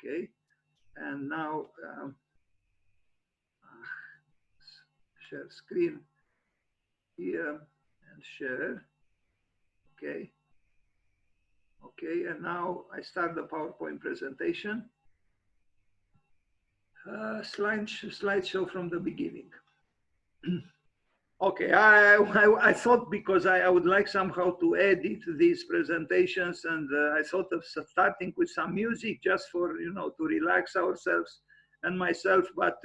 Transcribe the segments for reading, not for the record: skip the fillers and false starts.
Okay, and now share screen here and share. Okay. Okay, and now I start the PowerPoint presentation. Slideshow from the beginning. Okay, I thought because I would like somehow to edit these presentations, and I thought of starting with some music just for, you know, to relax ourselves and myself, but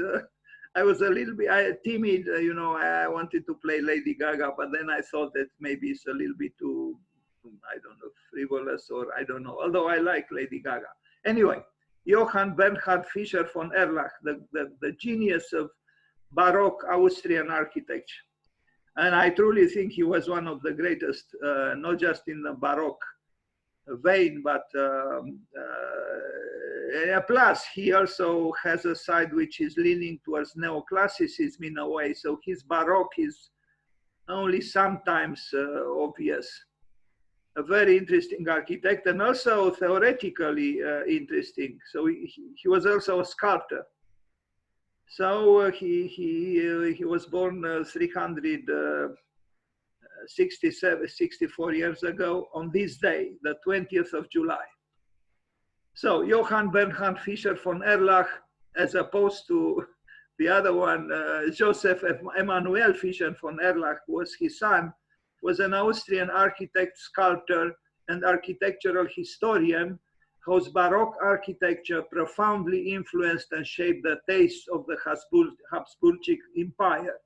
I was a little bit timid, you know, I wanted to play Lady Gaga, but then I thought that maybe it's a little bit too, I don't know, frivolous, or I don't know, although I like Lady Gaga. Anyway, Johann Bernhard Fischer von Erlach, the genius of Baroque Austrian architecture. And I truly think he was one of the greatest, not just in the Baroque vein, but plus he also has a side which is leaning towards neoclassicism in a way. So his Baroque is only sometimes obvious. A very interesting architect, and also theoretically interesting. So he was also a sculptor. So he was born 364 years ago on this day, the 20th of July. So Johann Bernhard Fischer von Erlach, as opposed to the other one, Joseph Emanuel Fischer von Erlach was his son, was an Austrian architect, sculptor, and architectural historian whose Baroque architecture profoundly influenced and shaped the tastes of the Habsburgic Empire.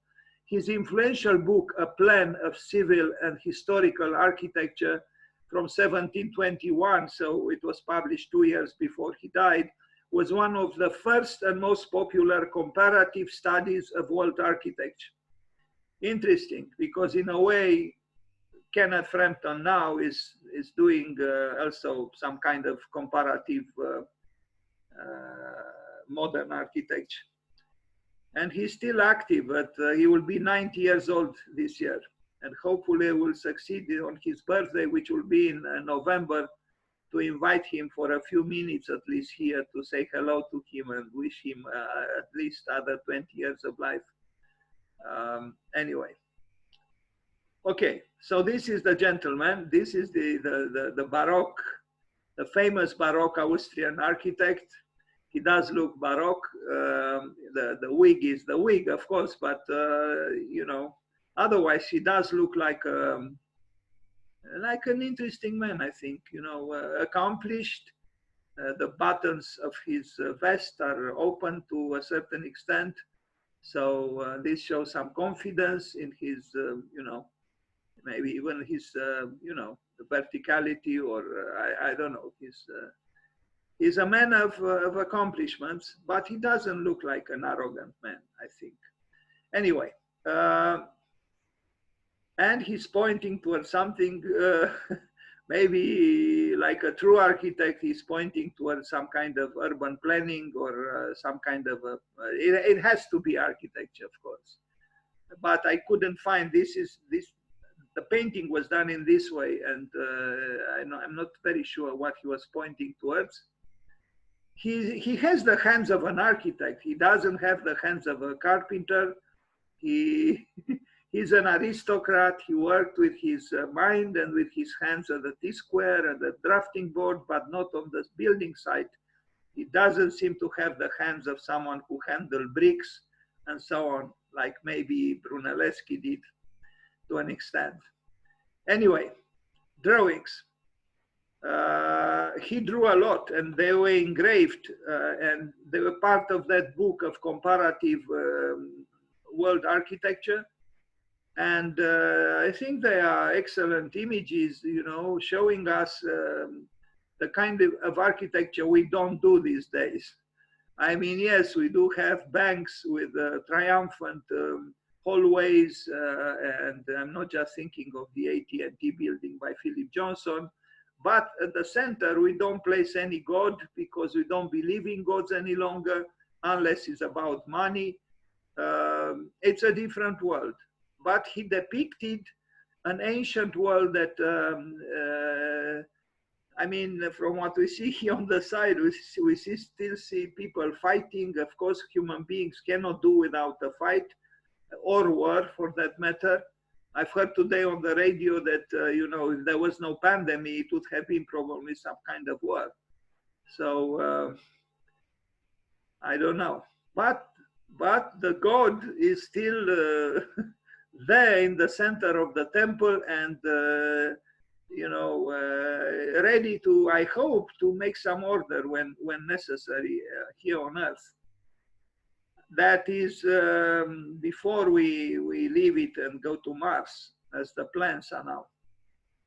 His influential book, A Plan of Civil and Historical Architecture from 1721, so it was published 2 years before he died, was one of the first and most popular comparative studies of world architecture. Interesting, because in a way, Kenneth Frampton now is doing also some kind of comparative modern architecture. And he's still active, but he will be 90 years old this year. And hopefully will succeed on his birthday, which will be in November, to invite him for a few minutes at least here to say hello to him and wish him at least other 20 years of life. Anyway. Okay, so this is the gentleman. This is the Baroque, the famous Baroque Austrian architect. He does look Baroque. The wig is the wig, of course, but you know, otherwise he does look like an interesting man, I think. You know, accomplished. The buttons of his vest are open to a certain extent, so this shows some confidence in his, you know. Maybe even his, you know, verticality, or I don't know. He's a man of accomplishments, but he doesn't look like an arrogant man, I think. Anyway, and he's pointing towards something, maybe like a true architect, he's pointing towards some kind of urban planning or some kind of, it has to be architecture, of course. But I couldn't find this. The painting was done in this way, and I'm not very sure what he was pointing towards. He has the hands of an architect. He doesn't have the hands of a carpenter. He's an aristocrat. He worked with his mind and with his hands at the T-square and the drafting board, but not on the building site. He doesn't seem to have the hands of someone who handled bricks and so on, like maybe Brunelleschi did to an extent. Anyway, drawings. He drew a lot, and they were engraved, and they were part of that book of comparative world architecture. And I think they are excellent images, you know, showing us the kind of architecture we don't do these days. I mean, yes, we do have banks with triumphant hallways, and I'm not just thinking of the AT&T building by Philip Johnson, but at the center, we don't place any god because we don't believe in gods any longer, unless it's about money. It's a different world. But he depicted an ancient world that I mean, from what we see here on the side, still see people fighting. Of course, human beings cannot do without a fight or war, for that matter. I've heard today on the radio that, you know, if there was no pandemic, it would have been probably some kind of war. So I don't know. But the God is still there in the center of the temple, and you know, ready to, I hope, to make some order when necessary here on earth. That is before we leave it and go to Mars, as the plans are now.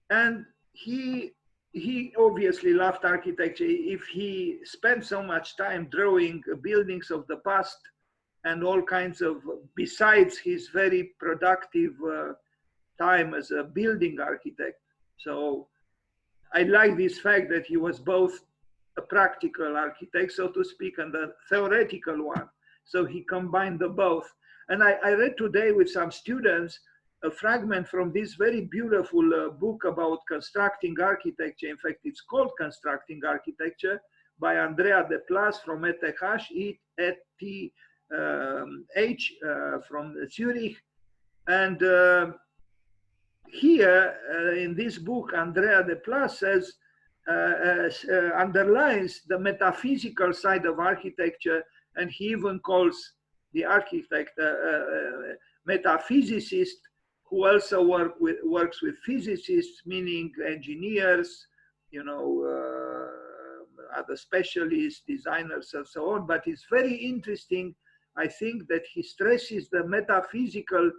And he obviously loved architecture. If he spent so much time drawing buildings of the past and all kinds of, besides his very productive time as a building architect. So I like this fact that he was both a practical architect, so to speak, and a theoretical one. So he combined the both. And I read today with some students a fragment from this very beautiful book about constructing architecture. In fact, it's called Constructing Architecture by Andrea De Place from ETH from Zurich. And here in this book, Andrea De Place says, underlines the metaphysical side of architecture, and he even calls the architect a metaphysicist who also works with physicists, meaning engineers, you know, other specialists, designers, and so on. But it's very interesting, I think, that he stresses the metaphysical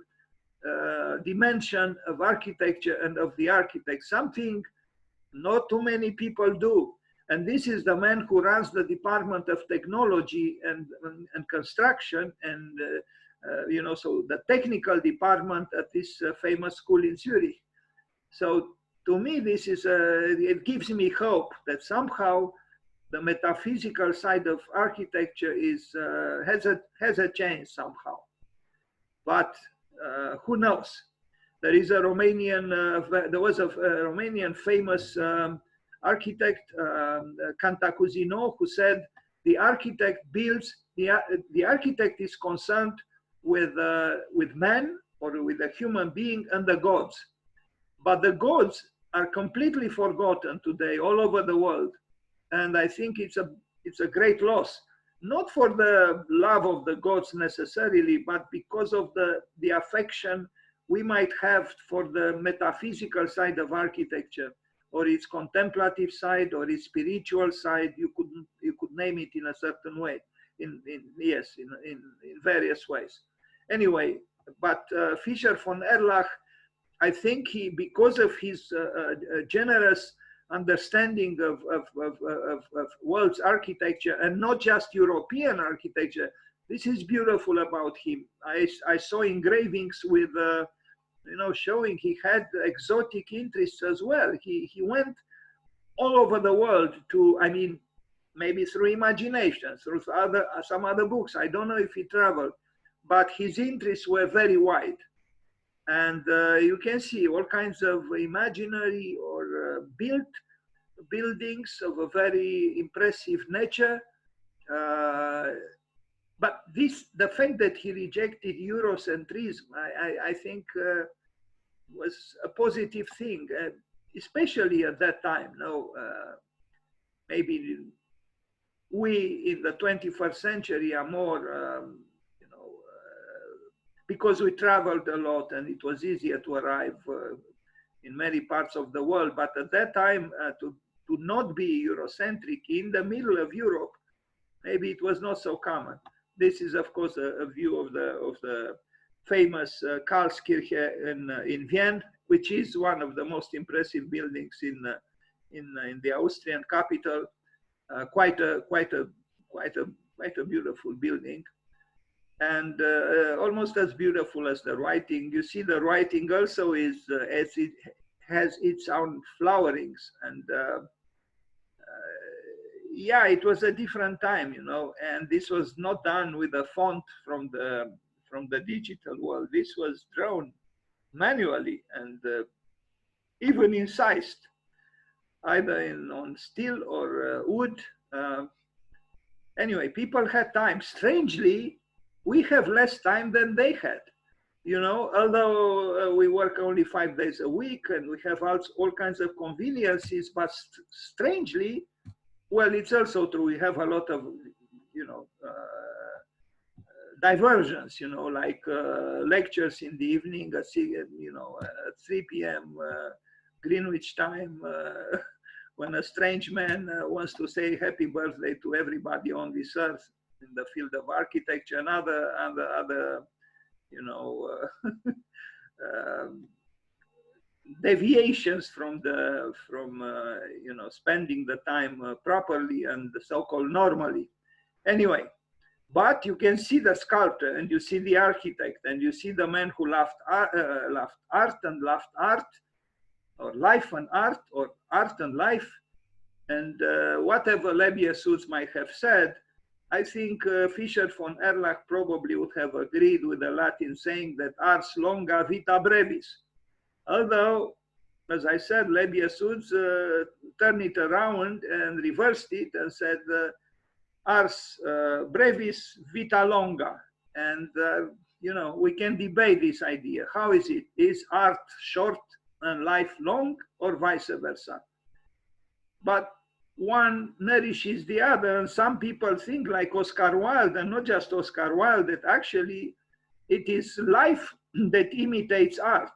dimension of architecture and of the architect, something not too many people do. And this is the man who runs the Department of Technology and Construction, and you know, so the technical department at this famous school in Zurich. So to me, this is it gives me hope that somehow the metaphysical side of architecture is has a chance somehow. But who knows? There is a Romanian, there was a Romanian famous architect, Cantacuzino, who said the architect builds, the architect is concerned with man, or with a human being, and the gods. But the gods are completely forgotten today all over the world. And I think it's a great loss. Not for the love of the gods necessarily, but because of the affection we might have for the metaphysical side of architecture, or its contemplative side, or its spiritual side. You could name it in a certain way, in various ways. Anyway, but Fischer von Erlach, I think he, because of his generous understanding of world's architecture, and not just European architecture. This is beautiful about him. I saw engravings with, you know, showing he had exotic interests as well. He went all over the world to, I mean, maybe through imagination, through some other books. I don't know if he traveled, but his interests were very wide. And you can see all kinds of imaginary or built buildings of a very impressive nature. But the fact that he rejected Eurocentrism, I think was a positive thing, especially at that time. No, maybe we in the 21st century are more, you know, because we traveled a lot and it was easier to arrive in many parts of the world. But at that time, to not be Eurocentric in the middle of Europe, maybe it was not so common. This is, of course, a view of the famous Karlskirche in Vienna, which is one of the most impressive buildings in the Austrian capital. Quite a beautiful building, and almost as beautiful as the writing. You see, the writing also is as it has its own flowerings, and yeah, it was a different time, you know, and this was not done with a font from the digital world. This was drawn manually and even incised. either on steel or wood. Anyway, people had time. Strangely, we have less time than they had. You know, although we work only 5 days a week and we have all kinds of conveniences, but strangely, well, it's also true. We have a lot of, you know, diversions, you know, like lectures in the evening at, you know, at 3 p.m. Greenwich time, when a strange man wants to say happy birthday to everybody on this earth in the field of architecture and other you know, deviations from you know, spending the time properly and so-called normally. Anyway, but you can see the sculptor and you see the architect and you see the man who loved art and loved art, or life and art, or art and life. And whatever Lebbeus might have said, I think Fischer von Erlach probably would have agreed with the Latin saying that ars longa vita brevis. Although, as I said, Lebbeus turned it around and reversed it and said ars brevis vita longa. And, you know, we can debate this idea. How is it? Is art short and life long, or vice versa? But one nourishes the other, and some people think, like Oscar Wilde, and not just Oscar Wilde, that actually it is life that imitates art.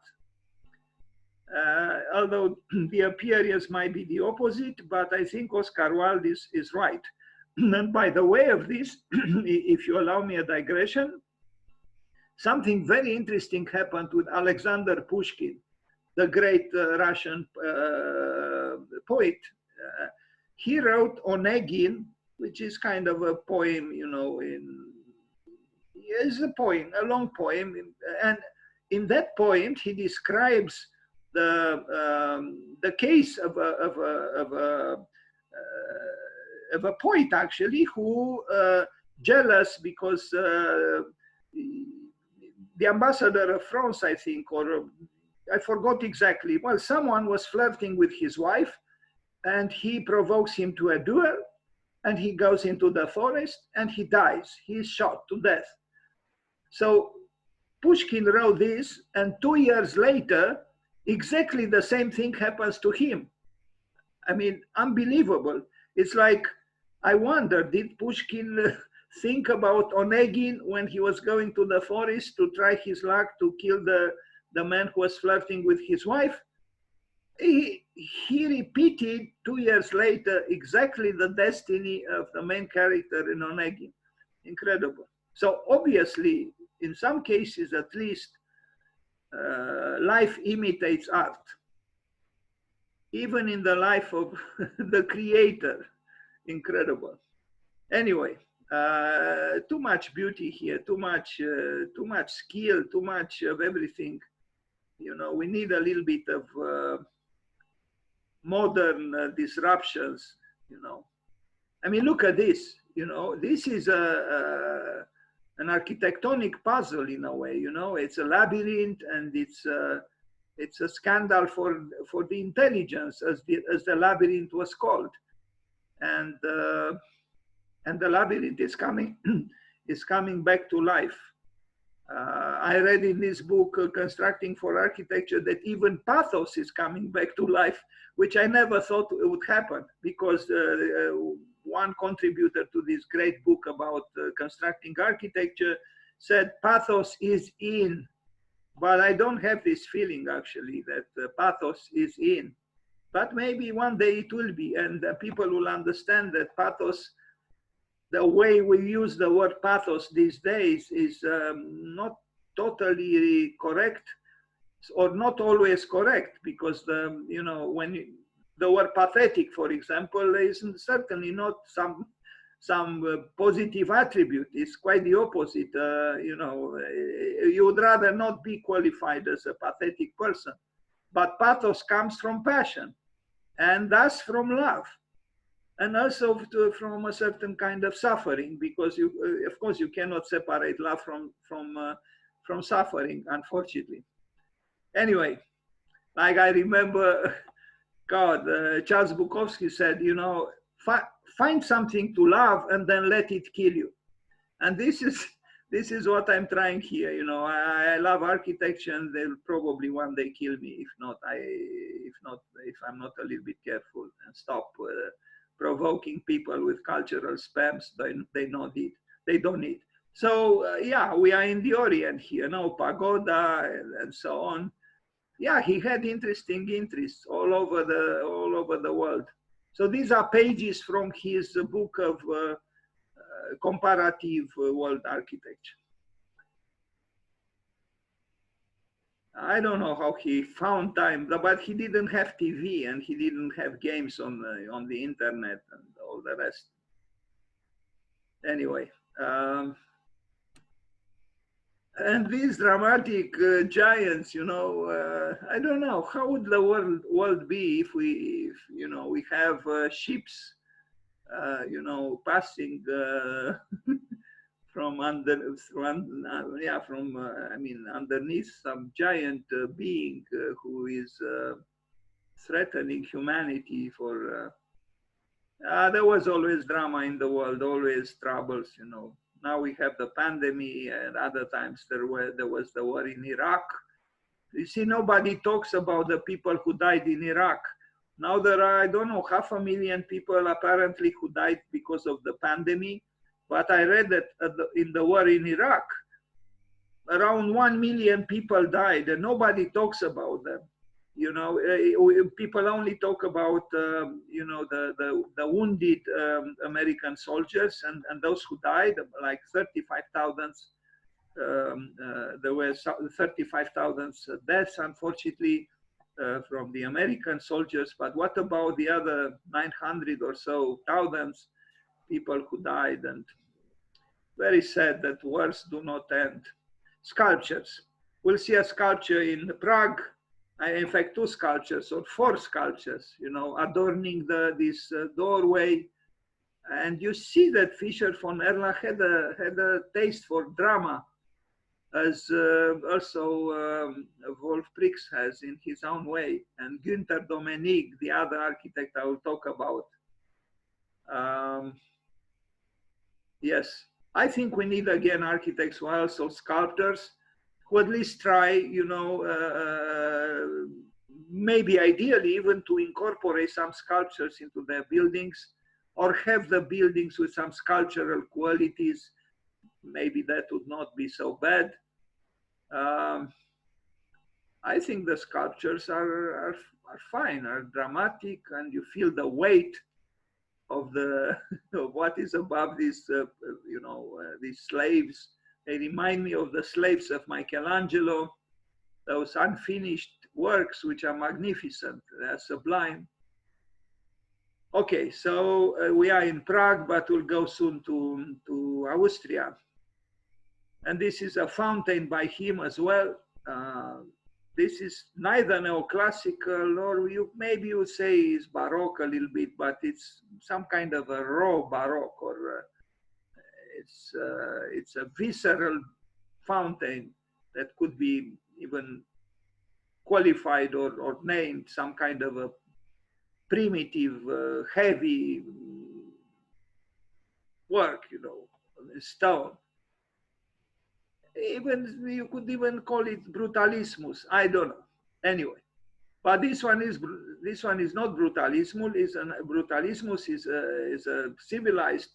Although the appearance might be the opposite, but I think Oscar Wilde is right. And by the way of this, if you allow me a digression, something very interesting happened with Alexander Pushkin, the great Russian poet. He wrote Onegin, which is kind of a poem, you know, it's a poem, a long poem. And in that poem, he describes the case of a poet, actually, who jealous because the ambassador of France, I think, or I forgot exactly. Well, someone was flirting with his wife, and he provokes him to a duel, and he goes into the forest and he dies. He is shot to death. So Pushkin wrote this, and 2 years later, exactly the same thing happens to him. I mean, unbelievable. It's like, I wonder, did Pushkin think about Onegin when he was going to the forest to try his luck to kill the man who was flirting with his wife? He repeated 2 years later exactly the destiny of the main character in Onegin. Incredible. So obviously, in some cases at least, life imitates art. Even in the life of the creator. Incredible. Anyway, too much beauty here, too much skill, too much of everything. You know, we need a little bit of modern disruptions, you know. I mean, look at this, you know, this is an architectonic puzzle in a way, you know, it's a labyrinth, and it's a scandal for the intelligence, as the labyrinth was called. And the labyrinth is coming back to life. I read in this book, Constructing for Architecture, that even pathos is coming back to life, which I never thought would happen, because one contributor to this great book about constructing architecture said pathos is in, but I don't have this feeling actually that pathos is in, but maybe one day it will be, and people will understand that pathos, the way we use the word pathos these days, is not totally correct, or not always correct, because you know, when the word pathetic, for example, is certainly not some positive attribute. It's quite the opposite. You know, you would rather not be qualified as a pathetic person. But pathos comes from passion, and thus from love, and also from a certain kind of suffering, because you, of course, you cannot separate love from suffering, unfortunately. Anyway, like I remember God, Charles Bukowski said, you know, find something to love and then let it kill you. And this is what I'm trying here. You know, I love architecture, and they'll probably one day kill me if I'm not a little bit careful and stop provoking people with cultural spams. They don't need. So yeah, we are in the Orient here, no pagoda and so on. Yeah, he had interesting interests all over the world. So these are pages from his book of comparative world architecture. I don't know how he found time, but he didn't have TV and he didn't have games on the internet and all the rest. Anyway, and these dramatic giants, you know, I don't know, how would the world be if we have ships, you know, passing from underneath some giant being who is threatening humanity for. There was always drama in the world, always troubles, you know. Now we have the pandemic, and other times there was the war in Iraq. You see, nobody talks about the people who died in Iraq. Now there are, I don't know, 500,000 people apparently who died because of the pandemic. But I read that in the war in Iraq, around 1 million people died, and nobody talks about them. You know, people only talk about, you know, the wounded American soldiers and those who died, like 35,000. There were 35,000 deaths, unfortunately, from the American soldiers. But what about the other 900 or so thousands people who died? And very sad that wars do not end. Sculptures. We'll see a sculpture in Prague. In fact, 2 sculptures or 4 sculptures, you know, adorning this doorway. And you see that Fischer von Erlach had a taste for drama, as also Wolf Prix has in his own way, and Günther Domenig, the other architect I will talk about. Yes, I think we need again architects who are also sculptors, who at least try, you know, maybe ideally even to incorporate some sculptures into their buildings, or have the buildings with some sculptural qualities. Maybe that would not be so bad. I think the sculptures are fine, are dramatic, and you feel the weight of of what is above these, you know, these slaves. They remind me of the slaves of Michelangelo, those unfinished works which are magnificent, they're sublime. Okay, so we are in Prague, but we'll go soon to Austria. And this is a fountain by him as well. This is neither neoclassical, or maybe you say is Baroque a little bit, but it's some kind of a raw Baroque, or it's a visceral fountain that could be even qualified or named some kind of a primitive, heavy work, you know, stone. Even you could even call it brutalismus. I don't know. Anyway, but this one is not brutalismus. Brutalismus is a civilized,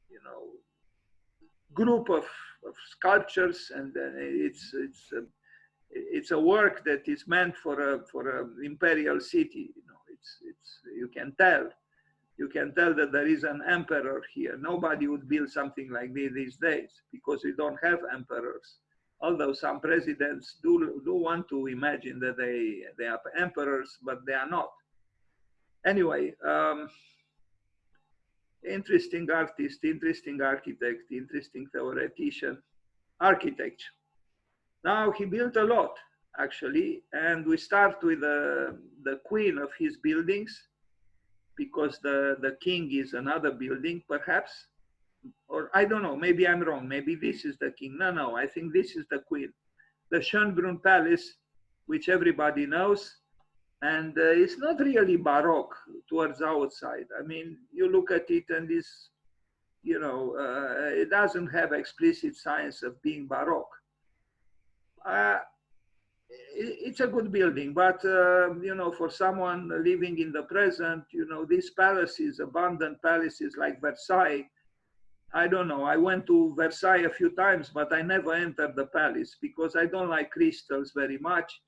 you know, group of sculptures, and it's a work that is meant for a imperial city. You know, you can tell that there is an emperor here. Nobody would build something like this these days because we don't have emperors. Although some presidents do want to imagine that they are emperors, but they are not. Anyway, interesting artist, interesting architect, interesting theoretician, architecture. Now he built a lot, actually, and we start with the queen of his buildings, because the king is another building, perhaps, or I don't know, maybe I'm wrong, maybe this is the king. No, I think this is the queen. The Schönbrunn Palace, which everybody knows, And it's not really Baroque towards outside. I mean, you look at it and it's, you know, it doesn't have explicit signs of being Baroque. It's a good building, but you know, for someone living in the present, you know, these palaces, abandoned palaces like Versailles, I don't know. I went to Versailles a few times, but I never entered the palace because I don't like crystals very much,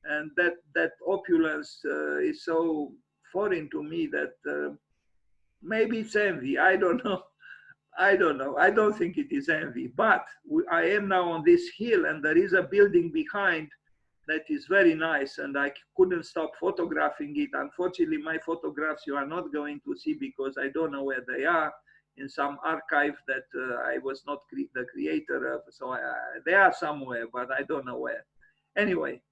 and that opulence is so foreign to me that maybe it's envy. I don't know. I don't know. I don't think it is envy, but I am now on this hill, and there is a building behind that is very nice, and I couldn't stop photographing it. Unfortunately, my photographs you are not going to see because I don't know where they are, in some archive that I was not the creator of. So they are somewhere, but I don't know where. Anyway,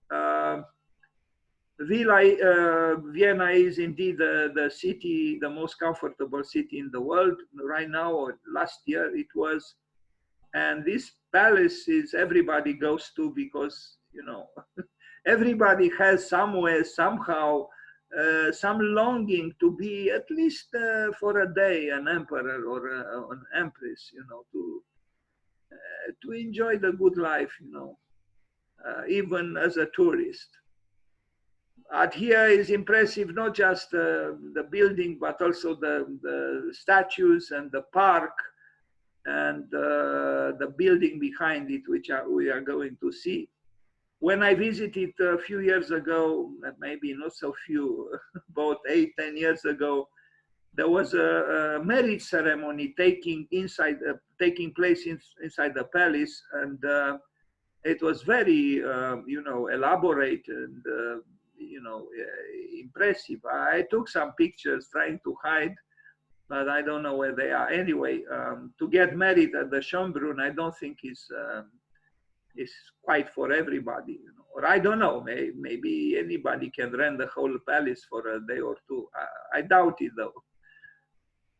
Vienna is indeed the city, the most comfortable city in the world right now, or last year it was. And this palace is everybody goes to because, you know, everybody has somewhere, somehow, some longing to be at least for a day an emperor or an empress, you know, to enjoy the good life, you know, even as a tourist. Here is impressive, not just the building, but also the statues and the park and the building behind it, which we are going to see. When I visited a few years ago, maybe not so few, about 8-10 years ago, there was a marriage ceremony taking place inside the palace, and it was very, you know, elaborate and you know, impressive. I took some pictures trying to hide, but I don't know where they are. Anyway, to get married at the Schönbrunn, I don't think is quite for everybody, you know. Or I don't know, maybe anybody can rent the whole palace for a day or two. I doubt it though.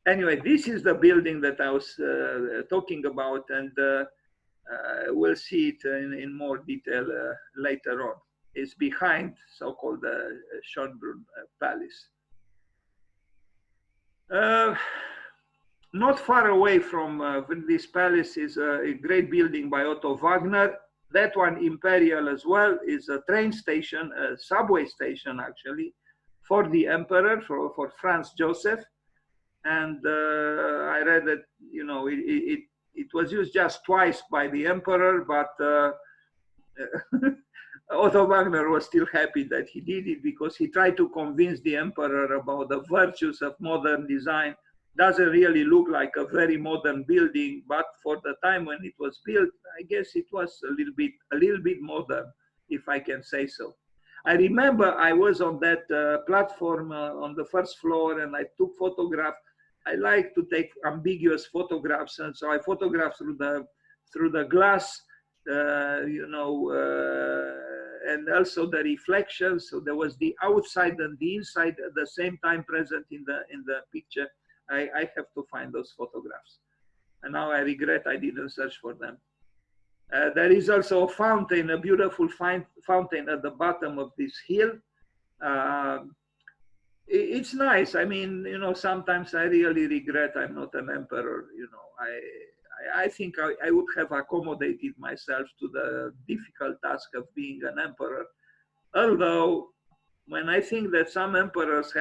Anyway, this is the building that I was talking about, and we'll see it in more detail later on. It's behind so-called Schönbrunn Palace. Not far away from this palace is a great building by Otto Wagner. That one, Imperial as well, is a train station, a subway station actually, for the emperor, for Franz Joseph. And I read that, you know, it was used just twice by the emperor, but Otto Wagner was still happy that he did it because he tried to convince the emperor about the virtues of modern design. Doesn't really look like a very modern building, but for the time when it was built, I guess it was a little bit modern, if I can say so. I remember I was on that platform on the first floor, and I took photographs. I like to take ambiguous photographs, and so I photographed through the glass, you know, and also the reflections. So there was the outside and the inside at the same time present in the picture. I have to find those photographs, and now I regret I didn't search for them. There is also a fountain, a beautiful fountain at the bottom of this hill. It's nice. I mean, you know, sometimes I really regret I'm not an emperor. You know, I think I would have accommodated myself to the difficult task of being an emperor. Although, when I think that some emperors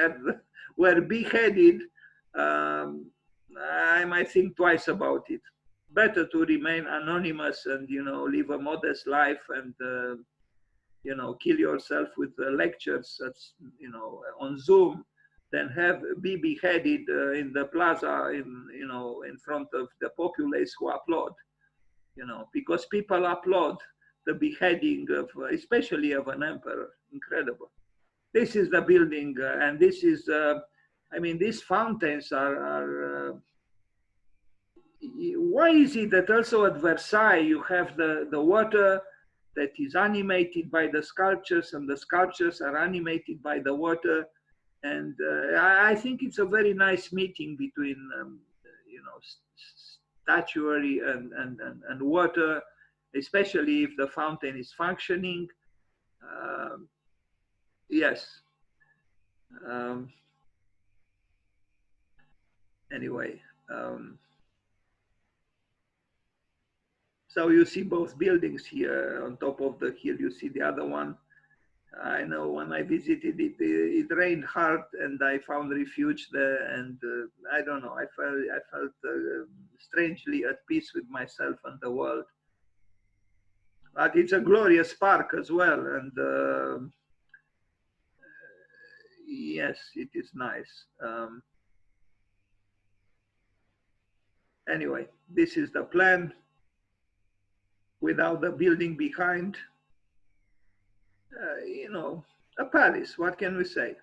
were beheaded, I might think twice about it. Better to remain anonymous and, you know, live a modest life and, you know, kill yourself with lectures, that's, you know, on Zoom, than be beheaded in the plaza, you know, in front of the populace who applaud, you know, because people applaud the beheading of, especially of an emperor. Incredible. This is the building, and this is, I mean, these fountains are why is it that also at Versailles you have the water that is animated by the sculptures, and the sculptures are animated by the water? And I think it's a very nice meeting between, you know, statuary and water, especially if the fountain is functioning. Yes. Um, anyway, so you see both buildings here on top of the hill. You see the other one. I know when I visited it, it rained hard, and I found refuge there. And I don't know, I felt strangely at peace with myself and the world. But it's a glorious park as well, and yes, it is nice. Anyway, this is the plan without the building behind. You know, a palace. What can we say?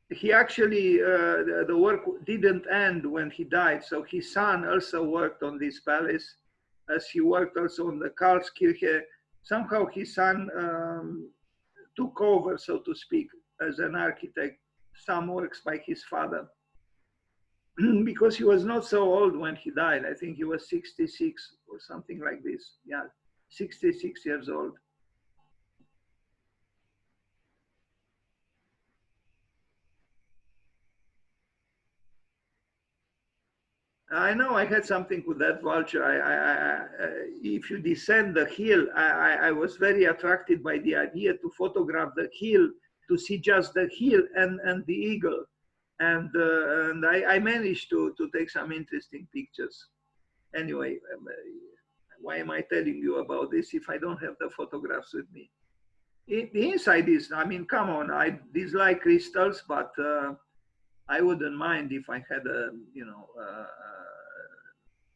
He actually, the work didn't end when he died. So his son also worked on this palace, as he worked also on the Karlskirche. Somehow his son took over, so to speak, as an architect, some works by his father. Because he was not so old when he died. I think he was 66 or something like this. Yeah, 66 years old. I know I had something with that vulture. If you descend the hill, I was very attracted by the idea to photograph the hill, to see just the hill and the eagle. And I managed to take some interesting pictures. Anyway, why am I telling you about this if I don't have the photographs with me? The inside is, I mean, come on, I dislike crystals, but I wouldn't mind if I had a, you know,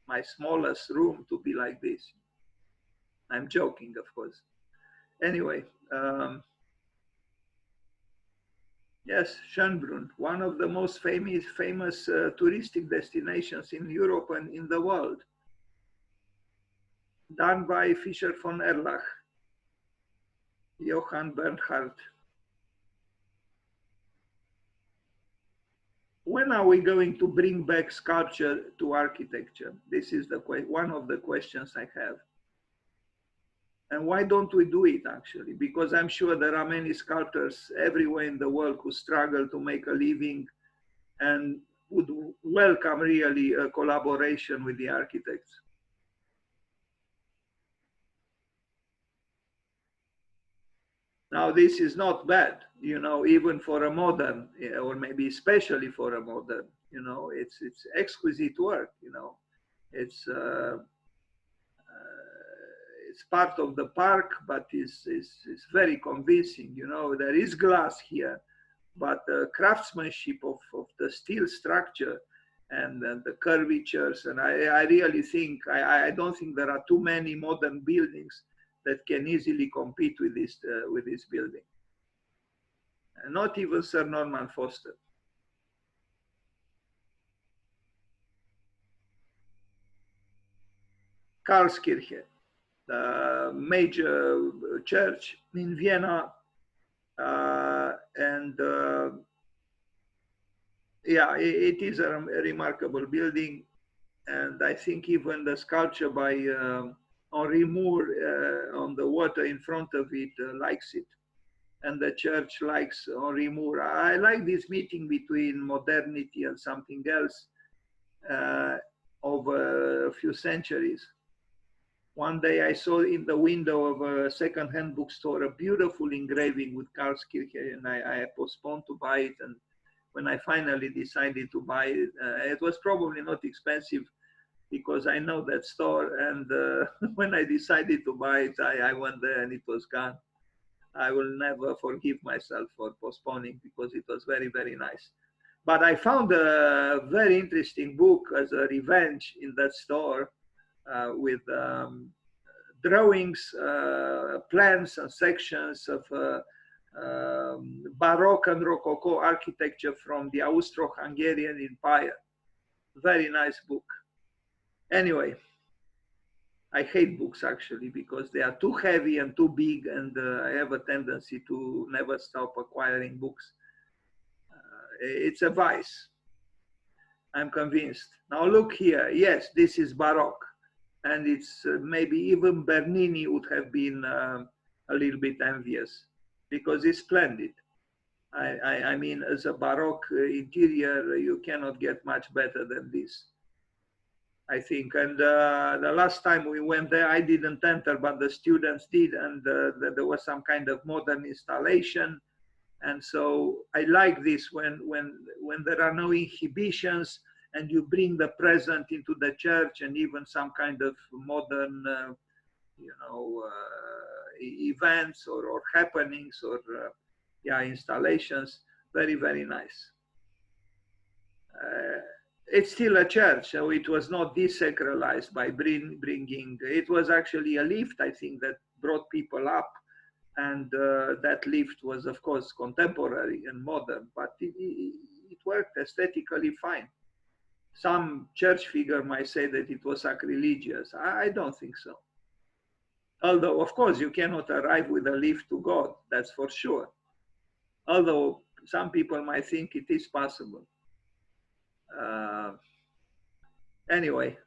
my smallest room to be like this. I'm joking, of course. Anyway, yes, Schönbrunn, one of the most famous touristic destinations in Europe and in the world, done by Fischer von Erlach, Johann Bernhard. When are we going to bring back sculpture to architecture? This is one of the questions I have. And why don't we do it actually? Because I'm sure there are many sculptors everywhere in the world who struggle to make a living and would welcome really a collaboration with the architects. Now, this is not bad, you know, even for a modern, or maybe especially for a modern, you know, it's exquisite work, you know. It's part of the park, but is very convincing. You know, there is glass here, but the craftsmanship of the steel structure and the curvatures, and I really think, I don't think there are too many modern buildings that can easily compete with this building. And not even Sir Norman Foster. Karlskirche, the major church in Vienna, and yeah, it is a remarkable building, and I think even the sculpture by Henri Moore on the water in front of it likes it, and the church likes Henri Moore. I like this meeting between modernity and something else over a few centuries. One day I saw in the window of a second-hand bookstore a beautiful engraving with Karlskirche, and I postponed to buy it. And when I finally decided to buy it, it was probably not expensive because I know that store. And when I decided to buy it, I went there and it was gone. I will never forgive myself for postponing because it was very, very nice. But I found a very interesting book as a revenge in that store with drawings, plans and sections of Baroque and Rococo architecture from the Austro-Hungarian Empire. Very nice book. Anyway, I hate books actually because they are too heavy and too big, and I have a tendency to never stop acquiring books. It's a vice. I'm convinced. Now look here. Yes, this is Baroque, and it's maybe even Bernini would have been a little bit envious because it's splendid. I mean, as a Baroque interior, you cannot get much better than this, I think. And the last time we went there, I didn't enter, but the students did, and there was some kind of modern installation. And so I like this when there are no inhibitions and you bring the present into the church and even some kind of modern, events or happenings or installations. Very, very nice. It's still a church, so it was not desacralized by bringing. It was actually a lift, I think, that brought people up. And that lift was, of course, contemporary and modern, but it worked aesthetically fine. Some church figure might say that it was sacrilegious. I don't think so. Although, of course, you cannot arrive with a lift to God, that's for sure. Although some people might think it is possible. Anyway,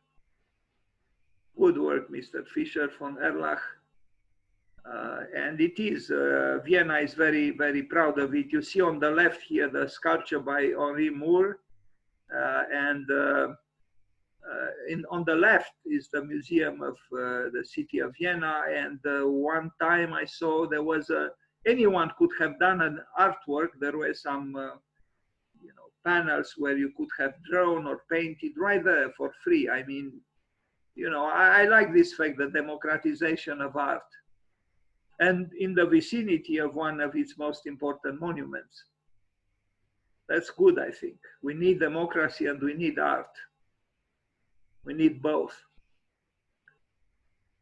good work, Mr. Fischer von Erlach. And it is, Vienna is very, very proud of it. You see on the left here the sculpture by Henri Moore, and on the left is the museum of the city of Vienna. And one time I saw there was anyone could have done an artwork. There were some panels where you could have drawn or painted right there for free. I mean, I like this fact, the democratization of art, and in the vicinity of one of its most important monuments. That's good, I think. We need democracy and we need art. We need both.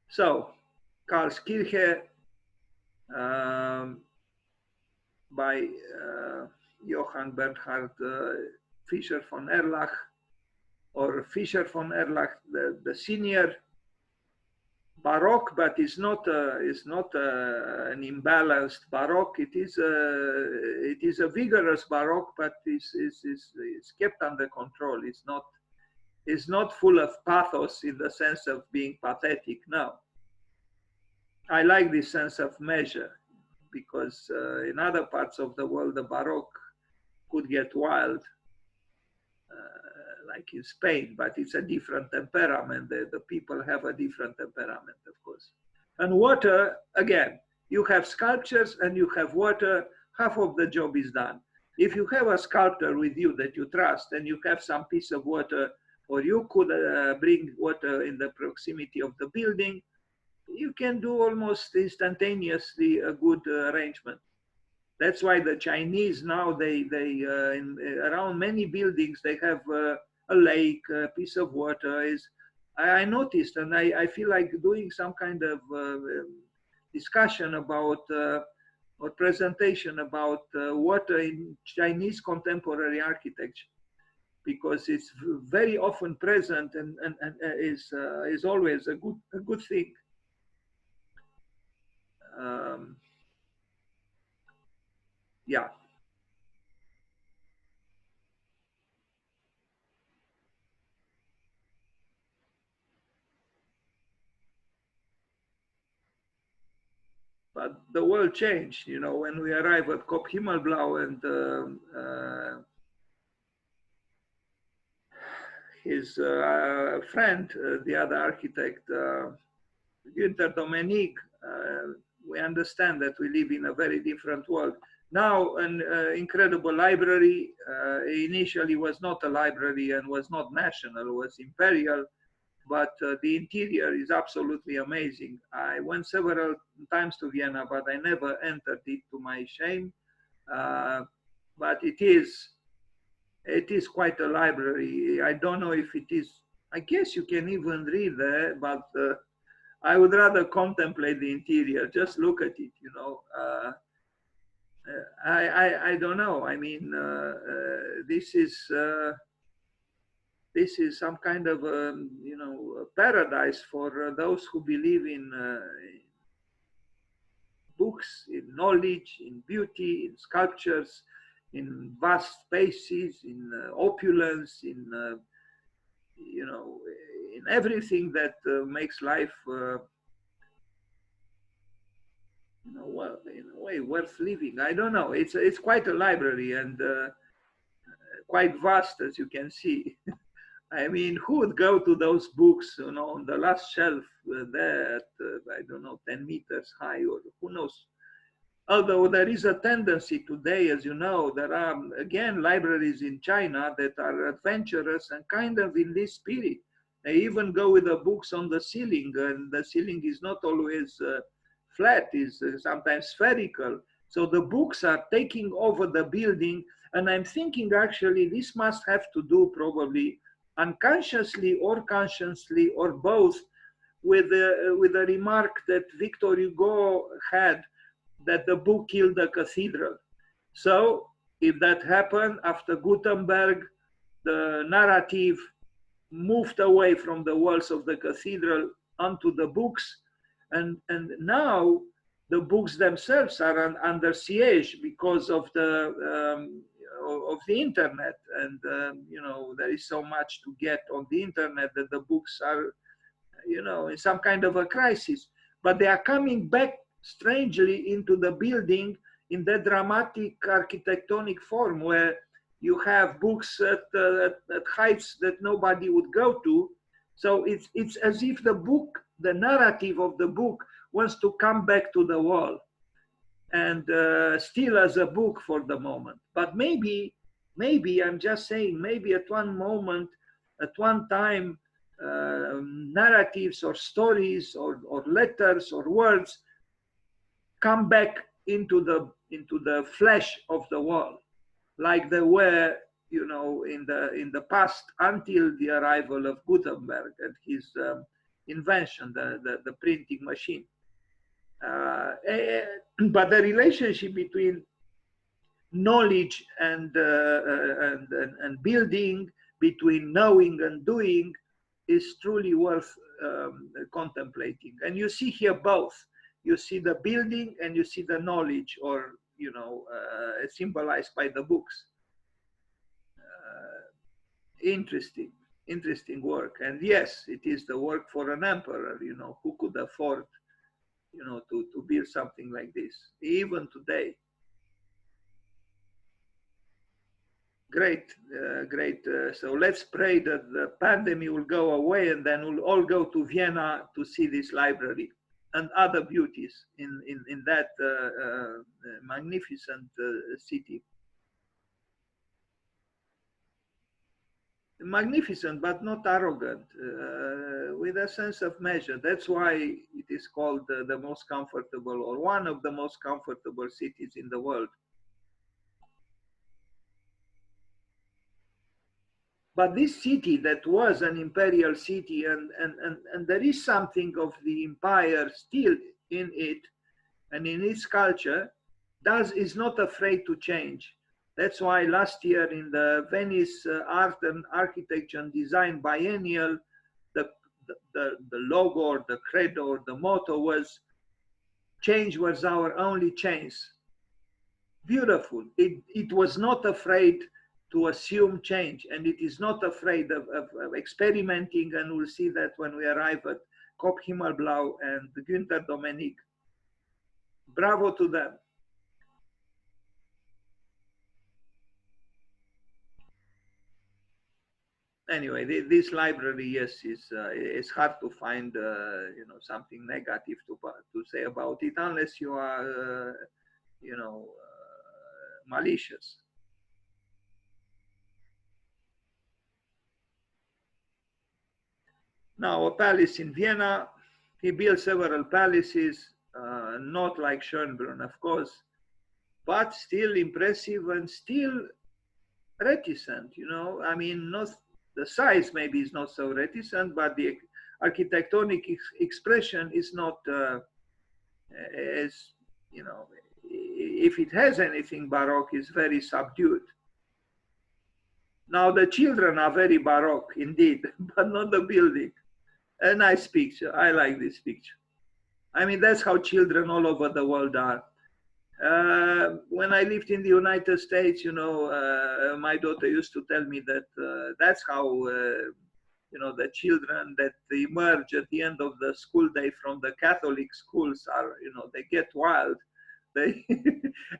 So, Karlskirche by Johann Bernhard Fischer von Erlach, or Fischer von Erlach, the senior. Baroque, but it's not an imbalanced Baroque. It is a vigorous Baroque, but it's kept under control. It's not full of pathos in the sense of being pathetic. No, I like this sense of measure, because in other parts of the world the Baroque could get wild, like in Spain, but it's a different temperament. The people have a different temperament, of course. And water, again, you have sculptures and you have water, half of the job is done. If you have a sculptor with you that you trust and you have some piece of water, or you could bring water in the proximity of the building, you can do almost instantaneously a good arrangement. That's why the Chinese now, around many buildings, they have a lake, a piece of water. I noticed, and I feel like doing some kind of discussion about or presentation about water in Chinese contemporary architecture, because it's very often present and is always a good thing. Yeah. But the world changed, when we arrive at COOP HIMMELB, and his friend, the other architect, GUNTHER DOMENIG, we understand that we live in a very different world. Now, an incredible library, initially was not a library and was not national, was imperial, but the interior is absolutely amazing. I went several times to Vienna, but I never entered it, to my shame. But it is quite a library. I don't know if it is, I guess you can even read there, but I would rather contemplate the interior, just look at it, I don't know. I mean, this is some kind of a paradise for those who believe in books, in knowledge, in beauty, in sculptures, in vast spaces, in opulence, in everything that makes life you know, well, in a way worth living. I don't know. It's quite a library and quite vast, as you can see. I mean, who would go to those books, you know, on the last shelf there at, I don't know, 10 meters high, or who knows? Although there is a tendency today, as you know, there are, again, libraries in China that are adventurous and kind of in this spirit. They even go with the books on the ceiling, and the ceiling is not always flat, is sometimes spherical. So the books are taking over the building. And I'm thinking actually this must have to do probably unconsciously or consciously or both with the remark that Victor Hugo had, that the book killed the cathedral. So if that happened after Gutenberg, the narrative moved away from the walls of the cathedral onto the books. And now the books themselves are under siege because of the internet. And, you know, there is so much to get on the internet that the books are, you know, in some kind of a crisis. But they are coming back strangely into the building in that dramatic architectonic form where you have books at heights that nobody would go to. So it's as if the book, the narrative of the book, wants to come back to the wall and still as a book for the moment. But maybe I'm just saying, maybe at one moment, at one time, narratives or stories or letters or words come back into the flesh of the wall, like they were, you know, in the past, until the arrival of Gutenberg and his invention, the printing machine. But the relationship between knowledge and building, between knowing and doing, is truly worth contemplating. And you see here both. You see the building and you see the knowledge, or, you know, symbolized by the books. Interesting work. And yes, it is the work for an emperor, you know, who could afford, you know, to build something like this, even today. Great. So let's pray that the pandemic will go away, and then we'll all go to Vienna to see this library and other beauties in that magnificent city. Magnificent, but not arrogant, with a sense of measure. That's why it is called the most comfortable, or one of the most comfortable cities in the world. But this city that was an imperial city, and there is something of the empire still in it and in its culture, is not afraid to change. That's why last year in the Venice Art and Architecture and Design Biennial, the logo or the credo or the motto was, change was our only chance. Beautiful. It was not afraid to assume change, and it is not afraid of experimenting, and we'll see that when we arrive at COOP HIMMELB and GUNTHER DOMENIG. Bravo to them. Anyway, this library, yes, is hard to find, you know, something negative to say about it, unless you are, you know, malicious. Now, a palace in Vienna, he built several palaces, not like Schönbrunn, of course, but still impressive and still reticent, you know. I mean, not the size maybe is not so reticent, but the architectonic expression is not as, you know, if it has anything Baroque, is very subdued. Now the children are very Baroque indeed, but not the building. A nice picture. I like this picture. I mean, that's how children all over the world are. When I lived in the United States, you know, my daughter used to tell me that that's how you know, the children that emerge at the end of the school day from the Catholic schools are, you know, they get wild. They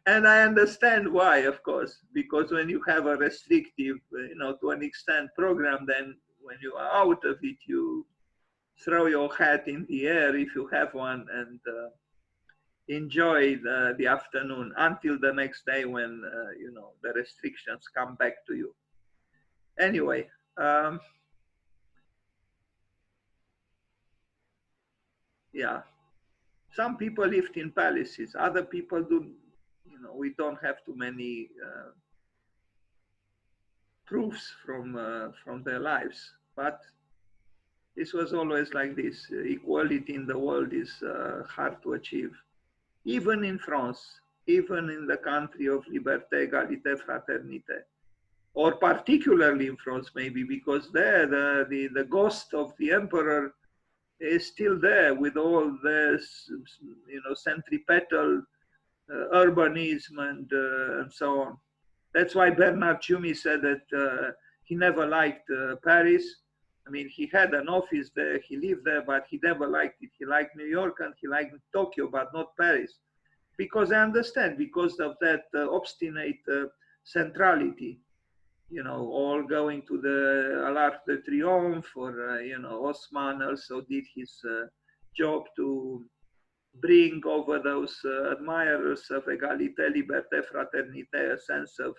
and I understand why, of course, because when you have a restrictive, you know, to an extent program, then when you are out of it, you throw your hat in the air if you have one, and enjoy the afternoon until the next day when you know, the restrictions come back to you. Anyway, yeah, some people lived in palaces, other people do, you know, we don't have too many proofs from their lives, but this was always like this. Equality in the world is hard to achieve, even in France, even in the country of liberté, égalité, fraternité, or particularly in France, maybe because there the ghost of the emperor is still there with all this, you know, centripetal urbanism and so on. That's why Bernard Tschumi said that he never liked Paris. I mean, he had an office there, he lived there, but he never liked it. He liked New York and he liked Tokyo, but not Paris. Because I understand, because of that obstinate centrality, you know, all going to the L'Arc de Triomphe, or, you know, Osman also did his job to bring over those admirers of égalité, liberté, fraternité, a sense of,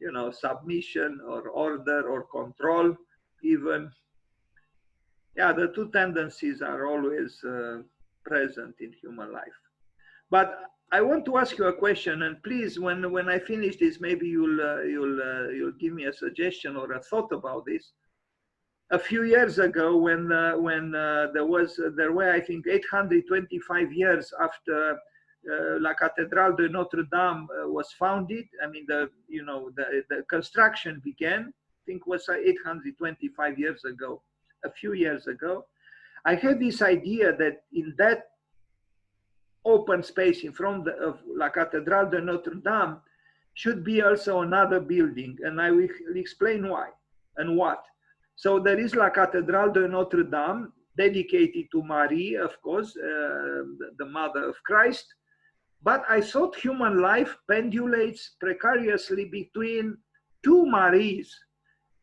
you know, submission or order or control even. Yeah, the two tendencies are always present in human life. But I want to ask you a question, and please, when I finish this, maybe you'll give me a suggestion or a thought about this. A few years ago, when there were, I think, 825 years after La Cathédrale de Notre Dame was founded. I mean, the construction began. I think it was 825 years ago, a few years ago. I had this idea that in that open space in front of La Cathédrale de Notre Dame should be also another building, and I will explain why and what. So there is La Cathédrale de Notre Dame, dedicated to Marie, of course, the mother of Christ. But I thought human life pendulates precariously between two Maries,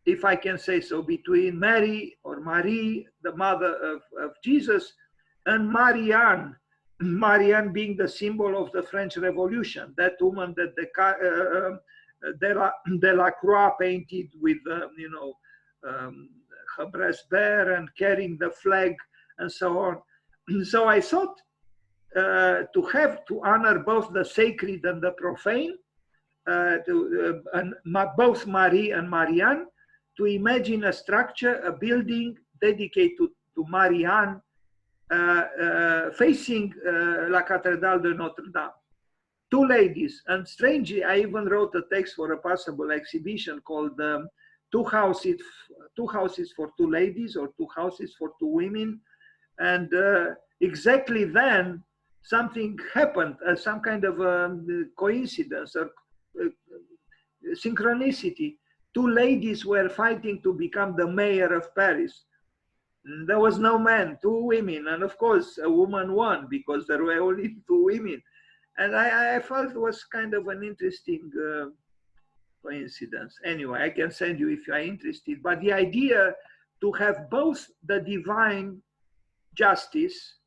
if I can say so, between Mary or Marie, the mother of Jesus, and Marianne. Marianne being the symbol of the French Revolution, that woman that Delacroix painted with, her breast bare and carrying the flag and so on. So I thought to honor both the sacred and the profane, both Marie and Marianne, to imagine a structure, a building dedicated to Marianne, facing La Cathédrale de Notre Dame. Two ladies, and strangely, I even wrote a text for a possible exhibition called two houses for two ladies, or two houses for two women. And exactly then, something happened, some kind of coincidence or synchronicity. Two ladies were fighting to become the mayor of Paris. There was no man, two women, and of course a woman won because there were only two women. And I felt it was kind of an interesting coincidence. Anyway, I can send you if you are interested. But the idea to have both the divine justice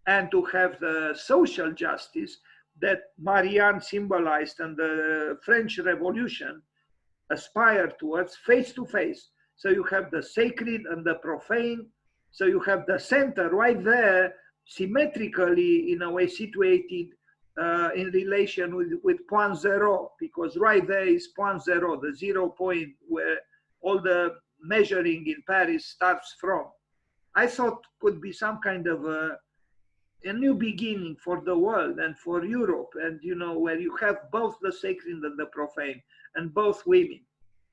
and to have the social justice that Marianne symbolized and the French Revolution aspired towards, face to face. So you have the sacred and the profane. So you have the center right there, symmetrically in a way situated in relation with point zero, because right there is point zero, the 0 point where all the measuring in Paris starts from. I thought could be some kind of a new beginning for the world and for Europe, and where you have both the sacred and the profane, and both women.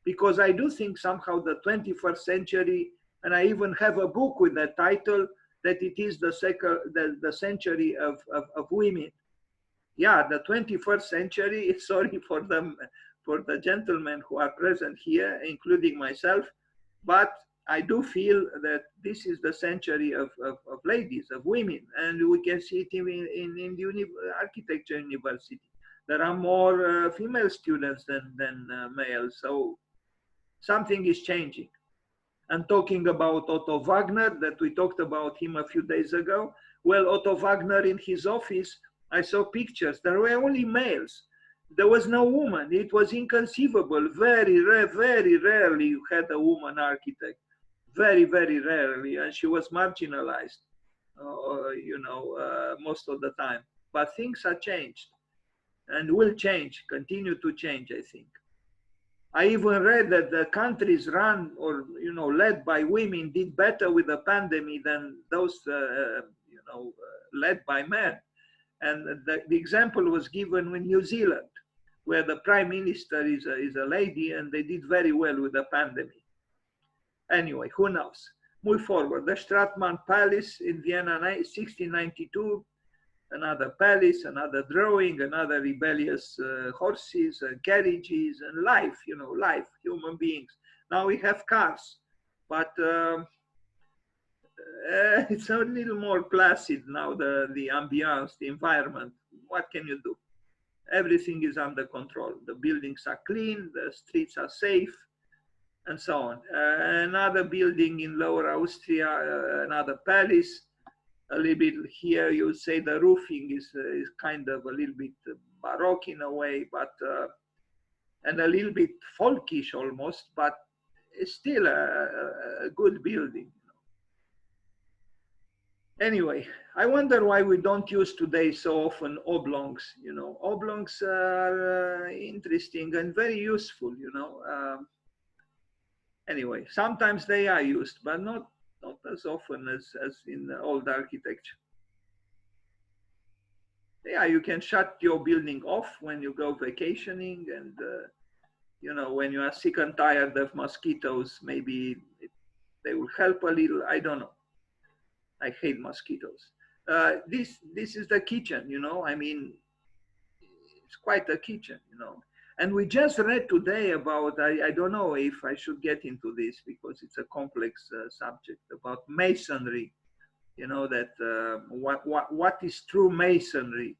Because I do think somehow the 21st century, and I even have a book with that title, that it is the century of women. Yeah, the 21st century, sorry for them, for the gentlemen who are present here, including myself, but I do feel that this is the century of ladies, of women, and we can see it in the architecture university. There are more female students than males, so something is changing. And talking about Otto Wagner, that we talked about him a few days ago, well, Otto Wagner in his office, I saw pictures, there were only males. There was no woman. It was inconceivable. Very rarely you had a woman architect. Very rarely, and she was marginalized, most of the time. But things are changed and will change, continue to change, I think. I even read that the countries run or led by women did better with the pandemic than those led by men. And the example was given with New Zealand, where the prime minister is a lady, and they did very well with the pandemic. Anyway, who knows? Move forward. The Stratmann Palace in Vienna, 1692. Another palace, another drawing, another rebellious horses and carriages and life, life, human beings. Now we have cars, but it's a little more placid now, the ambiance, the environment. What can you do? Everything is under control. The buildings are clean, the streets are safe, and so on. Another building in Lower Austria, another palace. A little bit here, you would say the roofing is kind of a little bit baroque in a way, but and a little bit folkish almost, but it's still a good building. Anyway, I wonder why we don't use today so often oblongs. Oblongs are interesting and very useful. Anyway, sometimes they are used, but not as often as in old architecture. Yeah, you can shut your building off when you go vacationing, and when you are sick and tired of mosquitoes, maybe they will help a little. I don't know. I hate mosquitoes. This is the kitchen. I mean, it's quite a kitchen. And we just read today about, I don't know if I should get into this because it's a complex subject, about masonry. What is true masonry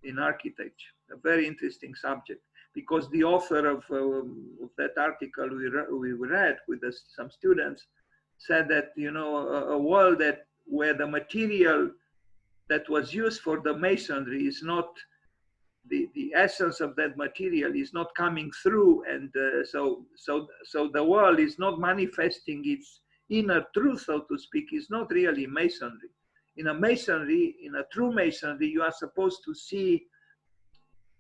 in architecture? A very interesting subject, because the author of that article we read with some students said that, a world where the material that was used for the masonry is not, the essence of that material is not coming through, and so the world is not manifesting its inner truth, so to speak, is not really masonry. In a true masonry, you are supposed to see,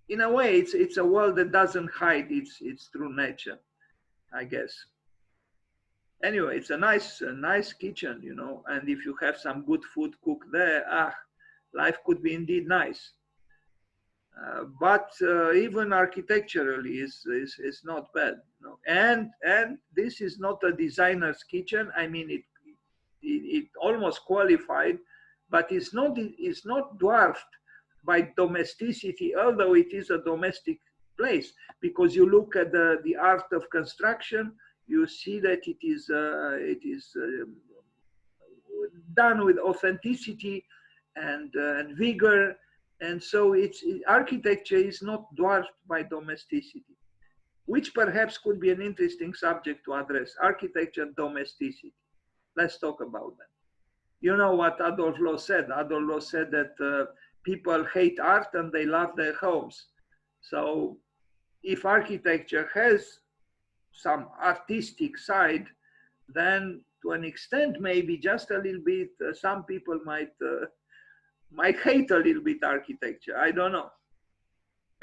in a way, it's a world that doesn't hide its true nature, I guess. Anyway, it's a nice kitchen, and if you have some good food cooked there, life could be indeed nice. But even architecturally is not bad, and this is not a designer's kitchen. I mean, it almost qualified, but it's not dwarfed by domesticity, although it is a domestic place, because you look at the art of construction, you see that it is done with authenticity and vigor. And so architecture is not dwarfed by domesticity, which perhaps could be an interesting subject to address: architecture and domesticity. Let's talk about that. You know what Adolf Loos said? Adolf Loos said that people hate art and they love their homes. So if architecture has some artistic side, then to an extent, maybe just a little bit, some people might hate a little bit architecture. I don't know.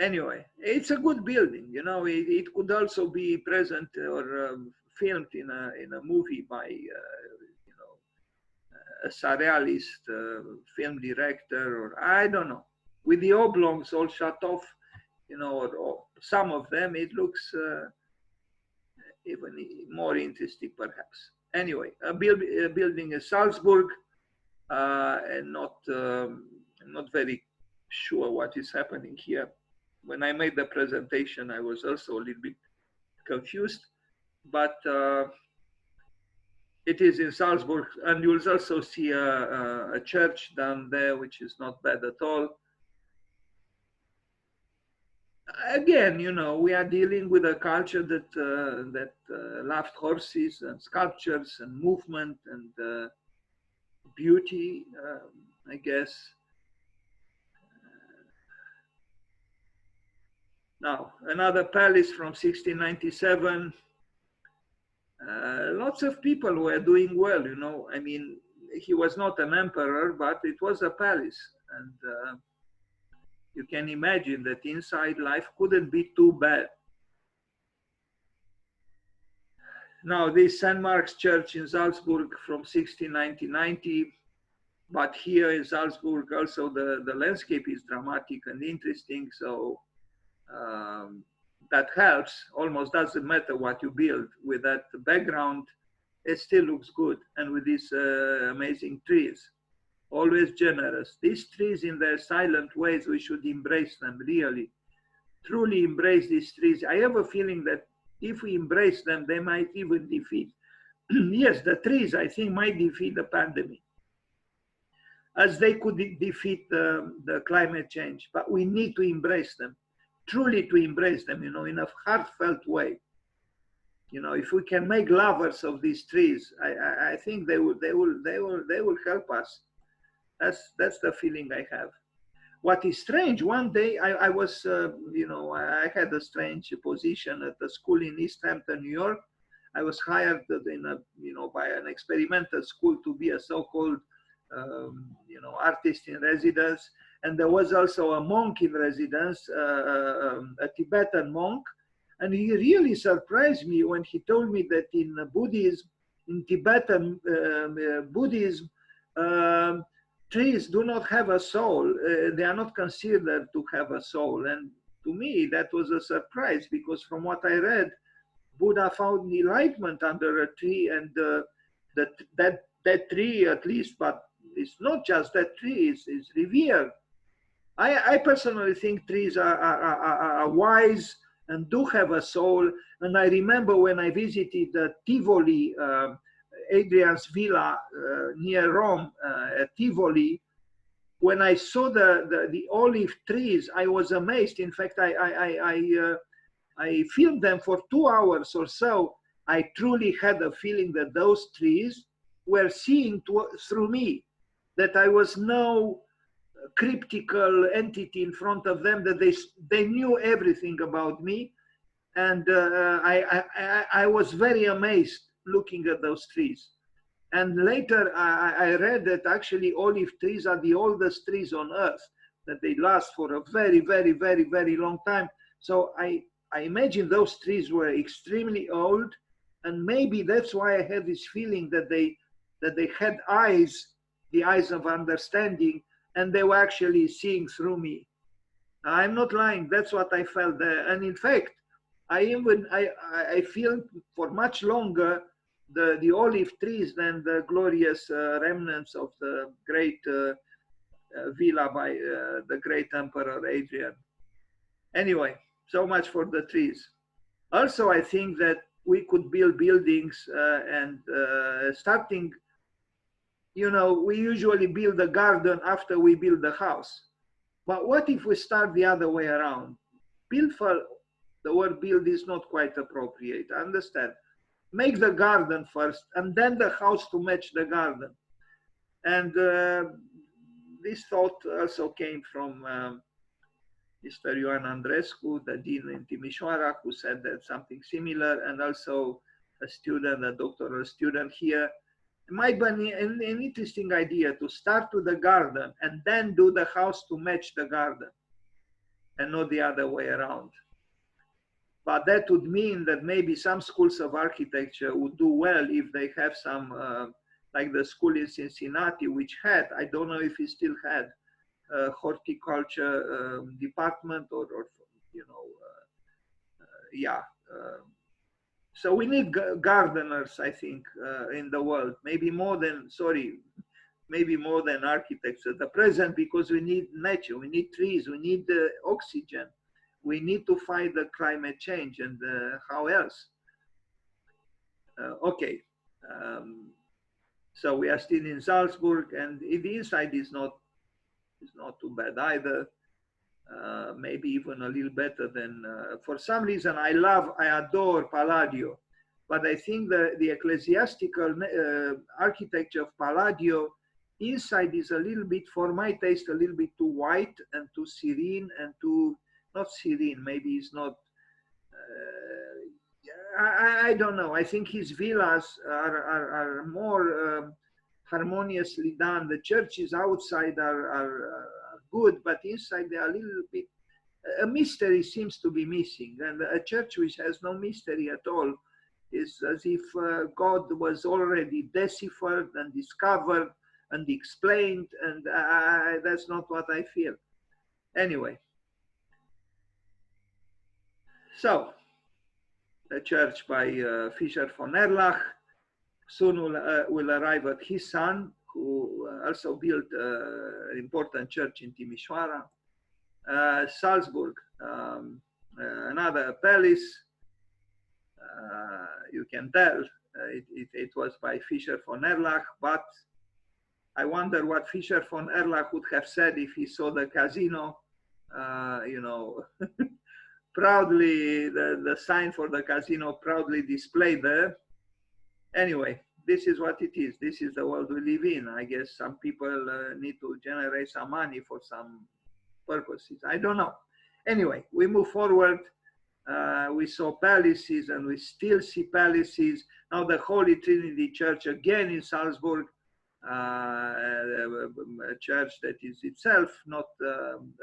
Anyway, it's a good building. It could also be present or filmed in a movie by a surrealist film director, or I don't know. With the oblongs all shut off, or some of them, it looks even more interesting, perhaps. Anyway, a building in Salzburg. And not very sure what is happening here. When I made the presentation, I was also a little bit confused, but It is in Salzburg, and you'll also see a church down there, which is not bad at all. Again, you know, we are dealing with a culture that loved horses and sculptures and movement and beauty, I guess. Now, another palace from 1697. Lots of people were doing well, you know. I mean, he was not an emperor, but it was a palace. And you can imagine that inside life couldn't be too bad. Now, this St. Mark's Church in Salzburg from 1690, but here in Salzburg also the landscape is dramatic and interesting, so that helps. Almost doesn't matter what you build with that background, it still looks good. And with these amazing trees, always generous. These trees in their silent ways, we should embrace them, really. Truly embrace these trees. I have a feeling that if we embrace them, they might even defeat. Yes, the trees, I think, might defeat the pandemic, as they could defeat the climate change. But we need to embrace them, truly to embrace them, you know, in a heartfelt way. You know, if we can make lovers of these trees, I think they will help us. That's the feeling I have. What is strange, one day I was, you know, I had a strange position at a school in East Hampton, New York. I was hired in a, you know, by an experimental school to be a so-called, you know, artist in residence. And there was also a monk in residence, a Tibetan monk. And he really surprised me when he told me that in Buddhism, in Tibetan Buddhism, trees do not have a soul. They are not considered to have a soul. And to me, that was a surprise, because from what I read, Buddha found enlightenment under a tree, and that tree, at least, but it's not just that tree, is revered. I personally think trees are wise and do have a soul. And I remember when I visited Tivoli, Adrian's villa near Rome, at Tivoli, when I saw the olive trees, I was amazed. In fact, I filmed them for 2 hours or so. I truly had a feeling that those trees were seeing through me, that I was no cryptical entity in front of them, that they knew everything about me. And I was very amazed looking at those trees. And later I read that actually olive trees are the oldest trees on earth, that they last for a very, very, very, very long time. So I imagine those trees were extremely old, and maybe that's why I had this feeling that they had eyes, the eyes of understanding, and they were actually seeing through me. I'm not lying, that's what I felt there. And in fact, I feel for much longer the olive trees than the glorious remnants of the great villa by the great Emperor Adrian. Anyway, so much for the trees. Also, I think that we could build buildings and starting, you know, we usually build a garden after we build the house. But what if we start the other way around? Build for, the word build is not quite appropriate, I understand. Make the garden first and then the house to match the garden. And this thought also came from Mr. Ioan Andrescu, the dean in Timișoara, who said that something similar, and also a student, a doctoral student here. It might be an interesting idea to start with the garden and then do the house to match the garden, and not the other way around. But that would mean that maybe some schools of architecture would do well if they have some, like the school in Cincinnati, which had, I don't know if it still had, a horticulture department or you know, yeah. So we need gardeners, I think, in the world, maybe more than, sorry, maybe more than architects at the present, because we need nature, we need trees, we need oxygen. We need to fight the climate change, and how else? Okay. So we are still in Salzburg, and the inside is not too bad either. Maybe even a little better than, for some reason, I adore Palladio, but I think the ecclesiastical architecture of Palladio inside is a little bit, for my taste, a little bit too white and too serene and too, not serene, maybe it's not, I don't know. I think his villas are more harmoniously done. The churches outside are good, but inside they are a little bit, a mystery seems to be missing. And a church which has no mystery at all is as if God was already deciphered and discovered and explained, and that's not what I feel. Anyway, so the church by Fischer von Erlach soon will arrive at his son, who also built an important church in Timișoara. Salzburg, another palace. You can tell it was by Fischer von Erlach, but I wonder what Fischer von Erlach would have said if he saw the casino, you know, proudly, the sign for the casino proudly displayed there. Anyway, this is what it is. This is the world we live in. I guess some people need to generate some money for some purposes. I don't know. Anyway, we move forward. We saw palaces and we still see palaces. Now the Holy Trinity Church again in Salzburg, a church that is itself not an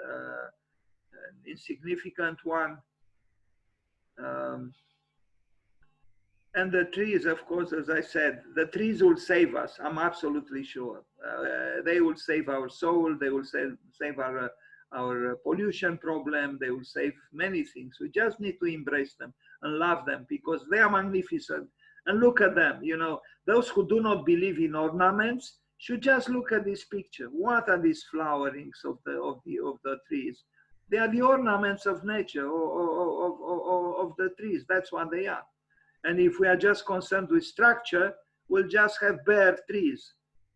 insignificant one. And the trees, of course, as I said, the trees will save us. I'm absolutely sure. They will save our soul. They will save our pollution problem. They will save many things. We just need to embrace them and love them because they are magnificent. And look at them. You know, those who do not believe in ornaments should just look at this picture. What are these flowerings of the trees? They are the ornaments of nature, of the trees. That's what they are. And if we are just concerned with structure, we'll just have bare trees.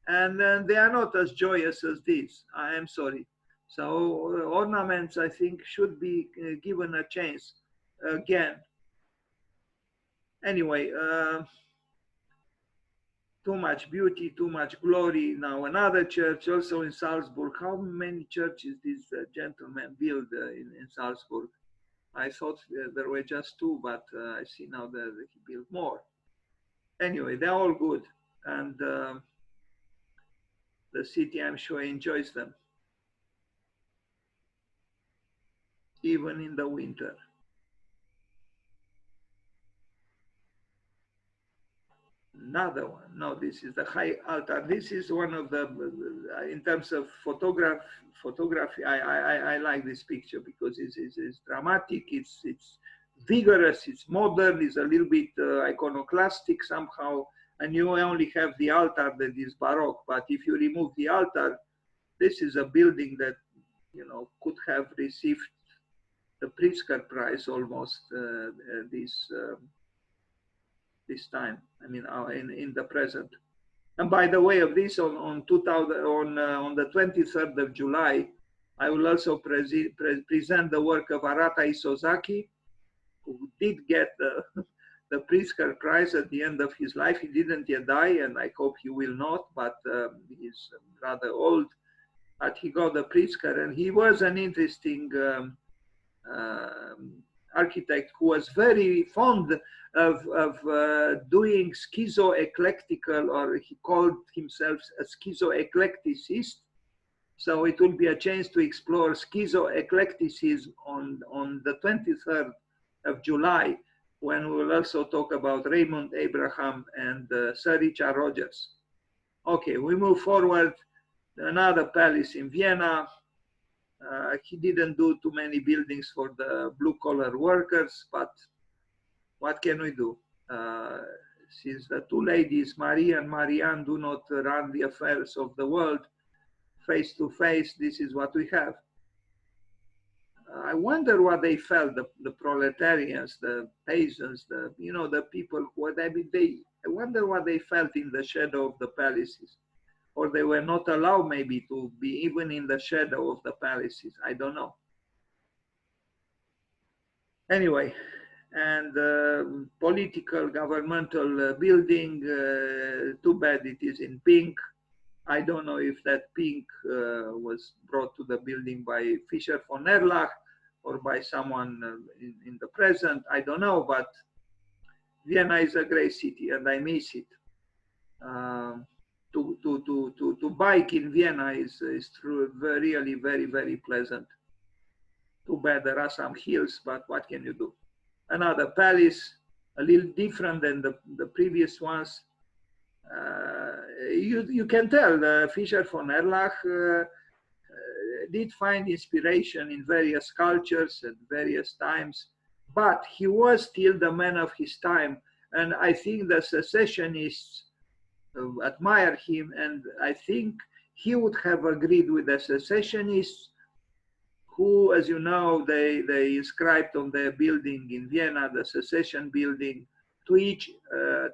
And then they are not as joyous as these. I am sorry. So ornaments, I think, should be given a chance again. Anyway, too much beauty, too much glory. Now another church also in Salzburg. How many churches this gentleman built in Salzburg? I thought there were just two, but I see now that he built more. Anyway, they're all good. And the city, I'm sure, enjoys them. Even in the winter. Another one. No, this is the high altar. This is one of the, in terms of photography, I like this picture because it's dramatic, it's vigorous, it's modern, it's a little bit iconoclastic somehow, and you only have the altar that is Baroque. But if you remove the altar, this is a building that, you know, could have received the Pritzker Prize almost this time. I mean, in the present. And by the way of this, on the 23rd of July, I will also present the work of Arata Isozaki, who did get the Pritzker Prize at the end of his life. He didn't yet die, and I hope he will not, but he's rather old. But he got the Pritzker, and he was an interesting architect who was very fond of doing schizo-eclectical, or he called himself a schizo-eclecticist. So it will be a chance to explore schizo-eclecticism on the 23rd of July, when we will also talk about Raymond Abraham and Sir Richard Rogers. Okay, we move forward. Another palace in Vienna. He didn't do too many buildings for the blue-collar workers, but what can we do? Since the two ladies, Marie and Marianne, do not run the affairs of the world face to face, this is what we have. I wonder what they felt, the proletarians, the peasants, the, you know, the people who, I wonder what they felt in the shadow of the palaces, or they were not allowed maybe to be even in the shadow of the palaces. I don't know. Anyway, and political governmental building, too bad it is in pink. I don't know if that pink was brought to the building by Fischer von Erlach or by someone in the present. I don't know, but Vienna is a great city and I miss it. To bike in Vienna is true, really very, very pleasant. Too bad there are some hills, but what can you do? Another palace, a little different than the previous ones. You can tell Fischer von Erlach did find inspiration in various cultures at various times, but he was still the man of his time. And I think the secessionists admire him, and I think he would have agreed with the secessionists who, as you know, they inscribed on their building in Vienna, the secession building, to each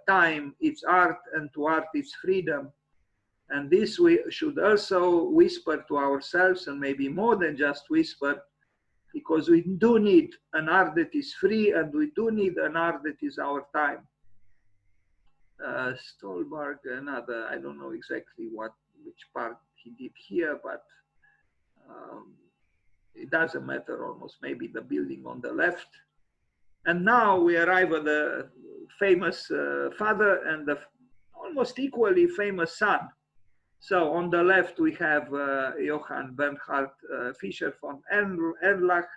time its art and to art its freedom. And this we should also whisper to ourselves, and maybe more than just whisper, because we do need an art that is free, and we do need an art that is our time. Stolberg, another, I don't know exactly which part he did here, but it doesn't matter almost, maybe the building on the left. And now we arrive at the famous father and the almost equally famous son. So on the left we have Johann Bernhard Fischer von Erlach,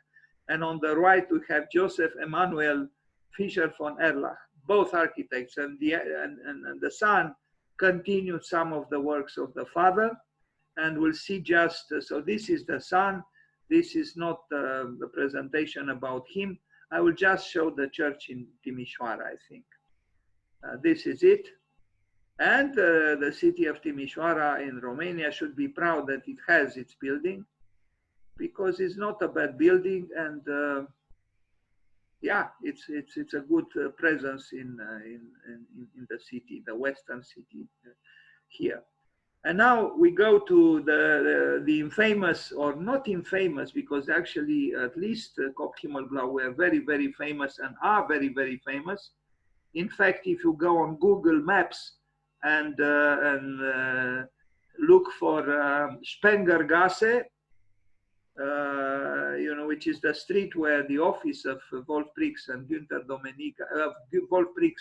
and on the right we have Joseph Emanuel Fischer von Erlach, both architects, and the son continued some of the works of the father, and we'll see just, so this is the son. This is not the presentation about him. I will just show the church in Timișoara, I think. This is it. And the city of Timișoara in Romania should be proud that it has its building, because it's not a bad building, and yeah, it's a good presence in the city, the western city here. And now we go to the infamous, or not infamous, because actually at least COOP HIMMELB were very, very famous and are very, very famous. In fact, if you go on Google Maps and look for Spengergasse, you know, which is the street where the office of Wolf Prix and Günther Domenig, Wolf Prix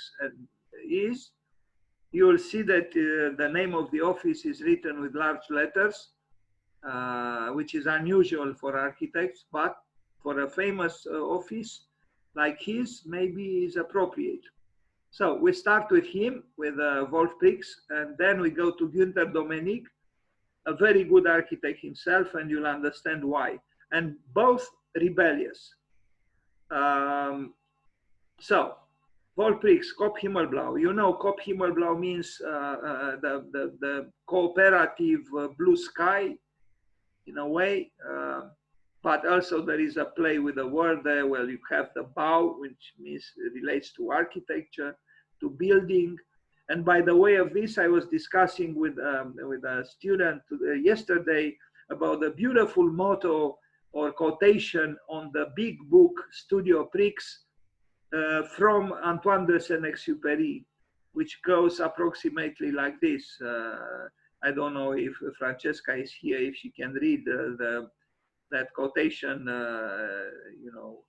is, you will see that the name of the office is written with large letters, which is unusual for architects, but for a famous office like his, maybe is appropriate. So we start with him, with Wolf Prix, and then we go to Günther Domenig, a very good architect himself, and you'll understand why. And both rebellious. So, Wolf Prix, COOP HIMMELB. You know, COOP HIMMELB means the cooperative blue sky, in a way. But also there is a play with the word there where you have the Bau, which means relates to architecture, to building. And by the way of this, I was discussing with a student yesterday about the beautiful motto or quotation on the big book Studio Prix from Antoine de Saint-Exupéry, which goes approximately like this. I don't know if Francesca is here, if she can read that quotation, you know,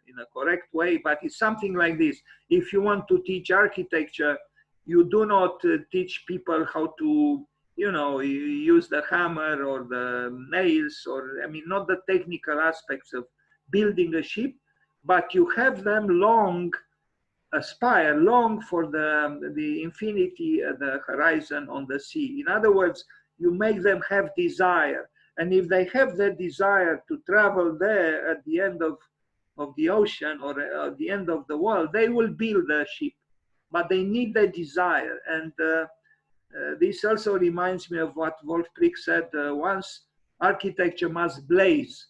in a correct way, but it's something like this. If you want to teach architecture, you do not teach people how to, you know, use the hammer or the nails, or, I mean, not the technical aspects of building a ship, but you have them aspire long for the infinity, the horizon on the sea. In other words, you make them have desire. And if they have that desire to travel there at the end of the ocean or at the end of the world, they will build a ship. But they need that desire. And this also reminds me of what Wolf Prix said once: architecture must blaze.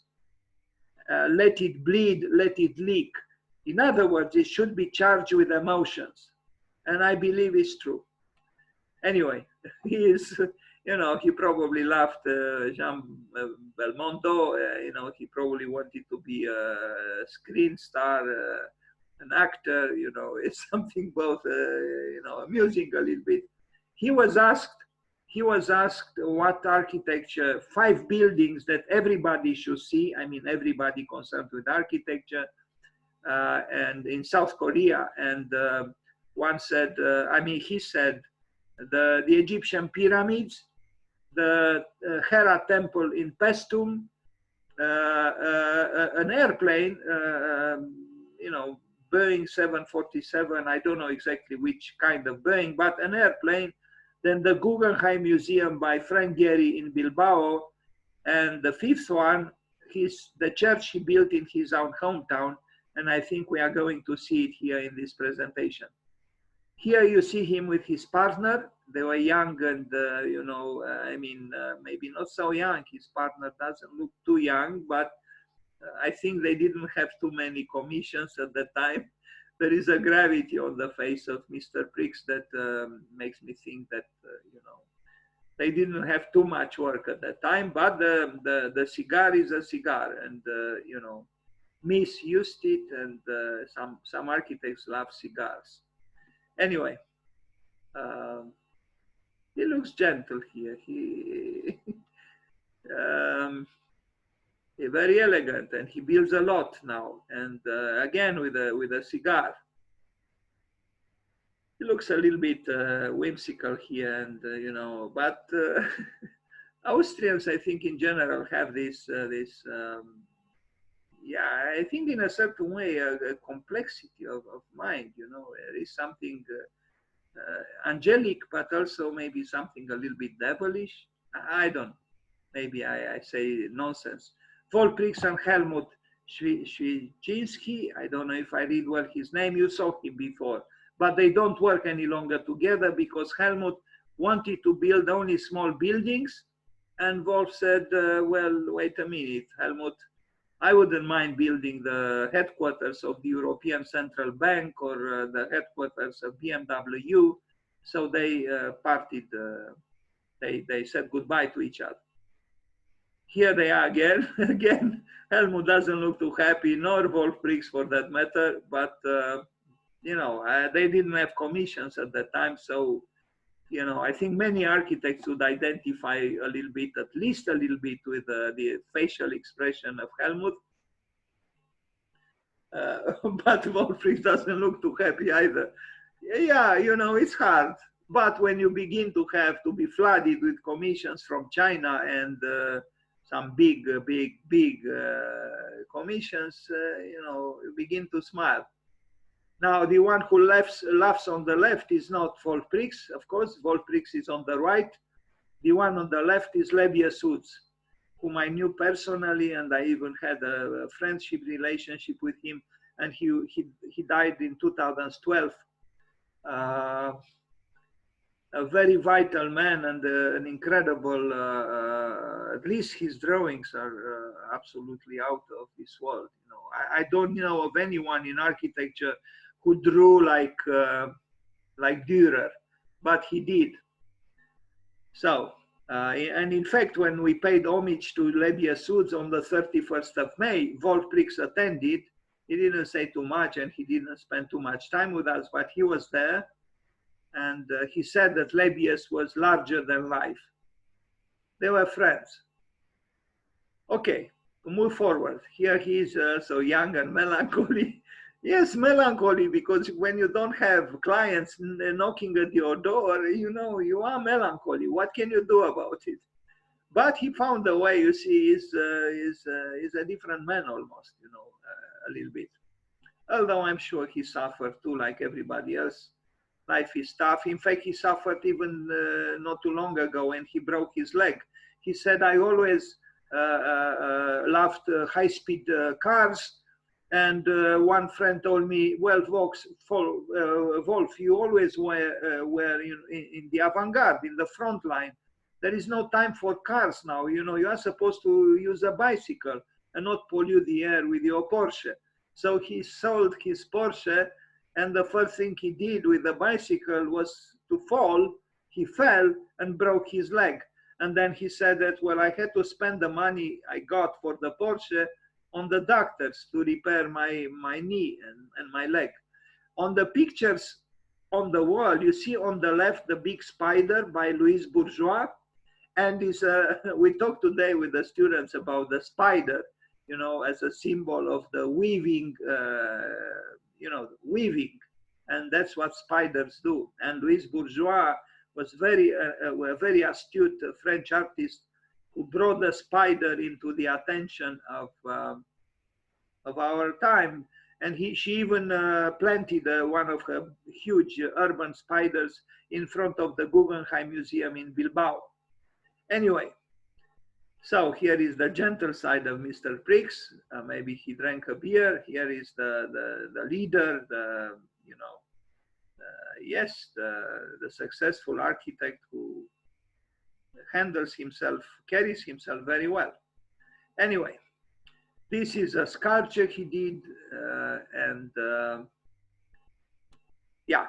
let it bleed, let it leak. In other words, it should be charged with emotions. And I believe it's true. Anyway, he is, you know, he probably loved Jean Belmondo. You know, he probably wanted to be a screen star, an actor. You know, it's something both, you know, amusing a little bit. He was asked what architecture, 5 buildings that everybody should see. I mean, everybody concerned with architecture, and in South Korea. And one said, I mean, he said, the Egyptian pyramids, the Hera temple in Paestum, an airplane, you know, Boeing 747, I don't know exactly which kind of Boeing, but an airplane, then the Guggenheim Museum by Frank Gehry in Bilbao, and the 5th one, the church he built in his own hometown, and I think we are going to see it here in this presentation. Here you see him with his partner. They were young and, you know, I mean, maybe not so young. His partner doesn't look too young, but I think they didn't have too many commissions at the time. There is a gravity on the face of Mr. Prix that makes me think that, you know, they didn't have too much work at that time, but the cigar is a cigar, and, you know, misused it, and some architects love cigars. Anyway, he looks gentle here. He very elegant, and he builds a lot now. And again, with a cigar. He looks a little bit whimsical here, and you know. But Austrians, I think, in general, have this yeah, I think in a certain way, a complexity of mind, you know, there is something angelic, but also maybe something a little bit devilish. I don't know. Maybe I say nonsense. Wolfprix and Helmut Schwijinski, I don't know if I read well his name, you saw him before, but they don't work any longer together because Helmut wanted to build only small buildings, and Wolf said, well, wait a minute, Helmut, I wouldn't mind building the headquarters of the European Central Bank or the headquarters of BMW. So they parted, they said goodbye to each other. Here they are again. Again, Helmut doesn't look too happy, nor Wolfprix for that matter, but you know, they didn't have commissions at that time. So, you know, I think many architects would identify a little bit, at least a little bit, with the facial expression of Helmut. But Wolfprix doesn't look too happy either. Yeah, you know, it's hard. But when you begin to have to be flooded with commissions from China and some big commissions, you know, you begin to smile. Now, the one who laughs on the left is not Wolfprix, of course. Wolfprix is on the right. The one on the left is Lebesgue, whom I knew personally, and I even had a friendship relationship with him. And he died in 2012. A very vital man and an incredible, at least his drawings are absolutely out of this world. You know, I don't know of anyone in architecture who drew like Dürer, but he did. So, and in fact, when we paid homage to Lebesgue on the 31st of May, Wolfprix attended. He didn't say too much and he didn't spend too much time with us, but he was there. And he said that Lebesgue was larger than life. They were friends. Okay, move forward. Here he is so young and melancholy. Yes, melancholy, because when you don't have clients knocking at your door, you know, you are melancholy. What can you do about it? But he found a way, you see, is a different man almost, you know, a little bit. Although I'm sure he suffered too, like everybody else. Life is tough. In fact, he suffered even not too long ago when he broke his leg. He said, I always loved high-speed cars. And one friend told me, well, Wolf, you always were in the avant-garde, in the front line. There is no time for cars now. You know, you are supposed to use a bicycle. and not pollute the air with your Porsche. So he sold his Porsche, and the first thing he did with the bicycle was to fall. He fell and broke his leg. And then he said that, well, I had to spend the money I got for the Porsche on the doctors to repair my knee and my leg. On the pictures on the wall, you see on the left the big spider by Louis Bourgeois. And we talked today with the students about the spider, you know, as a symbol of the weaving, you know, weaving. And that's what spiders do. And Louis Bourgeois was a very astute French artist who brought the spider into the attention of our time. And she even planted one of her huge urban spiders in front of the Guggenheim Museum in Bilbao. Anyway, so here is the gentle side of Mr. Prix. Maybe he drank a beer. Here is the leader, you know, yes, the successful architect who handles himself, carries himself very well. Anyway, this is a sculpture he did, and yeah,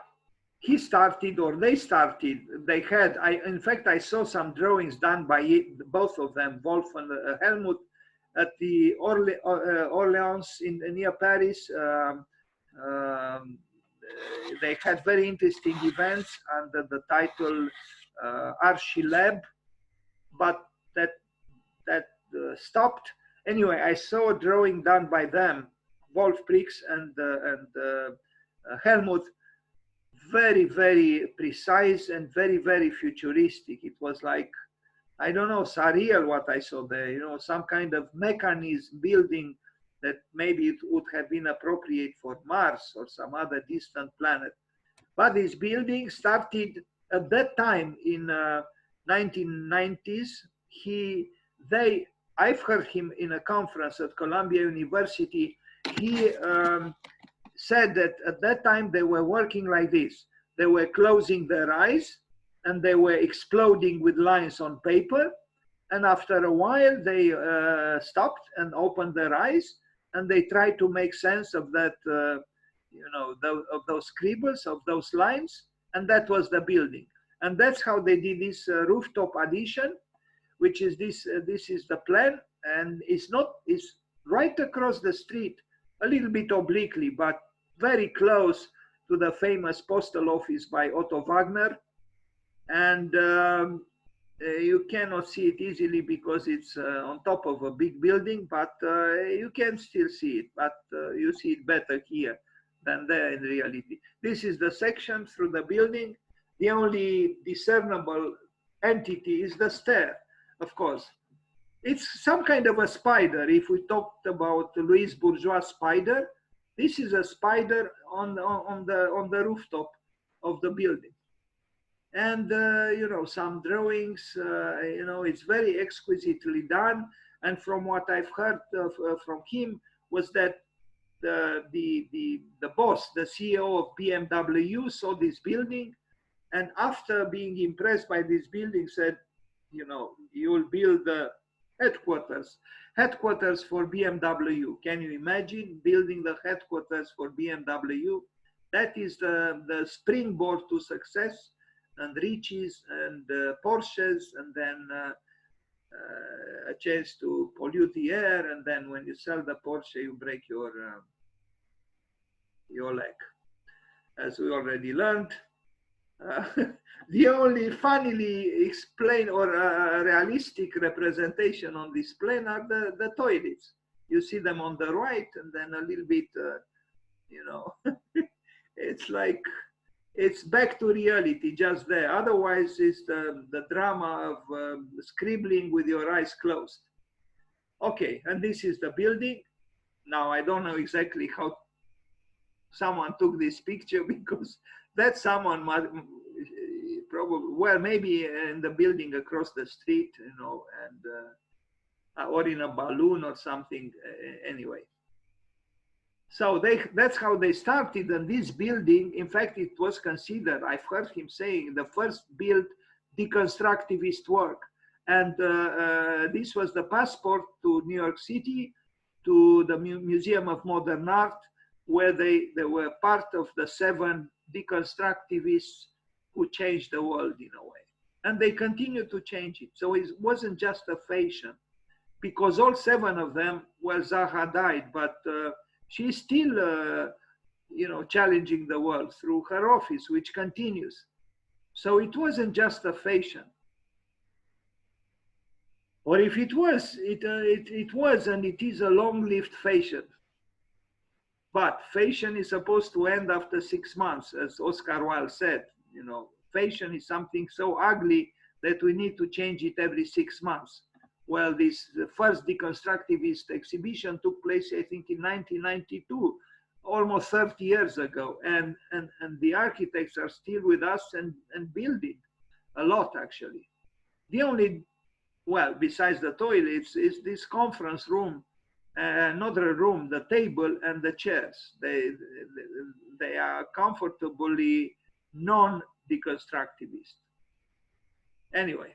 he started, or they started, they had, in fact, I saw some drawings done by both of them, Wolf and Helmut, at the Orleans near Paris. They had very interesting events under the title HIMMELB, but that stopped. Anyway, I saw a drawing done by them, Wolf Prix and Helmut, very, very precise and very, very futuristic. It was like, I don't know, surreal what I saw there, you know, some kind of mechanism building that maybe it would have been appropriate for Mars or some other distant planet. But this building started at that time in 1990s. I've heard him in a conference at Columbia University. He said that at that time they were working like this. They were closing their eyes and they were exploding with lines on paper. And after a while, they stopped and opened their eyes and they tried to make sense of that, you know, of those scribbles, of those lines. And that was the building. And that's how they did this rooftop addition, which is this is the plan. And it's right across the street, a little bit obliquely, but very close to the famous postal office by Otto Wagner. And you cannot see it easily because it's on top of a big building, but you can still see it, but you see it better here than there in reality. This is the section through the building. The only discernible entity is the stair, of course. It's some kind of a spider. If we talked about the Louis Bourgeois spider, this is a spider on the rooftop of the building. And, you know, some drawings, you know, it's very exquisitely done. And from what I've heard from him was that the boss, the CEO of BMW saw this building. And after being impressed by this building said, you know, you will build the headquarters for BMW. Can you imagine building the headquarters for BMW? That is the springboard to success and riches and Porsches, and then a chance to pollute the air. And then when you sell the Porsche, you break your leg. As we already learned, the only funnily explained or realistic representation on this plane are the toilets. You see them on the right, and then a little bit, you know, it's like, it's back to reality just there. Otherwise, it's the drama of scribbling with your eyes closed. Okay, and this is the building. Now, I don't know exactly how someone took this picture, because that someone probably, well, maybe in the building across the street, you know, and or in a balloon or something. Anyway, so that's how they started. And this building, in fact, it was considered, I've heard him saying, the first built deconstructivist work. And this was the passport to New York City. to the Museum of Modern Art, where they were part of the 7 deconstructivists who changed the world in a way. And they continue to change it. So it wasn't just a fashion, because all 7 of them, well, Zaha died, but she's still, challenging the world through her office, which continues. So it wasn't just a fashion. Or if it was, it was and it is a long-lived fashion. But fashion is supposed to end after 6 months, as Oscar Wilde said. Fashion is something so ugly that we need to change it every 6 months. Well, the first deconstructivist exhibition took place, I think, in 1992, almost 30 years ago. And the architects are still with us and building a lot, actually. The only, well, besides the toilets, is this conference room, another room, the table and the chairs. They are comfortably non-deconstructivist. Anyway,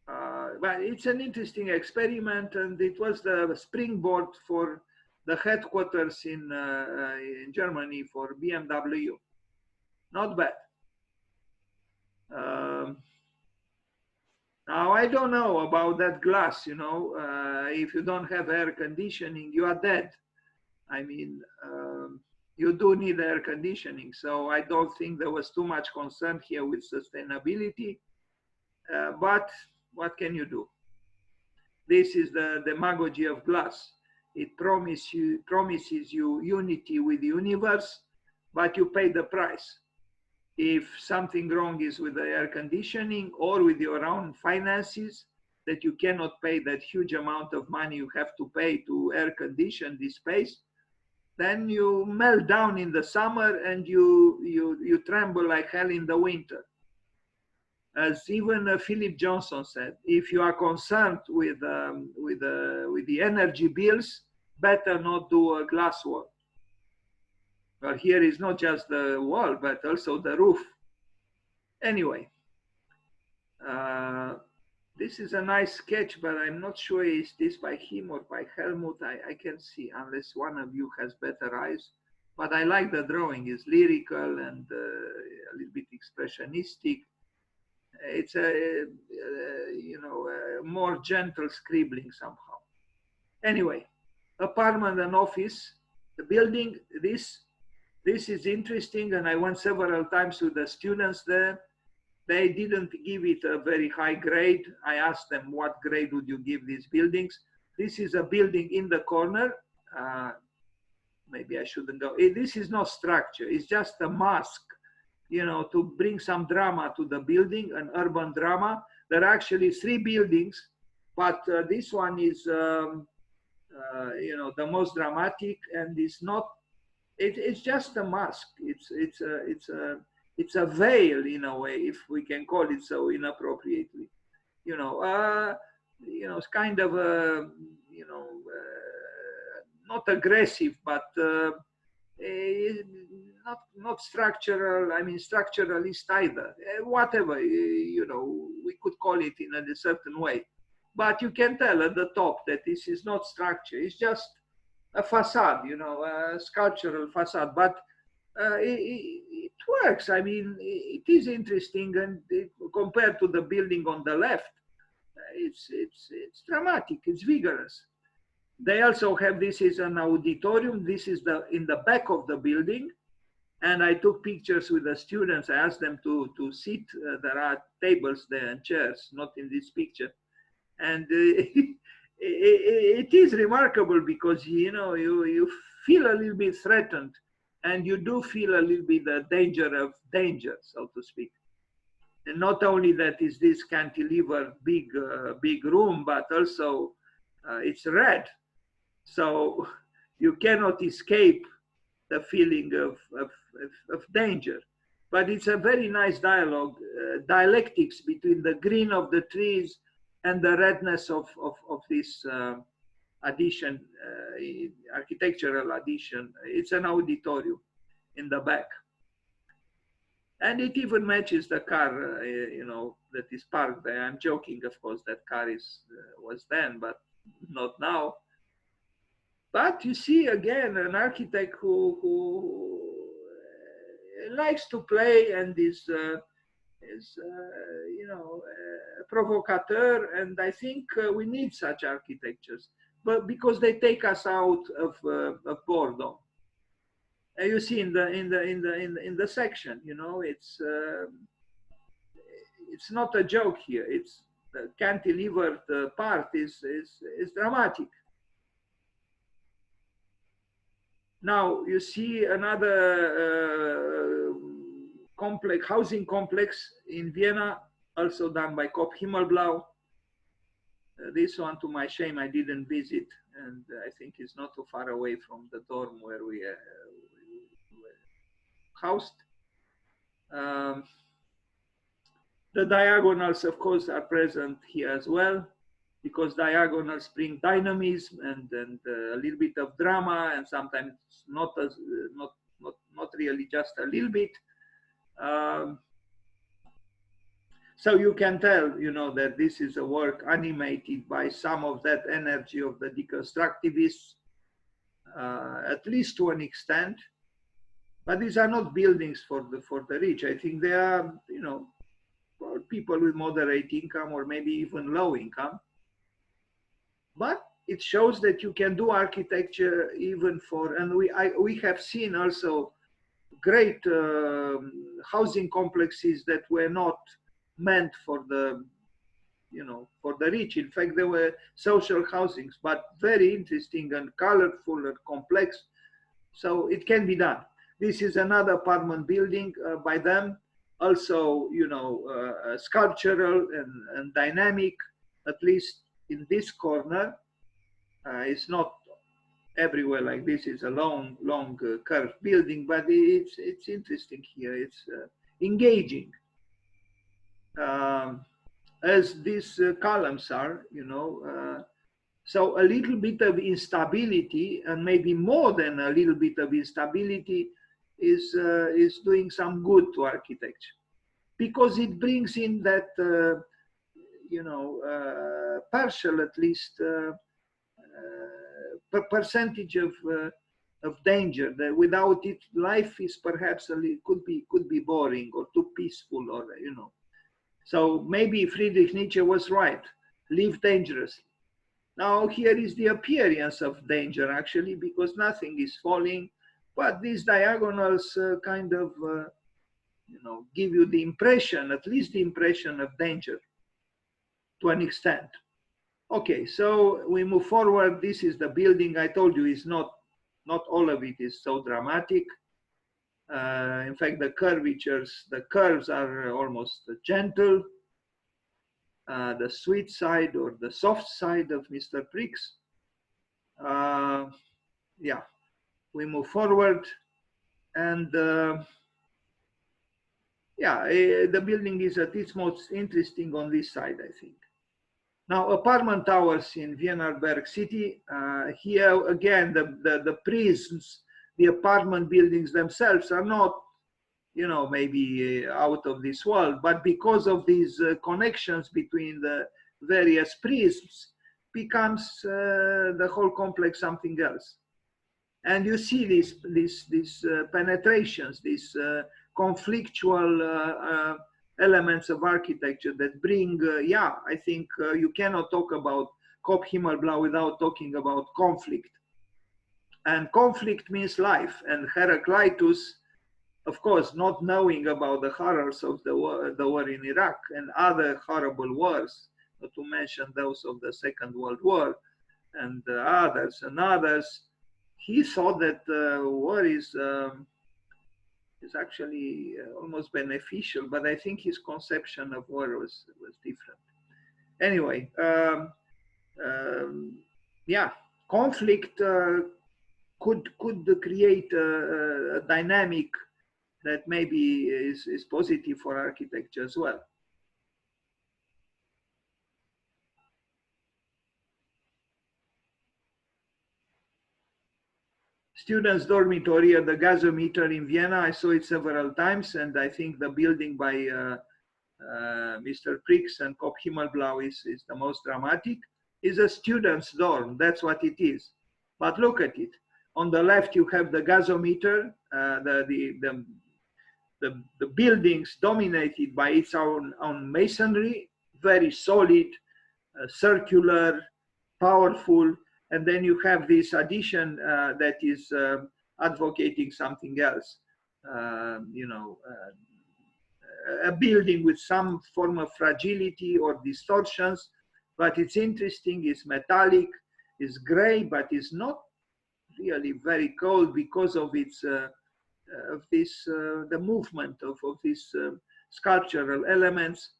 but it's an interesting experiment, and it was the springboard for the headquarters in Germany for BMW. Not bad. Now, I don't know about that glass, if you don't have air conditioning, you are dead. I mean, you do need air conditioning. So I don't think there was too much concern here with sustainability. But what can you do? This is the demagogy of glass. It promises you unity with the universe, but you pay the price. If something wrong is with the air conditioning or with your own finances, that you cannot pay that huge amount of money you have to pay to air condition this space, then you melt down in the summer and you tremble like hell in the winter. As even Philip Johnson said, if you are concerned with the energy bills, better not do a glass wall. Well, here is not just the wall, but also the roof. Anyway, this is a nice sketch, but I'm not sure is this by him or by Helmut. I can't see unless one of you has better eyes. But I like the drawing. It's lyrical and a little bit expressionistic. It's a more gentle scribbling somehow. Anyway, apartment and office, the building, this is interesting, and I went several times with the students there. They didn't give it a very high grade. I asked them, what grade would you give these buildings? This is a building in the corner. Maybe I shouldn't go. This is not structure. It's just a mask, to bring some drama to the building, an urban drama. There are actually 3 buildings, but this one is, the most dramatic, and it's not. It's just a mask. It's a veil in a way, if we can call it so inappropriately. It's kind of not aggressive, but not structural. I mean, structuralist either. Whatever we could call it in a certain way, but you can tell at the top that this is not structure. It's just a facade, a sculptural facade, but it works. I mean, it is interesting, and compared to the building on the left, it's dramatic, it's vigorous. They also have, this is an auditorium. This is in the back of the building, and I took pictures with the students. I asked them to sit. There are tables there and chairs, not in this picture, and it is remarkable because you feel a little bit threatened, and you do feel a little bit the danger of danger, so to speak. And not only that is this cantilever big room, but also it's red, so you cannot escape the feeling of danger. But it's a very nice dialogue, dialectics between the green of the trees and the redness of this addition, architectural addition. It's an auditorium in the back. And it even matches the car, that is parked there. I'm joking, of course, that car was then, but not now. But you see again an architect who likes to play and is you know, provocateur, and I think we need such architectures, but because they take us out of boredom. You see in the section, you know, it's not a joke here. It's the cantilevered part is dramatic. Now you see another complex, housing complex in Vienna, also done by COOP HIMMELB. This one, to my shame, I didn't visit, and I think it's not too far away from the dorm where we were housed. The diagonals, of course, are present here as well, because diagonals bring dynamism and a little bit of drama, and sometimes not really just a little bit. So you can tell, you know, that this is a work animated by some of that energy of the deconstructivists, at least to an extent. But these are not buildings for the rich. I think they are, you know, for people with moderate income or maybe even low income. But it shows that you can do architecture even for, and we have seen also great housing complexes that were not meant for the, you know, for the rich. In fact, they were social housings, but very interesting and colorful and complex. So it can be done. This is another apartment building by them, also, you know, sculptural and dynamic, at least in this corner. It's not everywhere like this. It's a long curved building, but it's interesting here. It's engaging, as these columns are, you know. So a little bit of instability, and maybe more than a little bit of instability, is doing some good to architecture, because it brings in that you know, partial, at least, percentage of danger. That without it, life is perhaps could be boring or too peaceful, or, you know. So maybe Friedrich Nietzsche was right. Live dangerously. Now here is the appearance of danger, actually, because nothing is falling, but these diagonals kind of, you know, give you the impression, at least the impression of danger to an extent. Okay, so we move forward. This is the building. I told you it's not all of it is so dramatic. In fact, the curves are almost gentle. The sweet side or the soft side of Mr. Prix. Yeah, we move forward, and yeah, the building is at its most interesting on this side, I think. Now, apartment towers in Wienerberg city. Here again, the prisms, the apartment buildings themselves are not, you know, maybe out of this world, but because of these connections between the various prisms, becomes the whole complex something else. And you see these penetrations, these conflictual elements of architecture that bring, yeah, I think you cannot talk about COOP HIMMELB without talking about conflict. And conflict means life. And Heraclitus, of course, not knowing about the horrors of the war in Iraq and other horrible wars, not to mention those of the Second World War and others, he thought that war is actually almost beneficial, but I think his conception of war was different. Anyway, yeah, conflict could create a dynamic that maybe is positive for architecture as well. Students' dormitory at the gasometer in Vienna. I saw it several times, and I think the building by Mr. Prix and COOP HIMMELB is the most dramatic. Is a student's dorm. That's what it is. But look at it. On the left, you have the gasometer, the buildings dominated by its own masonry, very solid, circular, powerful. And then you have this addition that is advocating something else, a building with some form of fragility or distortions. But it's interesting, it's metallic, it's gray, but it's not really very cold because of its the movement of these sculptural elements.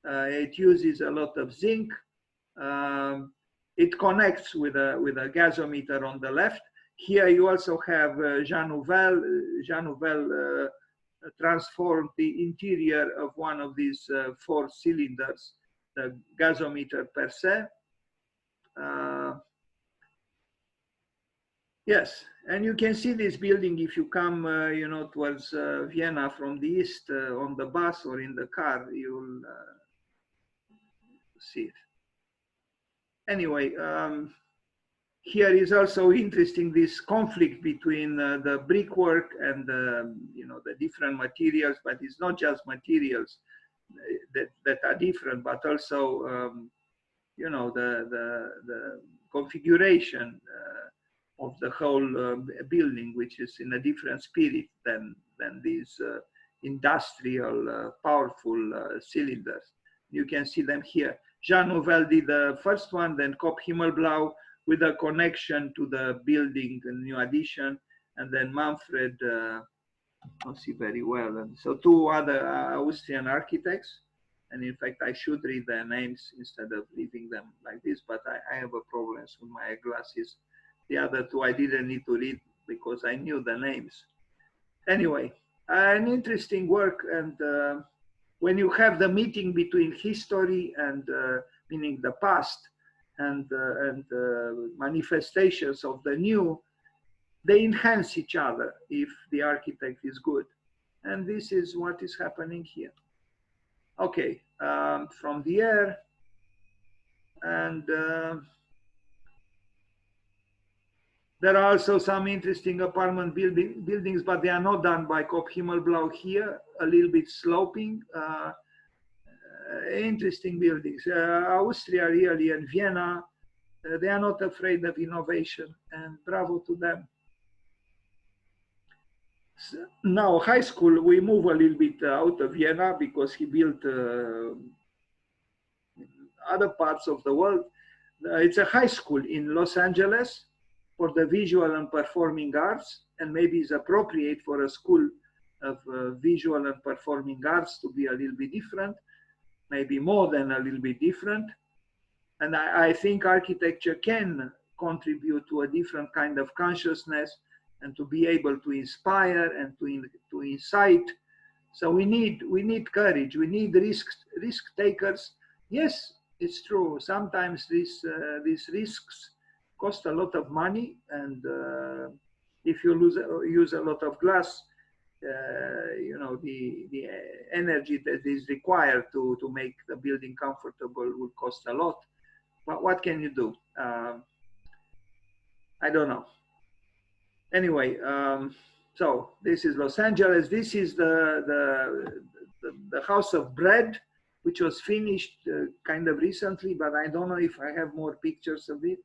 It uses a lot of zinc. It connects with a gasometer on the left. Here you also have Jean Nouvel. Jean Nouvel transformed the interior of one of these 4 cylinders, the gasometer per se. Yes, and you can see this building if you come, towards Vienna from the east on the bus or in the car, you'll see it. Anyway, here is also interesting, this conflict between the brickwork and the different materials, but it's not just materials that are different, but also the configuration of the whole building, which is in a different spirit than these industrial, powerful cylinders. You can see them here. Jean Nouvel did the first one, then COOP HIMMELB with a connection to the building, a new addition, and then Manfred, don't see very well. And so 2 other Austrian architects. And in fact, I should read their names instead of leaving them like this, but I have a problem with my glasses. The other 2 I didn't need to read because I knew the names. Anyway, an interesting work. And when you have the meeting between history and meaning the past and manifestations of the new, they enhance each other if the architect is good. And this is what is happening here. Okay, from the air. And there are also some interesting apartment buildings, but they are not done by COOP HIMMELB here, a little bit sloping. Interesting buildings. Austria really and Vienna, they are not afraid of innovation, and bravo to them. So now, high school, we move a little bit out of Vienna because he built other parts of the world. It's a high school in Los Angeles for the visual and performing arts, and maybe it's appropriate for a school of visual and performing arts to be a little bit different, maybe more than a little bit different. And I think architecture can contribute to a different kind of consciousness and to be able to inspire and to incite. So we need courage, we need risk takers. Yes, it's true. Sometimes these risks cost a lot of money, and if you use a lot of glass, the energy that is required to make the building comfortable will cost a lot. But what can you do? I don't know. Anyway, so this is Los Angeles. This is the House of Bread, which was finished kind of recently, but I don't know if I have more pictures of it.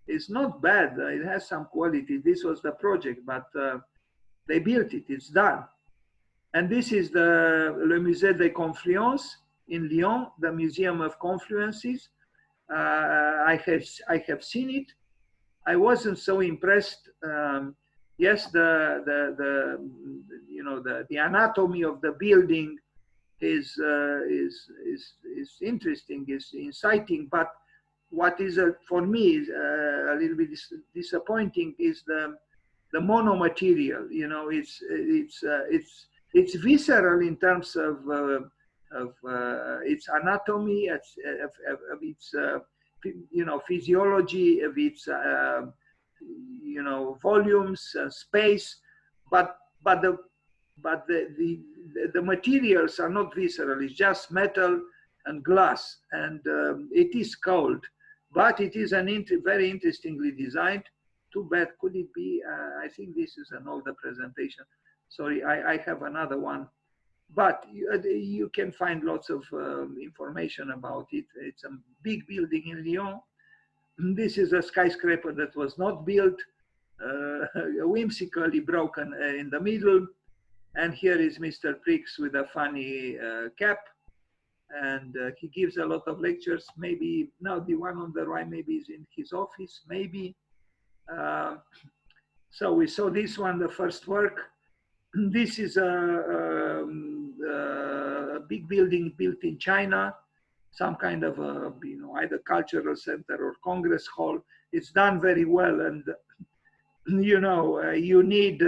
It's not bad. It has some quality. This was the project, but they built it. It's done. And this is Le Musée des Confluences in Lyon, the Museum of Confluences. I have seen it. I wasn't so impressed. Yes, the anatomy of the building is interesting, is inciting, but what is for me is a little bit disappointing is the monomaterial. It's visceral in terms of its anatomy, of its physiology, of its volumes and space, but the materials are not visceral. It's just metal and glass, and it is cold, but it is very interestingly designed. too bad. Could it be? I think this is an older presentation. Sorry, I have another one. But you can find lots of information about it. It's a big building in Lyon. This is a skyscraper that was not built, whimsically broken in the middle. And here is Mr. Prix with a funny cap. And he gives a lot of lectures. Maybe now the one on the right, maybe is in his office, maybe. So we saw this one, the first work. This is a big building built in China, some kind of a, either cultural center or congress hall. It's done very well, and you need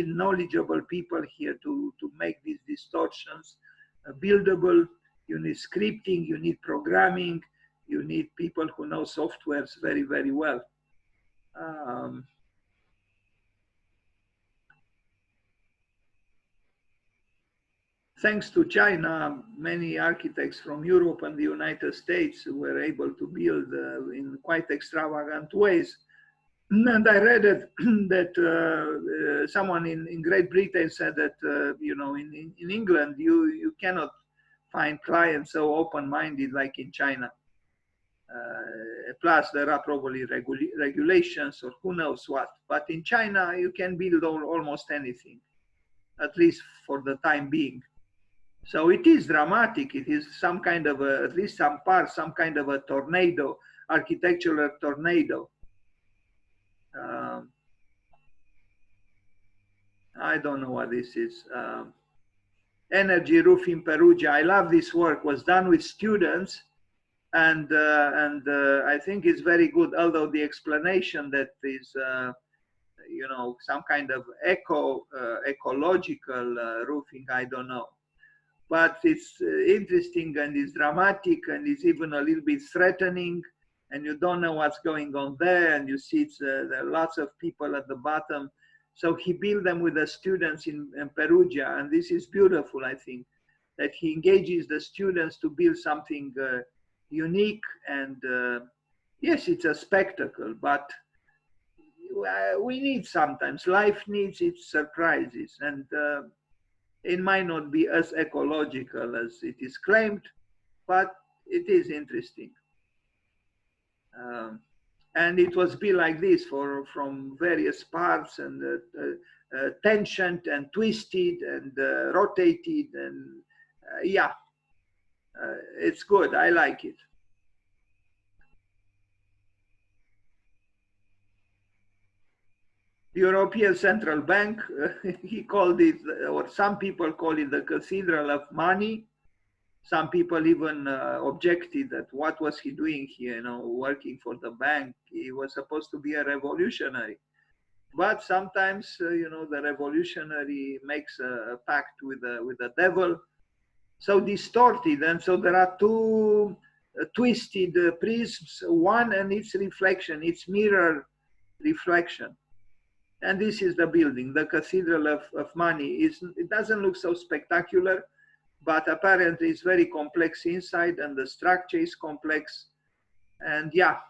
knowledgeable people here to make these distortions buildable. You need scripting, you need programming, you need people who know softwares very, very well. Thanks to China, many architects from Europe and the United States were able to build in quite extravagant ways. And I read that someone in Great Britain said that, in England, you cannot find clients so open-minded like in China. Plus, there are probably regulations or who knows what. But in China, you can build almost anything, at least for the time being. So it is dramatic. It is some kind of at least some part, some kind of a tornado, architectural tornado. I don't know what this is. Energy roof in Perugia. I love this work. Was done with students, and I think it's very good. Although the explanation that is, some kind of ecological roofing, I don't know. But it's interesting and it's dramatic and it's even a little bit threatening, and you don't know what's going on there, and you see there are lots of people at the bottom. So he built them with the students in Perugia, and this is beautiful, I think, that he engages the students to build something unique. And yes, it's a spectacle, but we need sometimes, life needs its surprises, and it might not be as ecological as it is claimed, but it is interesting. And it was built like this from various parts, and tensioned and twisted and rotated, and yeah, it's good. I like it. The European Central Bank, he called it, or some people call it, the Cathedral of Money. Some people even objected that what was he doing here, working for the bank. He was supposed to be a revolutionary. But sometimes, the revolutionary makes a pact with the devil. So distorted, and so there are two twisted prisms, one and its reflection, its mirror reflection. And this is the building, the Cathedral of Money. It doesn't look so spectacular, but apparently it's very complex inside, and the structure is complex. And yeah,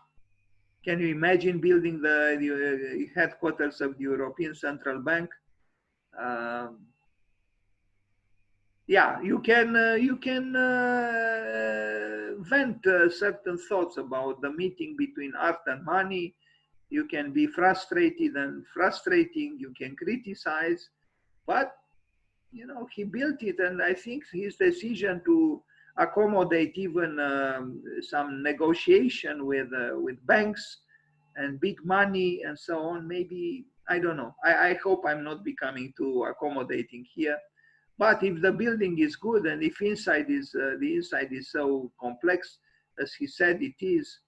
can you imagine building the headquarters of the European Central Bank? Yeah, you can vent certain thoughts about the meeting between art and money. You can be frustrated and frustrating. You can criticize, but he built it, and I think his decision to accommodate even some negotiation with banks and big money and so on. Maybe, I don't know. I hope I'm not becoming too accommodating here. But if the building is good, and if the inside is so complex as he said it is,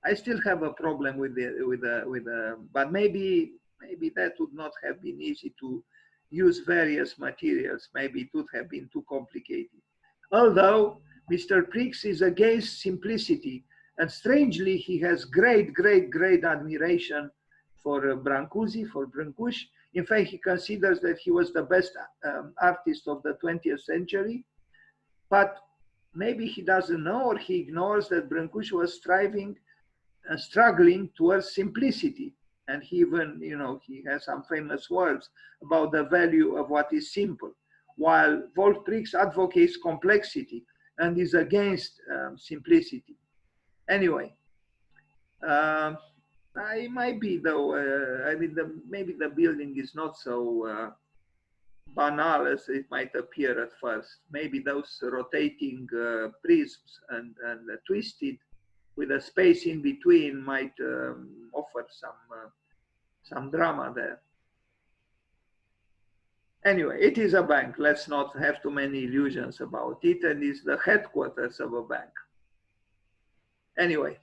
I still have a problem with but maybe that would not have been easy to use various materials. Maybe it would have been too complicated. Although Mr. Prix is against simplicity, and strangely he has great admiration for Brancusi, for Brancusi. In fact, he considers that he was the best artist of the 20th century, but maybe he doesn't know, or he ignores that Brancusi was striving struggling towards simplicity. And he even, you know, he has some famous words about the value of what is simple, while Wolf Prix advocates complexity and is against simplicity. Anyway, I might be though. I mean, maybe the building is not so banal as it might appear at first. Maybe those rotating prisms and twisted with a space in between might offer some drama there. Anyway, it is a bank. Let's not have too many illusions about it, and it's the headquarters of a bank. Anyway,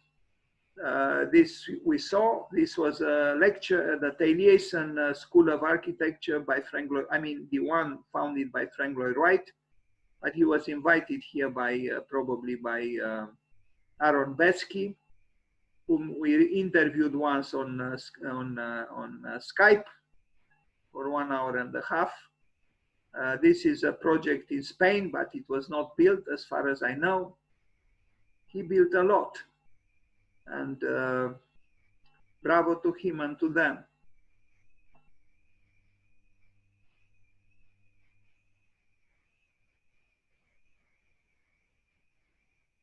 this we saw. This was a lecture at the Taliesin School of Architecture by Frank Lloyd, I mean, the one founded by Frank Lloyd Wright, but he was invited here by probably by Aaron Betsky, whom we interviewed once on Skype for 1 hour and a half. This is a project in Spain, but it was not built as far as I know. He built a lot, and bravo to him and to them.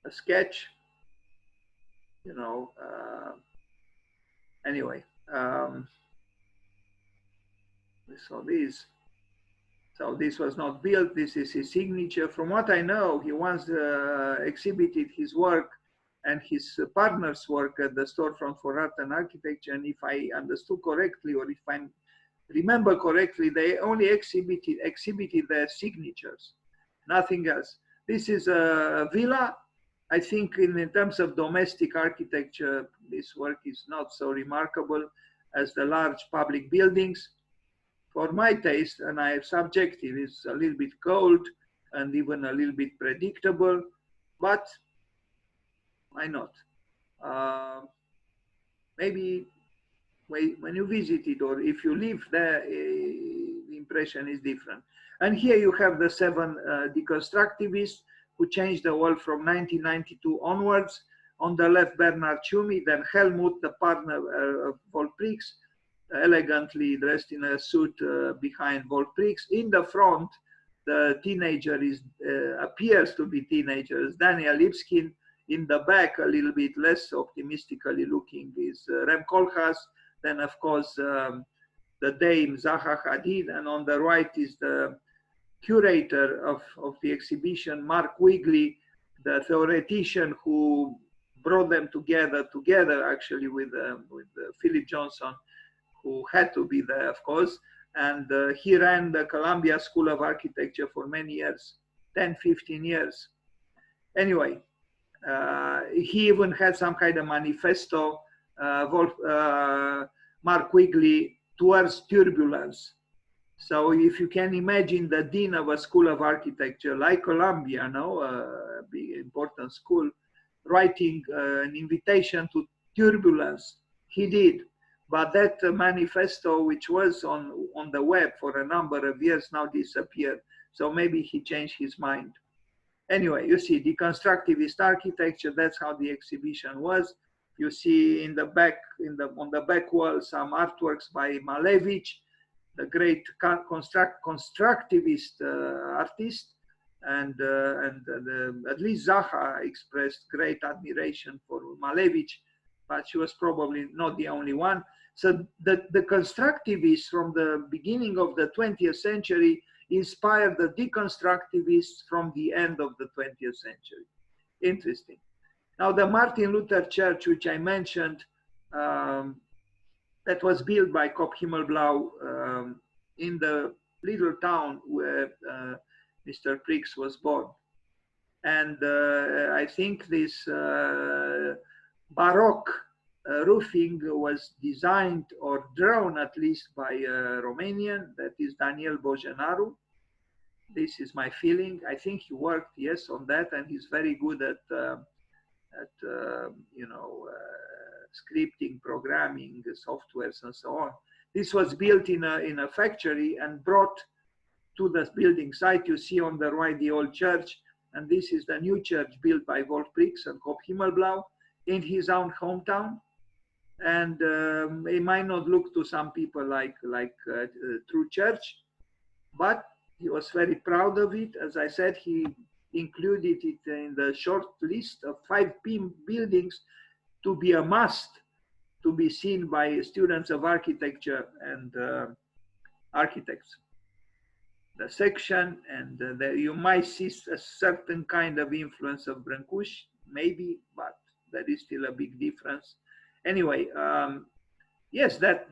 A sketch, you know, anyway, we saw this. So this was not built. This is his signature. From what I know, he once exhibited his work and his partner's work at the Storefront for Art and Architecture. And if I understood correctly, or if I remember correctly, they only exhibited their signatures, nothing else. This is a villa. I think in terms of domestic architecture, this work is not so remarkable as the large public buildings. For my taste, and I have subjective, it's a little bit cold and even a little bit predictable, but why not? Maybe when you visit it, or if you live there, the impression is different. And here you have the 7 deconstructivists who changed the world from 1992 onwards. On the left, Bernard Tschumi, then Helmut, the partner of Wolf Prix, elegantly dressed in a suit behind Wolf Prix. In the front, the teenager appears to be teenager, is Daniel Lipskin. In the back, a little bit less optimistically looking, is Rem Koolhaas. Then, of course, the dame Zaha Hadid. And on the right is the curator of the exhibition, Mark Wigley, the theoretician who brought them together actually with Philip Johnson, who had to be there, of course. And he ran the Columbia School of Architecture for many years, 10, 15 years. Anyway, he even had some kind of manifesto, Mark Wigley, towards turbulence. So if you can imagine the dean of a school of architecture like Columbia, a big important school, writing an invitation to turbulence, he did. But that manifesto, which was on the web for a number of years, now disappeared. So maybe he changed his mind. Anyway, you see, deconstructivist architecture, that's how the exhibition was. You see in the back, on the back wall, some artworks by Malevich, the great constructivist artist. And at least Zaha expressed great admiration for Malevich, but she was probably not the only one. So the constructivists from the beginning of the 20th century inspired the deconstructivists from the end of the 20th century. Interesting. Now the Martin Luther Church, which I mentioned, that was built by COOP HIMMELB in the little town where Mr. Prix was born. And I think this Baroque roofing was designed or drawn at least by a Romanian, that is Daniel Bojenaru. This is my feeling. I think he worked, yes, on that, and he's very good at scripting, programming, softwares, and so on. This was built in a factory and brought to the building site. You see on the right the old church, and this is the new church built by Wolf Prix and COOP HIMMELB. in his own hometown. And it might not look to some people like true church, but he was very proud of it. As I said, he included it in the short list of 5 buildings to be a must, to be seen by students of architecture and architects. The section, and you might see a certain kind of influence of Brâncuș, maybe, but there is still a big difference. Anyway, yes, that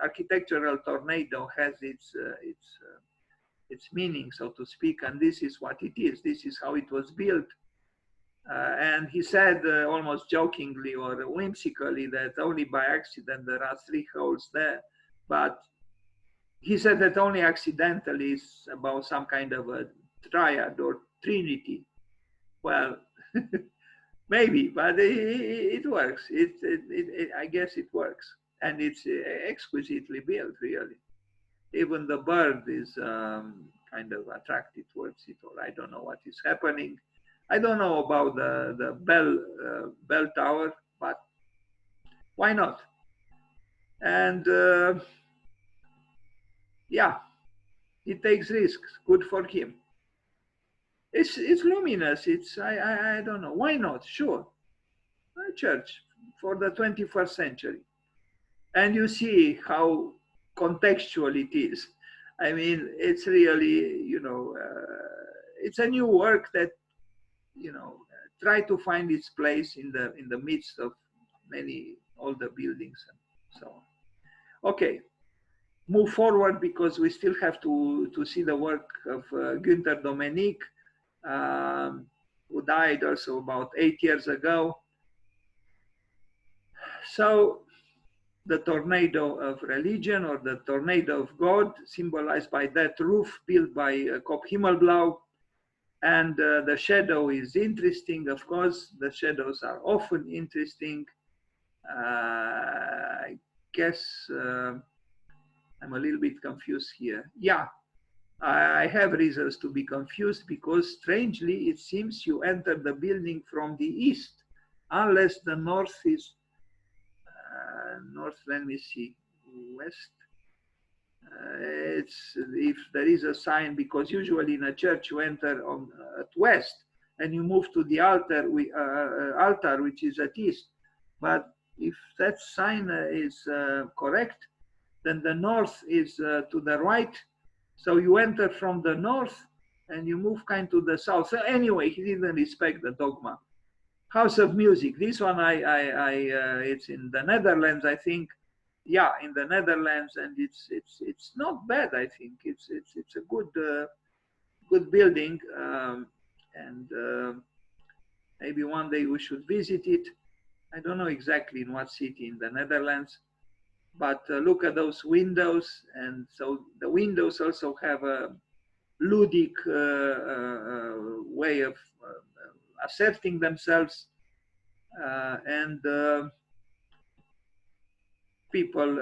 architectural tornado has its meaning, so to speak, and this is what it is. This is how it was built. And he said, almost jokingly or whimsically, that only by accident there are 3 holes there. But he said that only accidentally is about some kind of a triad or trinity. Well, maybe, but it works. I guess it works. And it's exquisitely built, really. Even the bird is kind of attracted towards it, or I don't know what is happening. I don't know about the bell tower, but why not? And yeah, he takes risks. Good for him. It's luminous. I don't know. Why not? Sure, a church for the 21st century, and you see how contextual it is. I mean, it's really, you know, it's a new work that, you know, try to find its place in the midst of many older buildings and so on. Okay, move forward, because we still have to see the work of GUNTHER DOMENIG, who died also about 8 years ago. So the tornado of religion, or the tornado of God, symbolized by that roof built by COOP HIMMELB. And the shadow is interesting, of course. The shadows are often interesting. I guess I'm a little bit confused here. Yeah, I have reasons to be confused, because strangely, it seems you enter the building from the east, unless the north is, north, let me see, west. It's, if there is a sign, because usually in a church you enter on at west and you move to the altar, which is at east. But if that sign is correct, then the north is to the right. So you enter from the north and you move kind to the south. So anyway, he didn't respect the dogma. House of Music. This one, it's in the Netherlands, I think. Yeah, in the Netherlands, and it's not bad. I think it's a good building, and maybe one day we should visit it. I don't know exactly in what city in the Netherlands, but look at those windows, and so the windows also have a ludic way of asserting themselves, and people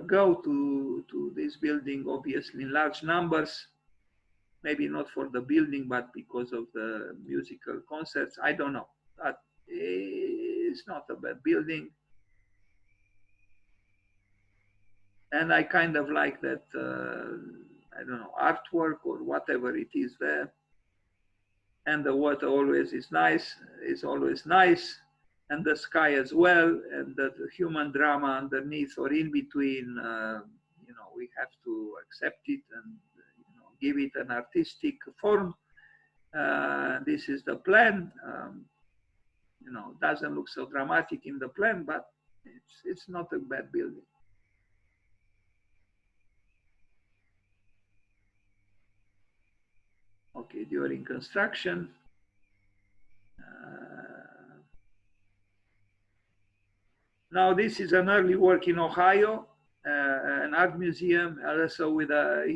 go to this building, obviously in large numbers, maybe not for the building, but because of the musical concerts. I don't know, but it's not a bad building. And I kind of like that, I don't know, artwork or whatever it is there. And the water always is nice, is always nice. And the sky as well, and the human drama underneath or in between, you know, we have to accept it and, you know, give it an artistic form. This is the plan. You know, doesn't look so dramatic in the plan, but it's not a bad building. Okay, during construction. Now, this is an early work in Ohio, an art museum, also with Mr.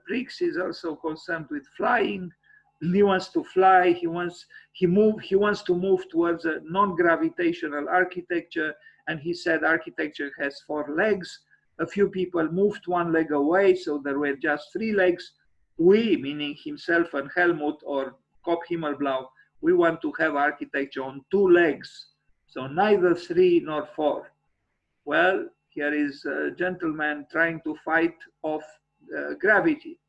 Prix is also concerned with flying. He wants to fly. He wants to move towards a non-gravitational architecture. And he said architecture has 4 legs. A few people moved 1 leg away, so there were just 3 legs. We, meaning himself and Helmut or COOP HIMMELB, we want to have architecture on two legs, so neither three nor four. Well, here is a gentleman trying to fight off gravity,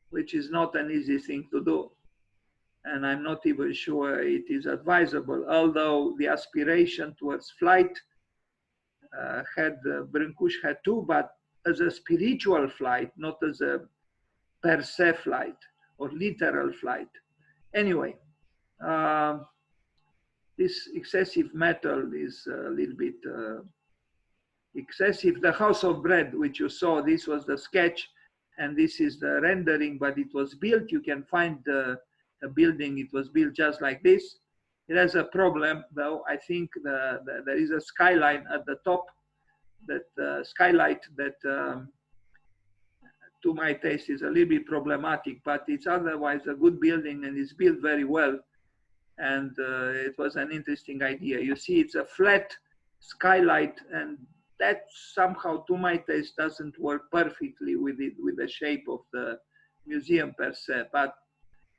which is not an easy thing to do. And I'm not even sure it is advisable, although the aspiration towards flight Brinkush had too, but as a spiritual flight, not as a per se flight or literal flight. Anyway, this excessive metal is a little bit excessive. The house of bread, which you saw, this was the sketch, and this is the rendering, but it was built. You can find the building. It was built just like this. It has a problem, though. I think there is a skyline at the top, that skylight that to my taste is a little bit problematic, but it's otherwise a good building and it's built very well. And it was an interesting idea. You see, it's a flat skylight, and that somehow, to my taste, doesn't work perfectly with it, with the shape of the museum per se. But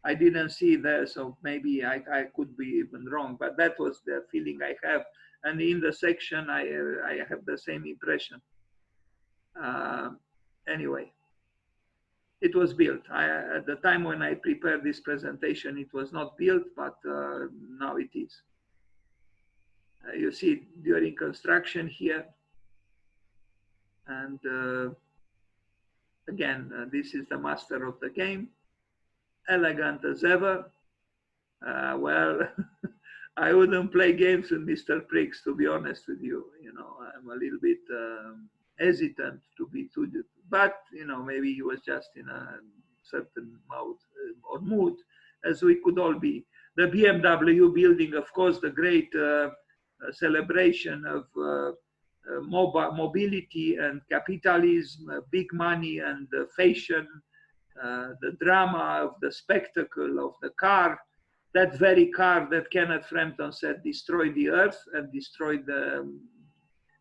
I didn't see there, so maybe I could be even wrong. But that was the feeling I have. And in the section, I have the same impression. Anyway, it was built. At the time when I prepared this presentation, it was not built, but now it is. You see during construction here. And again, this is the master of the game. Elegant as ever. Well, I wouldn't play games with Mr. Pricks, to be honest with you. You know, I'm a little bit hesitant to be too, but you know, maybe he was just in a certain mode or mood, as we could all be. The BMW building, of course, the great celebration of mobility and capitalism, big money and fashion, the drama of the spectacle of the car, that very car that Kenneth Frampton said destroyed the earth and destroyed the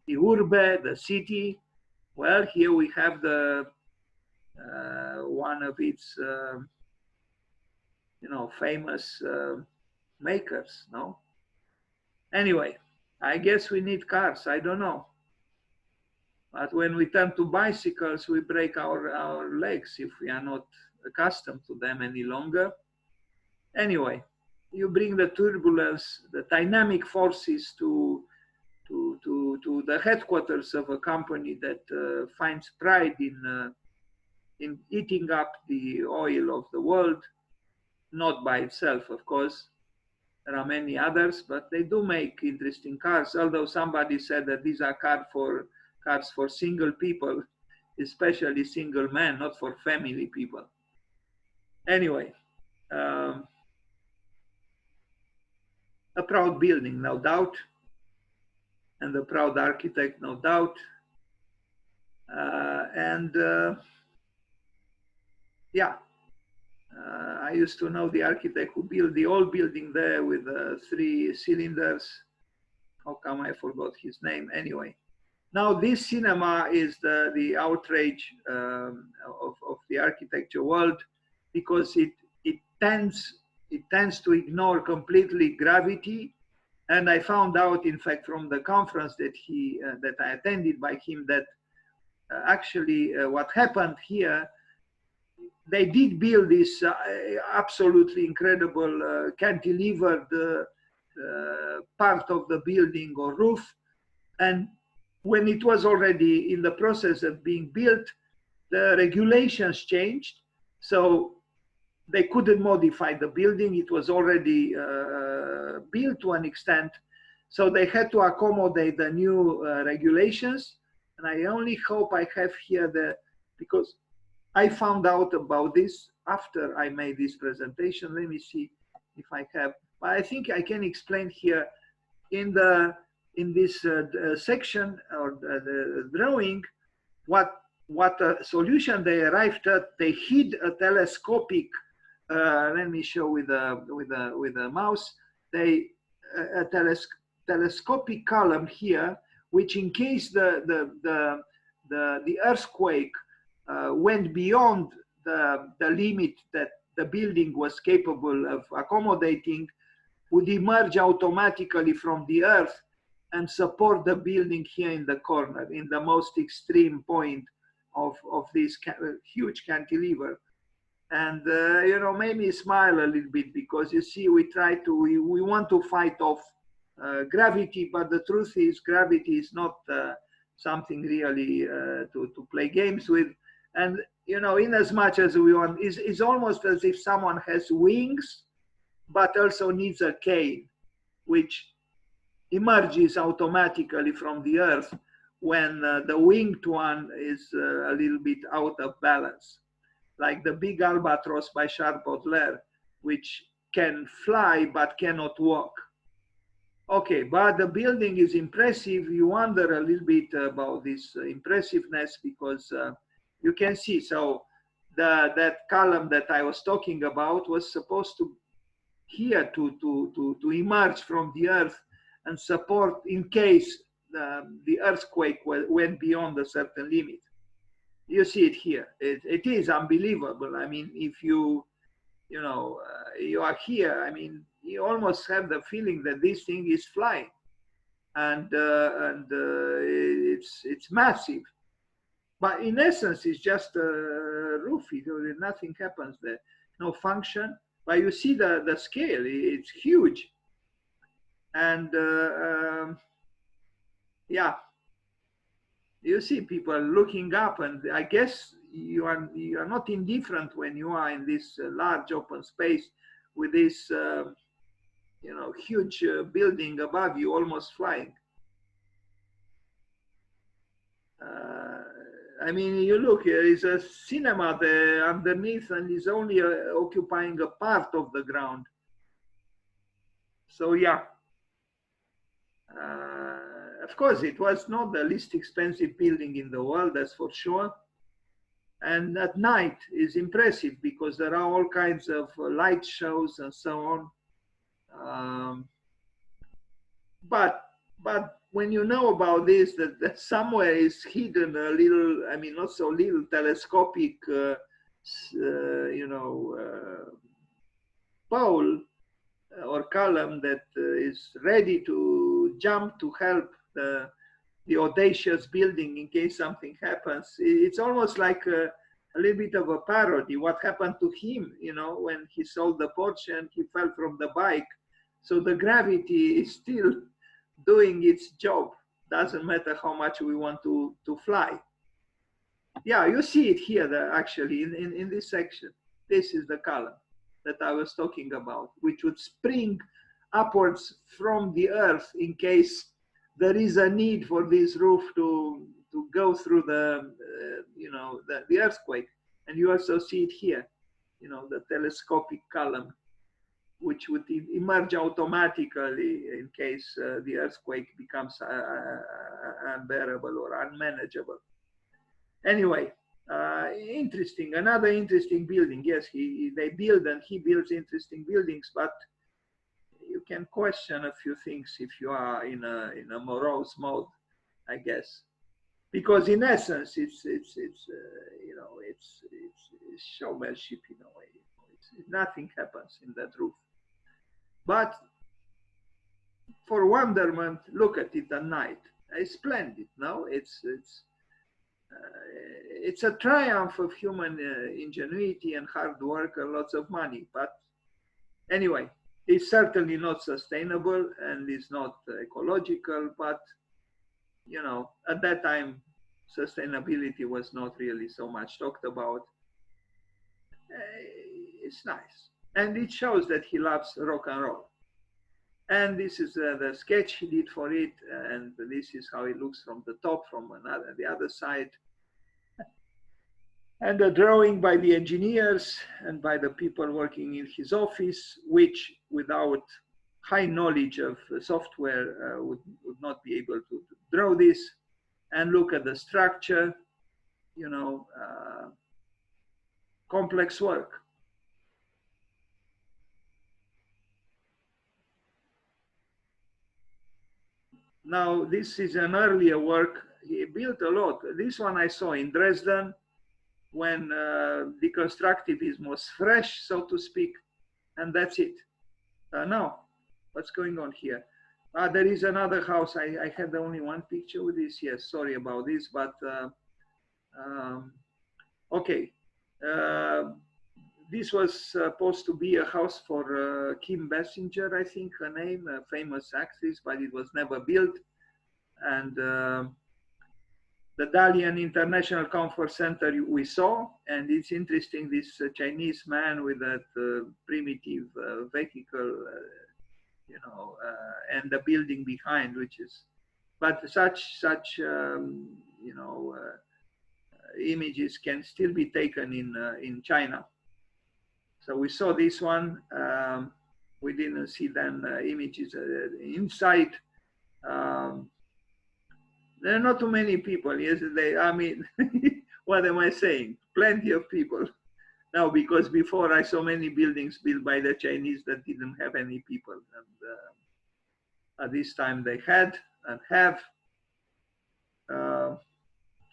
urbe, the city. Well, here we have the one of its you know, famous makers, no? Anyway, I guess we need cars, I don't know. But when we turn to bicycles, we break our legs if we are not accustomed to them any longer. Anyway, you bring the turbulence, the dynamic forces to the headquarters of a company that finds pride in eating up the oil of the world, not by itself, of course. There are many others, but they do make interesting cars, although somebody said that these are cars for single people, especially single men, not for family people. Anyway, a proud building, no doubt, and a proud architect, no doubt. Yeah, I used to know the architect who built the old building there with 3 cylinders. How come I forgot his name? Anyway, now this cinema is the outrage of the architecture world, because it tends to ignore completely gravity. And I found out, in fact, from the conference that I attended by him, that actually what happened here, they did build this absolutely incredible cantilevered part of the building or roof. And when it was already in the process of being built, the regulations changed. So they couldn't modify the building. It was already built to an extent. So they had to accommodate the new regulations. And I only hope I have here because I found out about this after I made this presentation. Let me see if I have, but I think I can explain here in this section or the drawing what solution they arrived at. They hid a telescopic. Let me show with a mouse. A telescopic column here, which in case the earthquake went beyond the limit that the building was capable of accommodating, would emerge automatically from the earth and support the building here in the corner, in the most extreme point of this huge cantilever. And, you know, made me smile a little bit, because you see, we want to fight off gravity, but the truth is gravity is not something really to play games with. And, you know, in as much as we want, it's almost as if someone has wings, but also needs a cane, which emerges automatically from the earth when the winged one is a little bit out of balance. Like the big albatross by Charles Baudelaire, which can fly but cannot walk. Okay, but the building is impressive. You wonder a little bit about this impressiveness, because you can see, so that column that I was talking about was supposed to here to emerge from the earth and support in case the earthquake went beyond a certain limit. You see it here. It is unbelievable. I mean, if you know, you are here, I mean, you almost have the feeling that this thing is flying, and it's massive. But in essence, it's just a roof. Nothing happens there, no function. But you see the scale; it's huge, and yeah, you see people looking up, and I guess you are not indifferent when you are in this large open space with this you know, huge building above you, almost flying. I mean, you look, there is a cinema there underneath, and is only occupying a part of the ground. So yeah, of course, it was not the least expensive building in the world, that's for sure. And at night is impressive, because there are all kinds of light shows and so on. But when you know about this, that somewhere is hidden a little, I mean, not so little, telescopic, you know, pole or column that is ready to jump to help the audacious building in case something happens. It's almost like a little bit of a parody. What happened to him, you know, when he sold the Porsche and he fell from the bike. So the gravity is still doing its job. Doesn't matter how much we want to fly. Yeah, you see it here, actually, in this section. This is the column that I was talking about, which would spring upwards from the earth in case there is a need for this roof to go through the, you know, the earthquake. And you also see it here, you know, the telescopic column, which would emerge automatically in case the earthquake becomes unbearable or unmanageable. Anyway, interesting, another interesting building. Yes, they build, and he builds interesting buildings, but you can question a few things if you are in a morose mode, I guess, because in essence, it's you know, it's showmanship in a way. Nothing happens in that roof. But for wonderment, look at it at night. It's splendid, no? It's a triumph of human ingenuity and hard work and lots of money. But anyway, it's certainly not sustainable and it's not ecological. But, you know, at that time, sustainability was not really so much talked about. It's nice. And it shows that he loves rock and roll. And this is the sketch he did for it. And this is how it looks from the top, from the other side. And a drawing by the engineers and by the people working in his office, which without high knowledge of software would not be able to draw this. And look at the structure, you know, complex work. Now, this is an earlier work. He built a lot. This one I saw in Dresden when deconstructivism was fresh, so to speak, and that's it. No, what's going on here? There is another house. I had only one picture with this. Yes, sorry about this, but okay. This was supposed to be a house for Kim Basinger, I think her name, a famous actress, but it was never built. And the Dalian International Conference Center we saw, and it's interesting, this Chinese man with that primitive vehicle, you know, and the building behind, which is, but such you know, images can still be taken in China. So we saw this one. We didn't see then images inside. There are not too many people yesterday. I mean, what am I saying? Plenty of people. Now, because before I saw many buildings built by the Chinese that didn't have any people. And at this time they had and have.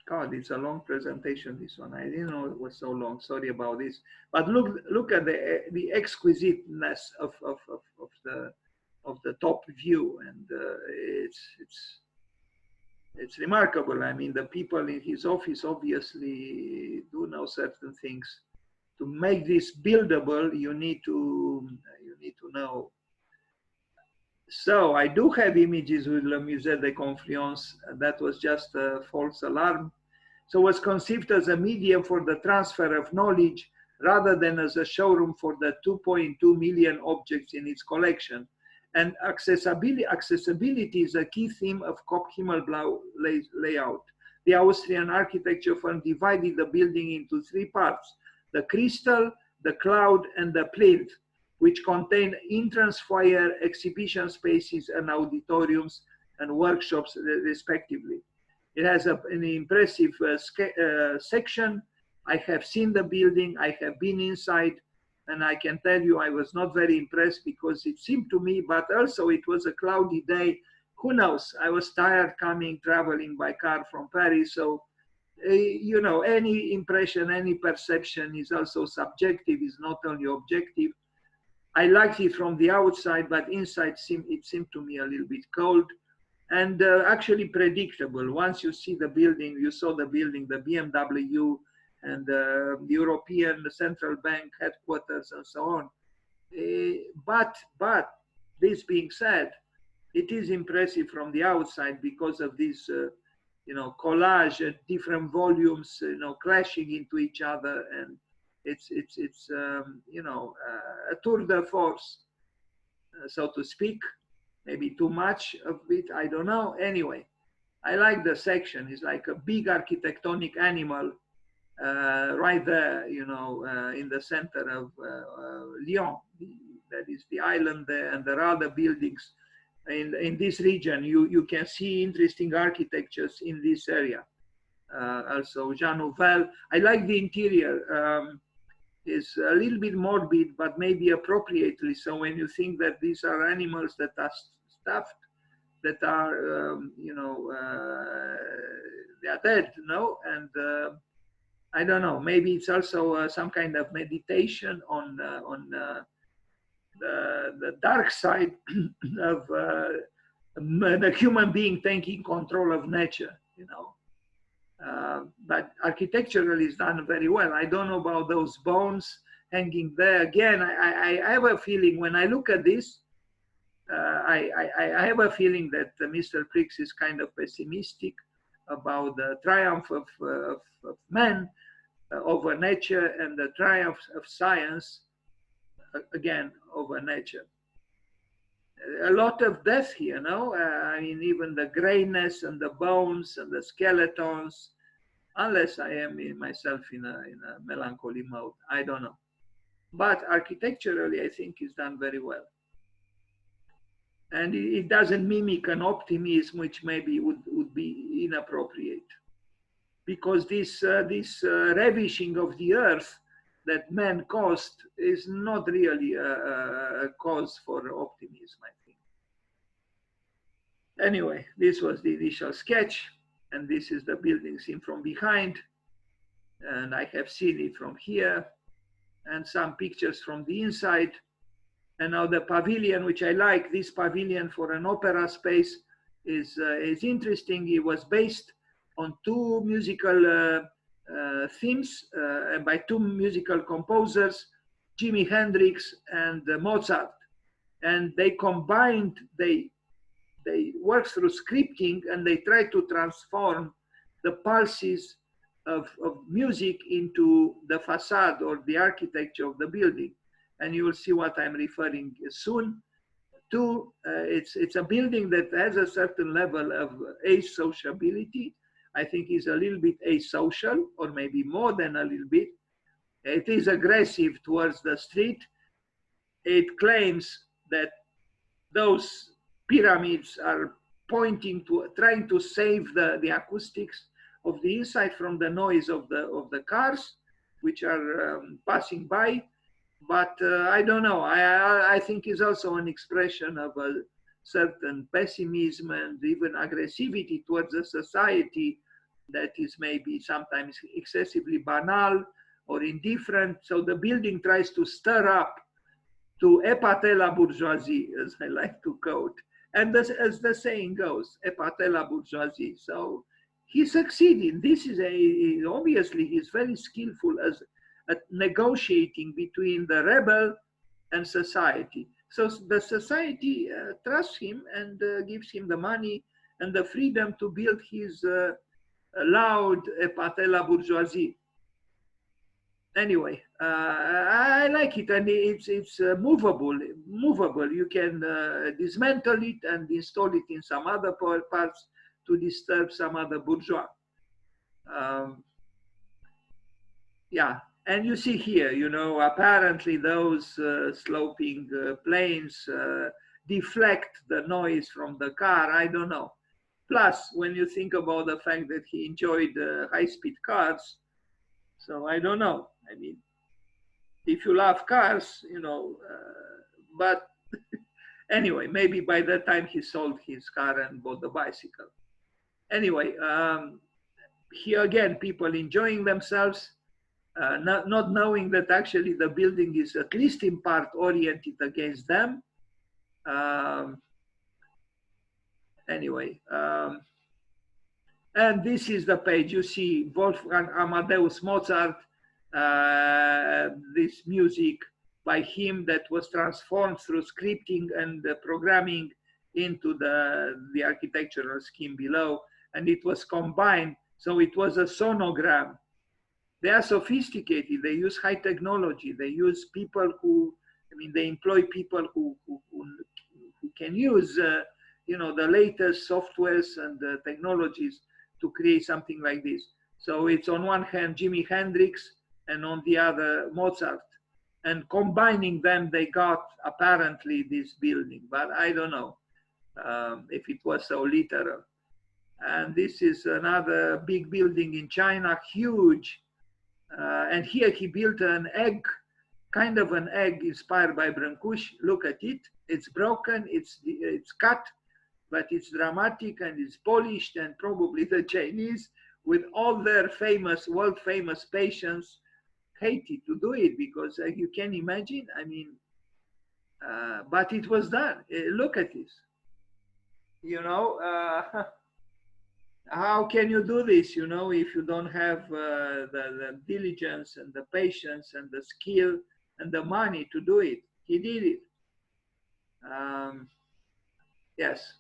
God, it's a long presentation, this one. I didn't know it was so long. Sorry about this. But look at the exquisiteness of the top view, and it's remarkable. I mean, the people in his office obviously do know certain things. To make this buildable, you need to know. So I do have images with Le Musée de Confluence. That was just a false alarm. So it was conceived as a medium for the transfer of knowledge rather than as a showroom for the 2.2 million objects in its collection. And accessibility is a key theme of COOP HIMMELB layout. The Austrian architecture firm divided the building into three parts: the crystal, the cloud, and the plinth, which contain entrance foyer, exhibition spaces, and auditoriums and workshops, respectively. It has an impressive section. I have seen the building, I have been inside, and I can tell you I was not very impressed because it seemed to me, but also it was a cloudy day. Who knows? I was tired traveling by car from Paris. So, you know, any impression, any perception is also subjective, is not only objective. I liked it from the outside, but inside it seemed to me a little bit cold and actually predictable. Once you see the building, you saw the building, the BMW and the European Central Bank headquarters and so on. But this being said, it is impressive from the outside because of this, you know, collage and different volumes, you know, clashing into each other, and it's you know, a tour de force, so to speak. Maybe too much of it, I don't know. Anyway, I like the section. It's like a big architectonic animal right there, you know, in the center of Lyon. That is the island there, and there are other buildings in this region. You can see interesting architectures in this area. Also, Jean Nouvel. I like the interior. Is a little bit morbid, but maybe appropriately so. When you think that these are animals that are stuffed, that are, you know, they are dead, no? And I don't know, maybe it's also some kind of meditation on the dark side of the human being taking control of nature, you know. But architecturally it's done very well. I don't know about those bones hanging there. Again, I have a feeling when I look at this, I have a feeling that Mr. Prix is kind of pessimistic about the triumph of man over nature and the triumph of science, again, over nature. A lot of death here, you know. I mean, even the grayness and the bones and the skeletons, unless I am myself in a melancholy mode, I don't know. But architecturally, I think it's done very well. And it doesn't mimic an optimism, which maybe would be inappropriate. Because this ravishing of the earth that man caused is not really a cause for optimism, I think. Anyway, this was the initial sketch, and this is the building seen from behind. And I have seen it from here, and some pictures from the inside. And now the pavilion, which I like, this pavilion for an opera space is interesting. It was based on two musical themes by two musical composers, Jimi Hendrix and Mozart. And they combined, they work through scripting, and they try to transform the pulses of music into the facade or the architecture of the building. And you will see what I'm referring soon to. It's a building that has a certain level of asociability. I think is a little bit asocial, or maybe more than a little bit. It is aggressive towards the street. It claims that those pyramids are pointing to, trying to save the acoustics of the inside from the noise of the cars which are passing by. But I don't know. I think it's also an expression of a certain pessimism and even aggressivity towards a society that is maybe sometimes excessively banal or indifferent. So the building tries to stir up to épate la bourgeoisie, as I like to quote. And as the saying goes, épate la bourgeoisie. So he succeeded. This is obviously he's very skillful at negotiating between the rebel and society. So the society trusts him and gives him the money and the freedom to build his loud épate la bourgeoisie. Anyway, I like it, and it's movable. You can dismantle it and install it in some other parts to disturb some other bourgeois. Yeah, and you see here, you know, apparently those sloping planes deflect the noise from the car. I don't know. Plus, when you think about the fact that he enjoyed high-speed cars, so I don't know. I mean, if you love cars, you know, but anyway, maybe by the time he sold his car and bought the bicycle. Anyway, here again, people enjoying themselves, not knowing that actually the building is at least in part oriented against them. Anyway, and this is the page. You see Wolfgang Amadeus Mozart, this music by him that was transformed through scripting and programming into the architectural scheme below, and it was combined. So it was a sonogram. They are sophisticated. They use high technology. They use people who, I mean, they employ people who can use, you know, the latest softwares and technologies to create something like this. So it's on one hand Jimi Hendrix and on the other Mozart, and combining them they got apparently this building, but I don't know if it was so literal. And this is another big building in China, huge, and here he built an egg, kind of an egg inspired by Brancusi. Look at it, it's broken, it's cut, but it's dramatic and it's polished, and probably the Chinese, with all their famous, world famous patience, hated to do it because you can imagine, I mean, but it was done. Look at this. You know, how can you do this, you know, if you don't have the diligence and the patience and the skill and the money to do it? He did it. Yes.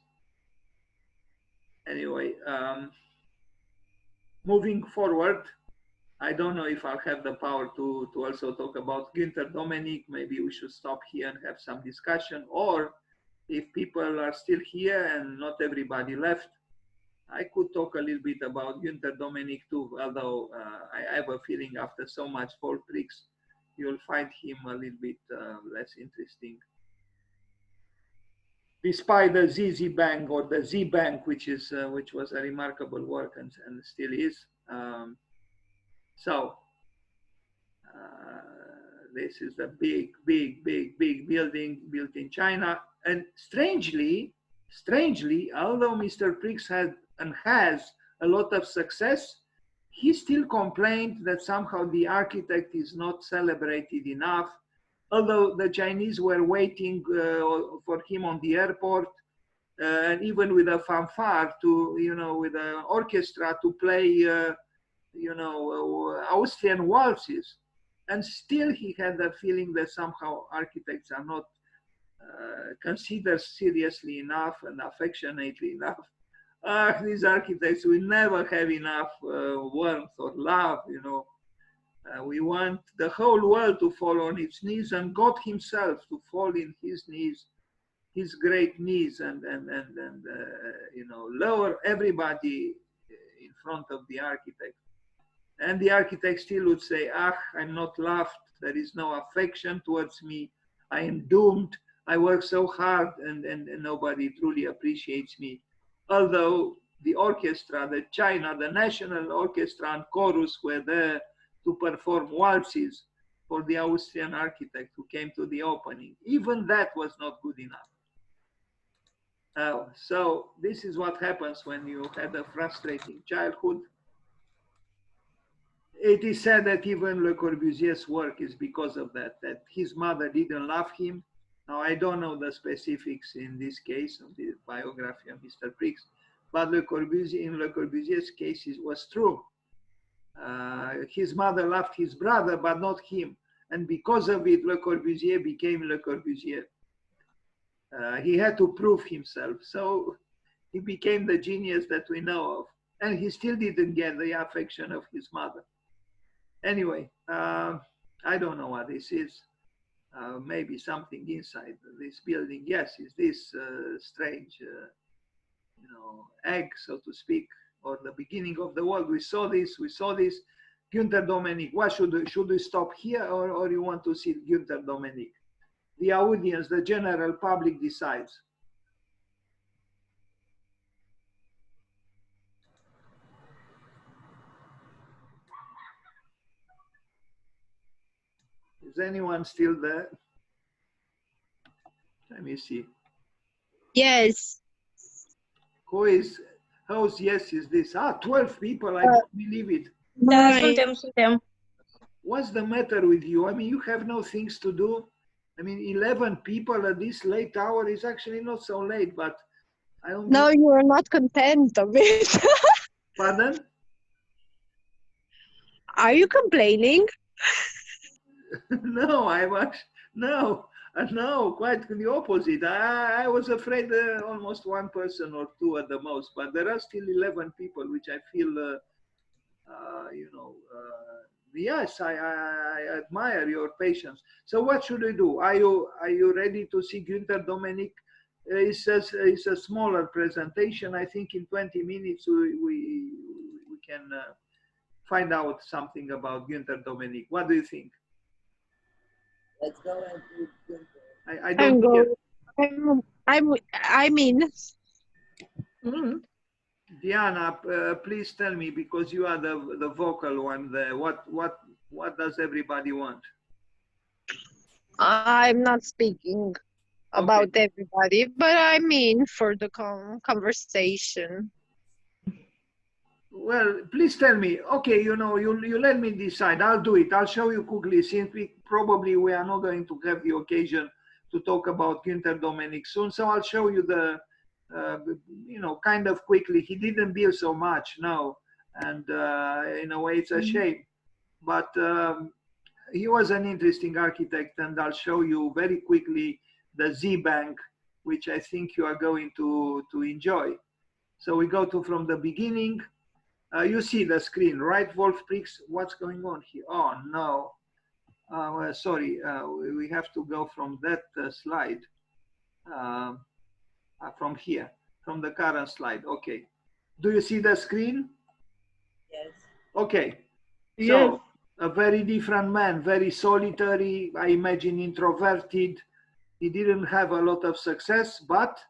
Anyway, moving forward, I don't know if I'll have the power to also talk about Günther Domenig. Maybe we should stop here and have some discussion, or if people are still here and not everybody left, I could talk a little bit about Günther Domenig too, although I have a feeling after so much Volkskriegs, you'll find him a little bit less interesting. Despite the ZZ Bank or the Z Bank, which was a remarkable work and still is. So this is a big building built in China. And strangely, although Mr. Prix had and has a lot of success, he still complained that somehow the architect is not celebrated enough. although the Chinese were waiting for him on the airport, and even with a fanfare to, with an orchestra to play, Austrian waltzes. And still he had the feeling that somehow architects are not considered seriously enough and affectionately enough. These architects will never have enough warmth or love, we want the whole world to fall on its knees and God himself to fall in his knees, his great knees, and lower everybody in front of the architect. And the architect still would say, I'm not loved, there is no affection towards me, I am doomed, I work so hard and nobody truly appreciates me. Although the orchestra, the China, the national orchestra and chorus were there to perform waltzes for the Austrian architect who came to the opening. Even that was not good enough. So this is what happens when you had a frustrating childhood. It is said that even Le Corbusier's work is because of that his mother didn't love him. Now, I don't know the specifics in this case of the biography of Mr. Prix, but in Le Corbusier's case, it was true. His mother loved his brother, but not him. And because of it, Le Corbusier became Le Corbusier. He had to prove himself. So he became the genius that we know of. And he still didn't get the affection of his mother. Anyway, I don't know what this is. Maybe something inside this building. Yes, is this strange, egg, so to speak, or the beginning of the world? We saw this. Günther Domenig. What should we stop here, or you want to see Günther Domenig? The audience, the general public decides. Is anyone still there? Let me see. Yes. Whose yes is this? 12 people, I don't believe it. Da, suntem. What's the matter with you? I mean, you have no things to do. I mean, 11 people at this late hour is actually not so late, but I don't No, you are not content of it. Pardon? Are you complaining? No, no, quite the opposite. I was afraid almost one person or two at the most, but there are still 11 people, which I feel, yes, I admire your patience. So what should we do? Are you ready to see Günther Domenig? It's a smaller presentation. I think in 20 minutes we can find out something about Günther Domenig. What do you think? Let's go and do Günther. I don't hear. I mean. Diana, please tell me, because you are the vocal one there. What does everybody want? I'm not speaking about everybody, but I mean for the conversation. Well, please tell me. Okay, you let me decide. I'll do it. I'll show you quickly, since we are not going to have the occasion to talk about Günther Domenig soon. So I'll show you the, kind of quickly. He didn't build so much, no, and in a way it's a shame. But he was an interesting architect, and I'll show you very quickly the Z Bank, which I think you are going to enjoy. So we go from the beginning. You see the screen, right, Wolf Prix? What's going on here? Oh, no. Well, sorry, we have to go from that slide, from here, from the current slide. Okay. Do you see the screen? Yes. Okay. Yes. So, a very different man, very solitary, I imagine introverted. He didn't have a lot of success, but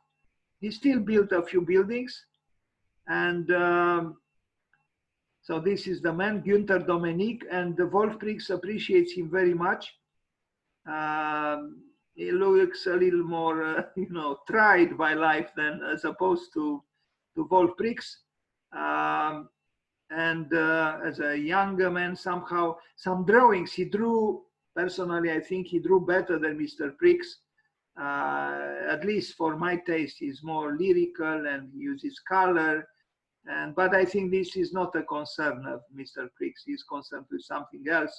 he still built a few buildings. And so this is the man, Günther Domenig, and the Wolf Prix appreciates him very much. He looks a little more, tried by life than as opposed to Wolf Prix. And as a younger man, somehow, some drawings he drew Personally, I think he drew better than Mr. Prix. At least for my taste, he's more lyrical and he uses color. But I think this is not a concern of Mr. Prix. He's concerned with something else.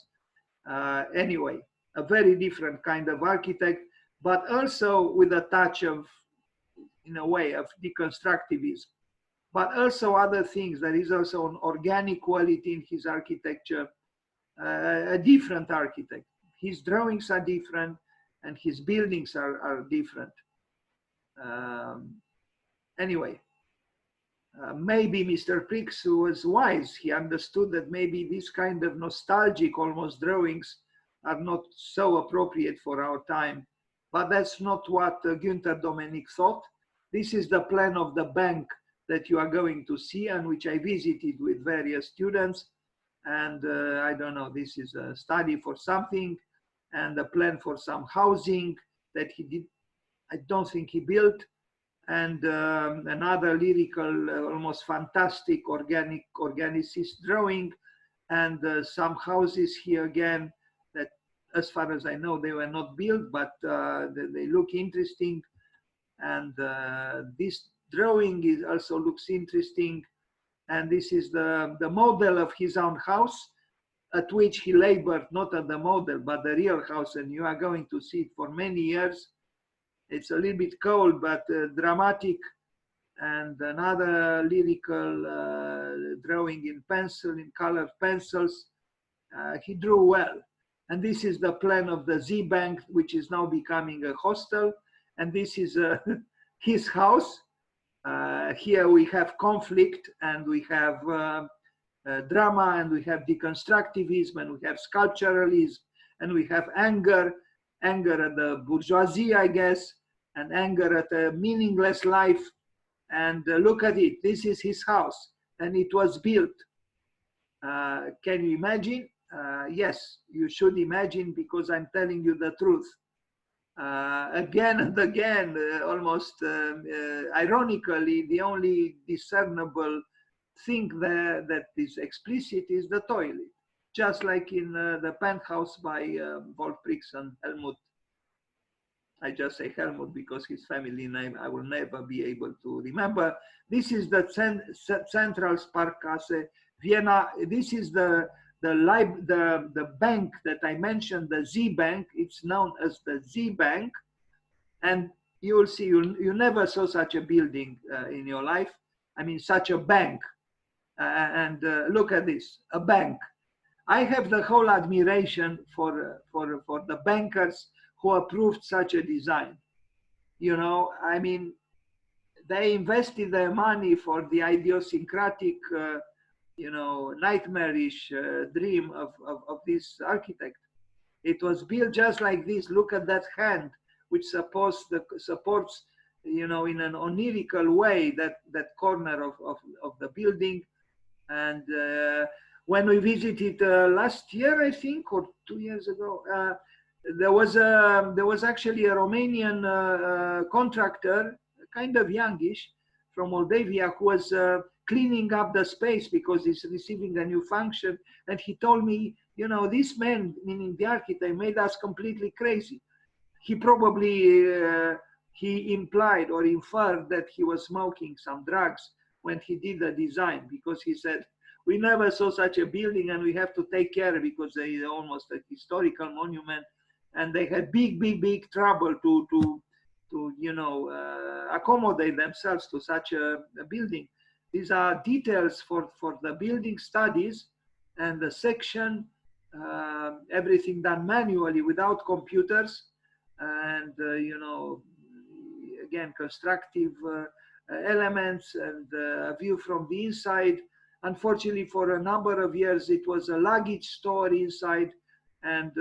Anyway, a very different kind of architect, but also with a touch of, in a way, of deconstructivism. But also other things. There is also an organic quality in his architecture, a different architect. His drawings are different and his buildings are different. Anyway. Maybe Mr. Prix was wise. He understood that maybe this kind of nostalgic almost drawings are not so appropriate for our time. But that's not what Günther Domenig thought. This is the plan of the bank that you are going to see and which I visited with various students. And I don't know, this is a study for something and a plan for some housing that he did. I don't think he built. And another lyrical, almost fantastic organicist drawing, and some houses here again that, as far as I know, they were not built, but they look interesting. And this drawing also looks interesting. And this is the model of his own house, at which he labored, not at the model, but the real house. And you are going to see it for many years. It's a little bit cold, but dramatic. And another lyrical drawing in pencil, in colored pencils. He drew well. And this is the plan of the Z Bank, which is now becoming a hostel. And this is his house. Here we have conflict, and we have drama, and we have deconstructivism, and we have sculpturalism, and we have anger at the bourgeoisie, I guess, and anger at a meaningless life. And look at it, this is his house, and it was built. Can you imagine? Yes, you should imagine, because I'm telling you the truth. Again and again, almost ironically, the only discernible thing there that is explicit is the toilet, just like in the penthouse by Wolf Prix and Helmut. I just say Helmut because his family name I will never be able to remember. This is the Central Sparkasse Vienna. This is the bank that I mentioned, the Z Bank. It's known as the Z Bank, and you will see you never saw such a building in your life. I mean, such a bank. And look at this, a bank. I have the whole admiration for the bankers who approved such a design. You know, I mean, they invested their money for the idiosyncratic, you know, nightmarish dream of this architect. It was built just like this. Look at that hand, which supports, you know, in an onirical way, that corner of the building. And when we visited last year, I think, or 2 years ago, there was actually a Romanian contractor, kind of youngish, from Moldavia, who was cleaning up the space because he's receiving a new function. And he told me, you know, this man, meaning the architect, made us completely crazy. He probably, he implied or inferred that he was smoking some drugs when he did the design, because he said, we never saw such a building and we have to take care because they are almost a historical monument. And they had big trouble to you know, accommodate themselves to such a building. These are details for the building studies and the section, everything done manually without computers. And, you know, again, constructive elements and a view from the inside. Unfortunately, for a number of years, it was a luggage store inside, and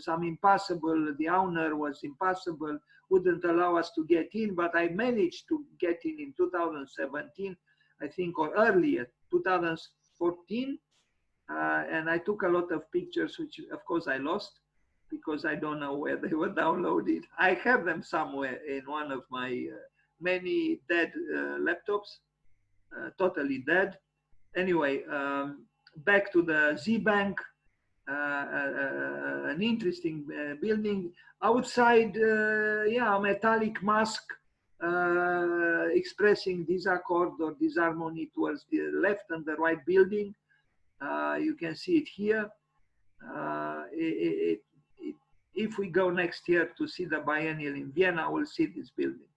some impassable, the owner was impassable, wouldn't allow us to get in, but I managed to get in 2017, I think, or earlier, 2014, and I took a lot of pictures, which of course I lost, because I don't know where they were downloaded. I have them somewhere in one of my many dead laptops, totally dead. Anyway, back to the Z Bank. an interesting building. Outside, yeah, metallic mask expressing disaccord or disharmony towards the left and the right building. You can see it here. If we go next year to see the biennial in Vienna, we'll see this building.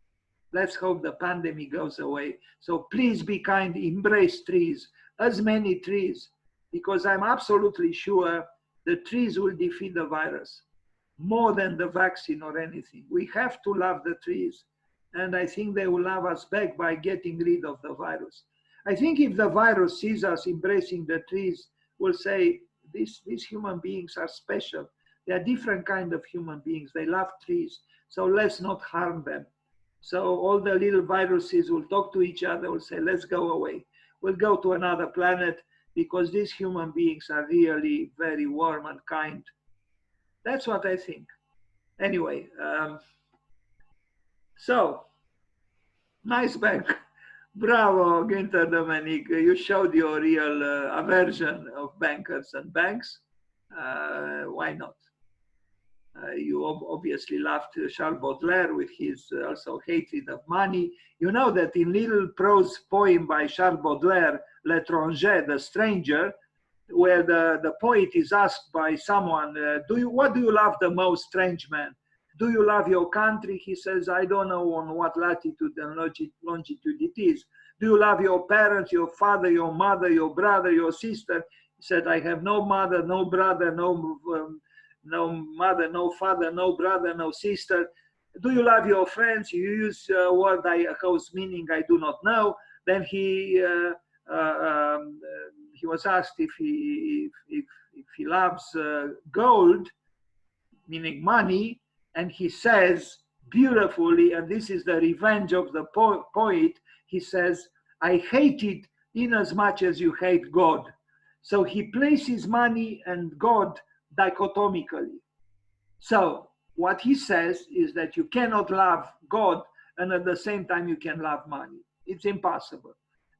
Let's hope the pandemic goes away. So please be kind, embrace trees, as many trees, because I'm absolutely sure the trees will defeat the virus more than the vaccine or anything. We have to love the trees. And I think they will love us back by getting rid of the virus. I think if the virus sees us embracing the trees, we'll say, these human beings are special. They are different kind of human beings. They love trees. So let's not harm them. So all the little viruses will talk to each other, will say, let's go away. We'll go to another planet because these human beings are really very warm and kind. That's what I think. Anyway, so nice bank. Bravo, Günther, Domenic. You showed your real aversion of bankers and banks. Why not? You obviously loved Charles Baudelaire with his also hatred of money. You know that in little prose poem by Charles Baudelaire, L'étranger, the stranger, where the poet is asked by someone, what do you love the most, strange man? Do you love your country? He says, I don't know on what latitude and longitude it is. Do you love your parents, your father, your mother, your brother, your sister? He said, I have no mother, no brother, no mother, no father, no brother, no sister. Do you love your friends? You use a word whose meaning I do not know. Then he was asked if he loves gold, meaning money, and he says beautifully, and this is the revenge of the poet, he says, I hate it in as much as you hate God. So he places money and God dichotomically. So what he says is that you cannot love God and at the same time you can love money. It's impossible.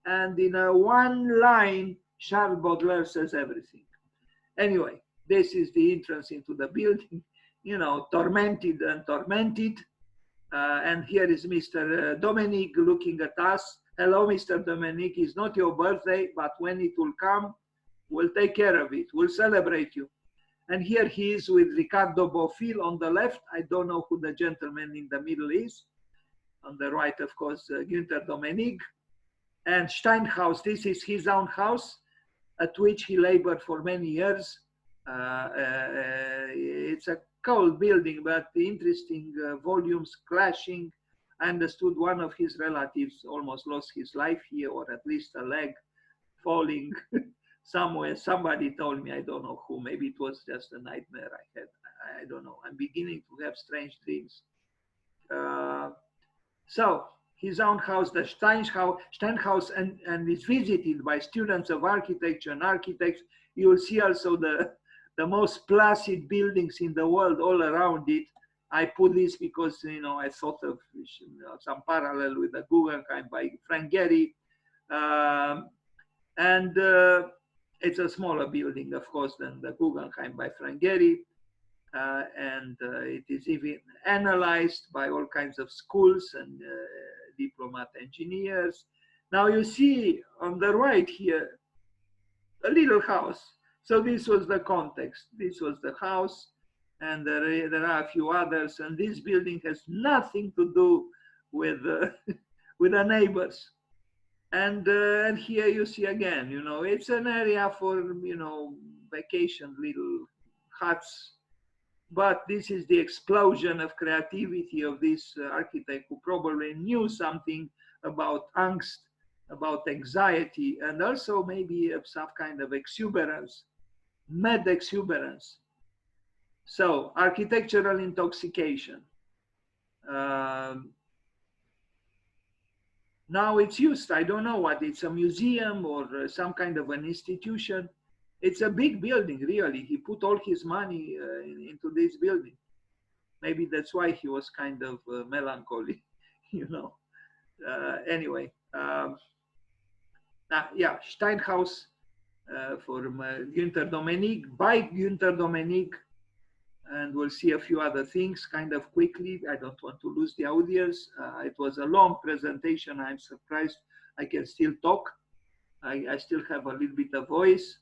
And in one line, Charles Baudelaire says everything. Anyway, this is the entrance into the building, you know, tormented and tormented. And here is Mr. Domenic looking at us. Hello, Mr. Domenic, it's not your birthday, but when it will come, we'll take care of it. We'll celebrate you. And here he is with Ricardo Bofill on the left. I don't know who the gentleman in the middle is. On the right, of course, Günther Domenic. And Steinhaus, this is his own house at which he labored for many years. It's a cold building, but the interesting volumes clashing. I understood one of his relatives almost lost his life here, or at least a leg falling somewhere. Somebody told me, I don't know who, maybe it was just a nightmare I had. I don't know. I'm beginning to have strange dreams. So his own house, the Steinhaus, and is visited by students of architecture and architects. You will see also the most placid buildings in the world all around it. I put this because, you know, I thought of some parallel with the Guggenheim by Frank Gehry. It's a smaller building, of course, than the Guggenheim by Frank Gehry. It is even analyzed by all kinds of schools and diplomat engineers. Now you see on the right here, a little house. So this was the context. This was the house, and there are a few others. And this building has nothing to do with with the neighbors. And here you see again, you know, it's an area for, you know, vacation little huts. But this is the explosion of creativity of this architect who probably knew something about angst, about anxiety, and also maybe of some kind of exuberance, mad exuberance. So architectural intoxication. Now it's used, I don't know what, it's a museum or some kind of an institution. It's a big building, really. He put all his money into this building. Maybe that's why he was kind of melancholy, you know. Anyway, yeah, Steinhaus Günther Domenig, by Günther Domenig, and we'll see a few other things kind of quickly. I don't want to lose the audience. It was a long presentation. I'm surprised I can still talk. I still have a little bit of voice.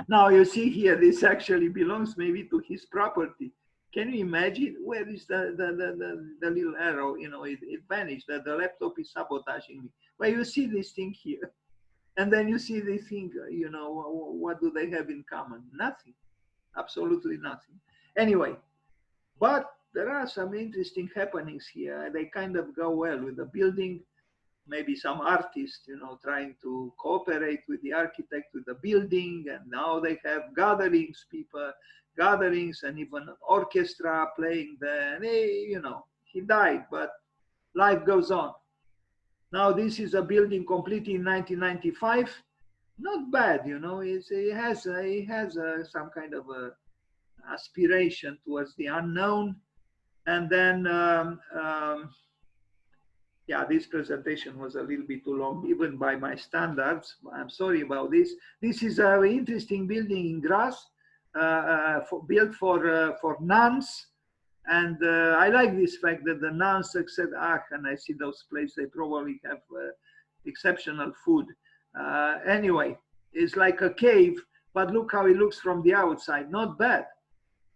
Now you see here, this actually belongs maybe to his property. Can you imagine where is the little arrow? You know, it vanished. That the laptop is sabotaging me. But you see this thing here, and then you see this thing. You know, what do they have in common? Nothing, absolutely nothing. Anyway, but there are some interesting happenings here. They kind of go well with the building. Maybe some artists, you know, trying to cooperate with the architect, with the building, and now they have gatherings, gatherings, and even an orchestra playing there. And you know, he died, but life goes on. Now this is a building completed in 1995. Not bad, you know. It has some kind of a aspiration towards the unknown, and then. Yeah, this presentation was a little bit too long, even by my standards. I'm sorry about this. This is a very interesting building in Graz, built for nuns. And I like this fact that the nuns said, and I see those places, they probably have exceptional food. Anyway, it's like a cave, but look how it looks from the outside. Not bad,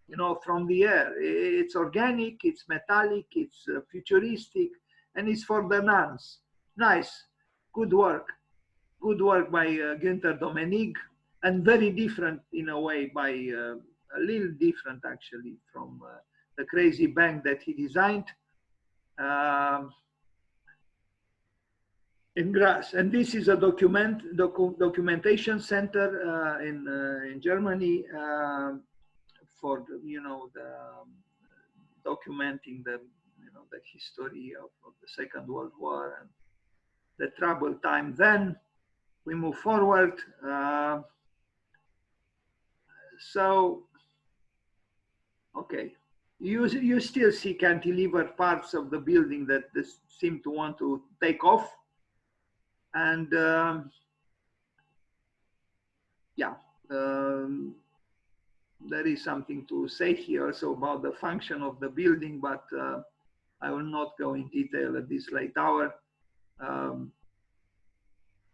you know, from the air. It's organic, it's metallic, it's futuristic, and it's for the nuns. Nice, good work by Günther Domenig, and very different in a way, by a little different actually from the crazy bank that he designed in Graz. And this is a documentation center in Germany for you know the documenting the the history of the Second World War and the troubled time. Then we move forward. So, okay, you still see cantilever parts of the building that seem to want to take off, and yeah. There is something to say here also about the function of the building, but I will not go in detail at this late hour.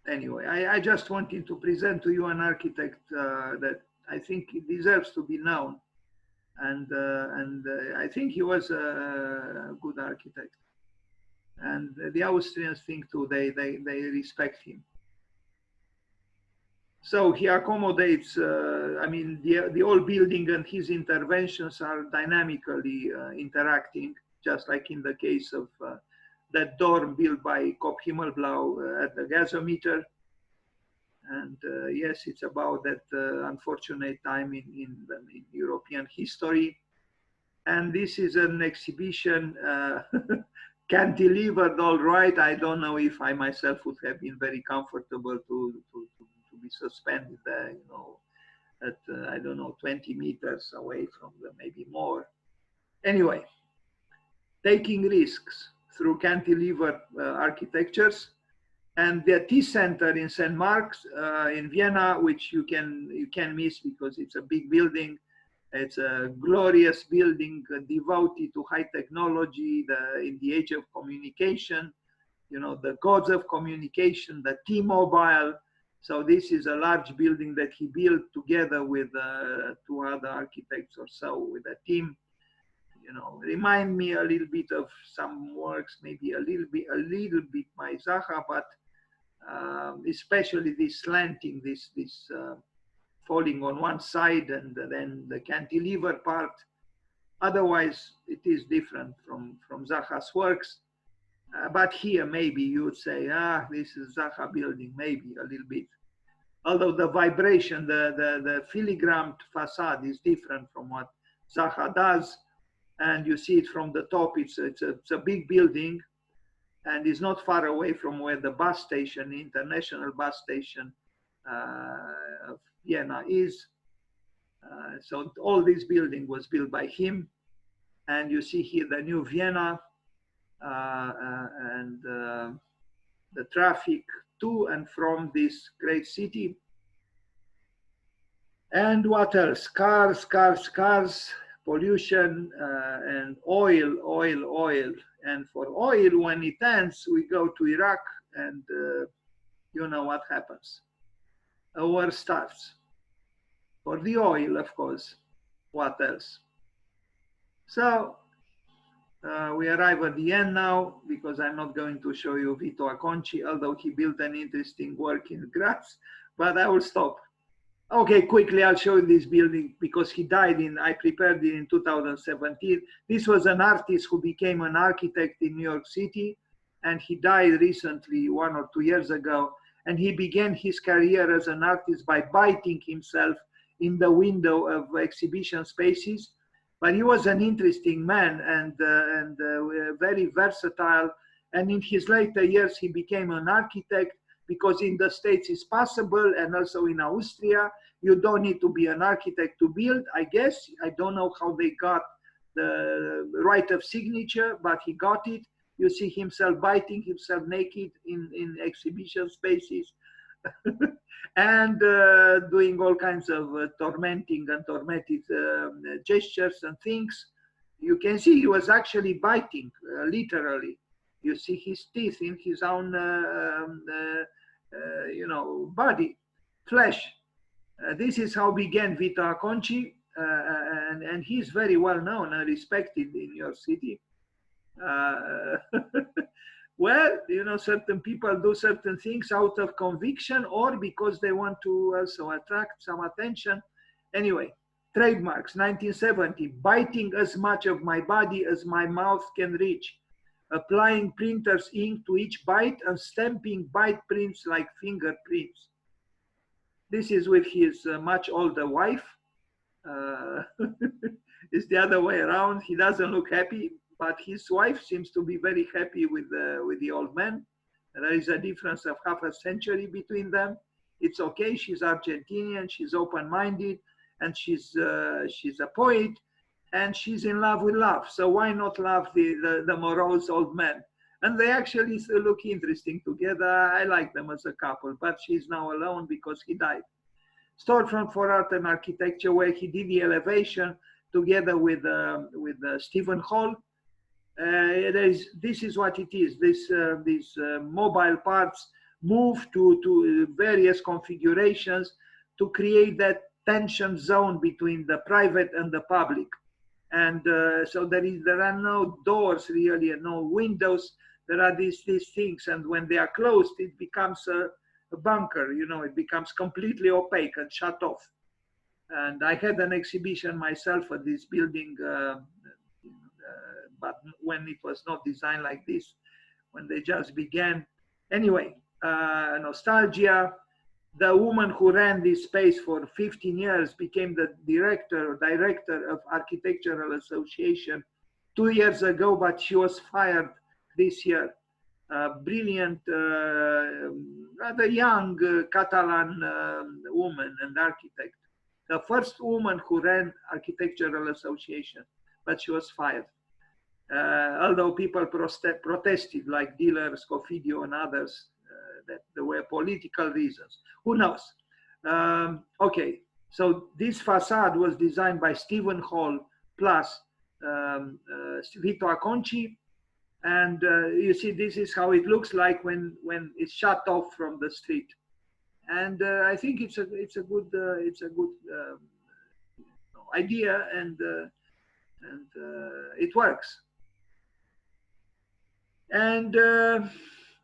Anyway, I just wanted to present to you an architect that I think deserves to be known, and I think he was a good architect, and the Austrians think too. They respect him. So he accommodates, I mean, the old building and his interventions are dynamically interacting, just like in the case of that dorm built by COOP HIMMELB at the gasometer. And yes, it's about that unfortunate time in European history. And this is an exhibition, cantilevered, all right. I don't know if I myself would have been very comfortable to be suspended there, you know, at I don't know, 20 meters away from them, maybe more. Anyway, taking risks through cantilever architectures, and the T Center in St. Mark's in Vienna, which you can miss because it's a big building. It's a glorious building devoted to high technology in the age of communication. You know, the gods of communication, the T-Mobile. So this is a large building that he built together with 2 other architects or so, with a team. You know, remind me a little bit of some works, maybe a little bit by Zaha, but especially this slanting, this falling on one side, and then the cantilever part. Otherwise, it is different from Zaha's works. But here, maybe you would say, this is Zaha building, maybe a little bit. Although the vibration, the filigrammed facade is different from what Zaha does. And you see it from the top, it's a big building, and it's not far away from where the bus station, the international bus station of Vienna is. So all this building was built by him. And you see here the new Vienna, and the traffic to and from this great city. And what else? Cars, pollution, and oil. And for oil, when it ends, we go to Iraq, and you know what happens. A war starts. For the oil, of course. What else? So we arrive at the end now, because I'm not going to show you Vito Acconci, although he built an interesting work in Graz, but I will stop. Okay, quickly, I'll show you this building, because he died I prepared it in 2017. This was an artist who became an architect in New York City, and he died recently, 1 or 2 years ago. And he began his career as an artist by biting himself in the window of exhibition spaces. But he was an interesting man and very versatile. And in his later years, he became an architect, because in the States it's possible, and also in Austria, you don't need to be an architect to build, I guess. I don't know how they got the right of signature, but he got it. You see himself biting himself naked in exhibition spaces and doing all kinds of tormenting and tormented gestures and things. You can see he was actually biting, literally. You see his teeth in his own, you know, body, flesh. This is how began Vito Acconci, and he's very well known and respected in New York City. Well, you know, certain people do certain things out of conviction or because they want to also attract some attention. Anyway, trademarks, 1970, biting as much of my body as my mouth can reach, applying printer's ink to each bite and stamping bite prints like fingerprints. This is with his much older wife. It's the other way around. He doesn't look happy, but his wife seems to be very happy with the old man. There is a difference of half a century between them. It's okay. She's Argentinian. She's open-minded, and she's a poet, and she's in love with love. So why not love the morose old man? And they actually look interesting together. I like them as a couple, but she's now alone because he died. Storefront for Art and Architecture, where he did the elevation together with Stephen Hall. This is what it is. These mobile parts move to various configurations to create that tension zone between the private and the public. And so there are no doors really, and no windows. There are these things, and when they are closed, it becomes a bunker. You know, it becomes completely opaque and shut off. And I had an exhibition myself at this building, but when it was not designed like this, when they just began. Anyway, nostalgia. The woman who ran this space for 15 years became the director of Architectural Association 2 years ago, but she was fired this year. Brilliant, rather young Catalan woman and architect. The first woman who ran Architectural Association, but she was fired. Although people protested, like Diller, Scofidio, and others, that there were political reasons. Who knows? Okay, so this facade was designed by Stephen Hall plus Vito Acconci. And you see, this is how it looks like when it's shut off from the street. And I think it's a good idea, and it works. And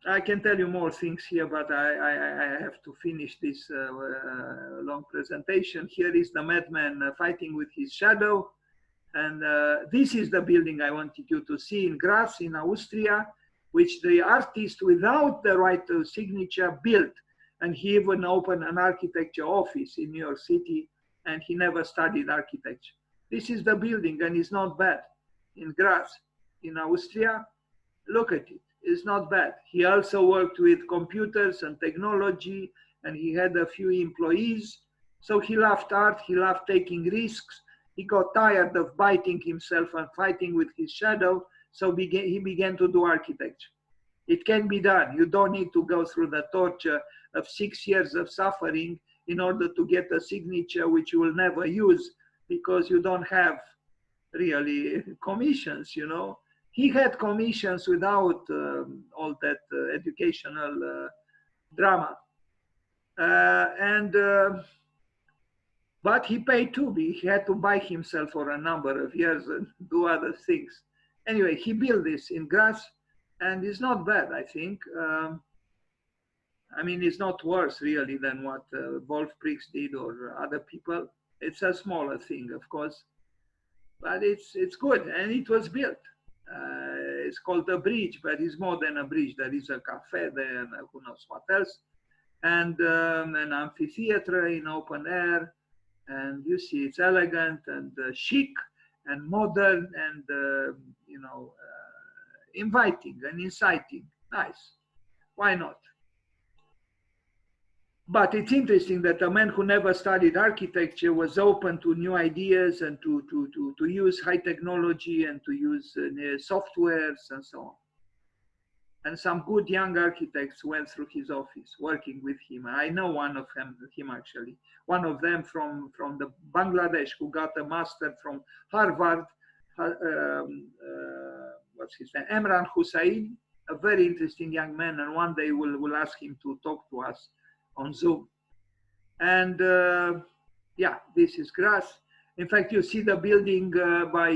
I can tell you more things here, but I have to finish this long presentation. Here is the madman fighting with his shadow. And this is the building I wanted you to see in Graz, in Austria, which the artist without the right of signature built. And he even opened an architecture office in New York City, and he never studied architecture. This is the building, and it's not bad. In Graz, in Austria, look at it. It's not bad. He also worked with computers and technology, and he had a few employees. So he loved art, he loved taking risks. He got tired of biting himself and fighting with his shadow, so he began to do architecture. It can be done. You don't need to go through the torture of 6 years of suffering in order to get a signature which you will never use because you don't have really commissions, you know. He had commissions without all that educational drama. But he paid too. He had to buy himself for a number of years and do other things. Anyway, he built this in Graz, and it's not bad, I think. I mean, it's not worse really than what Wolf Prix did or other people. It's a smaller thing, of course, but it's good, and it was built. It's called a bridge, but it's more than a bridge. There is a cafe there, and who knows what else, and an amphitheater in open air. And you see, it's elegant and chic and modern and, you know, inviting and inciting. Nice. Why not? But it's interesting that a man who never studied architecture was open to new ideas and to use high technology and to use softwares and so on. And some good young architects went through his office working with him. I know one of him actually. One of them from the Bangladesh who got a master from Harvard. What's his name? Emran Hussain, a very interesting young man. And one day we'll ask him to talk to us on Zoom. And yeah, this is Graz. In fact, you see the building by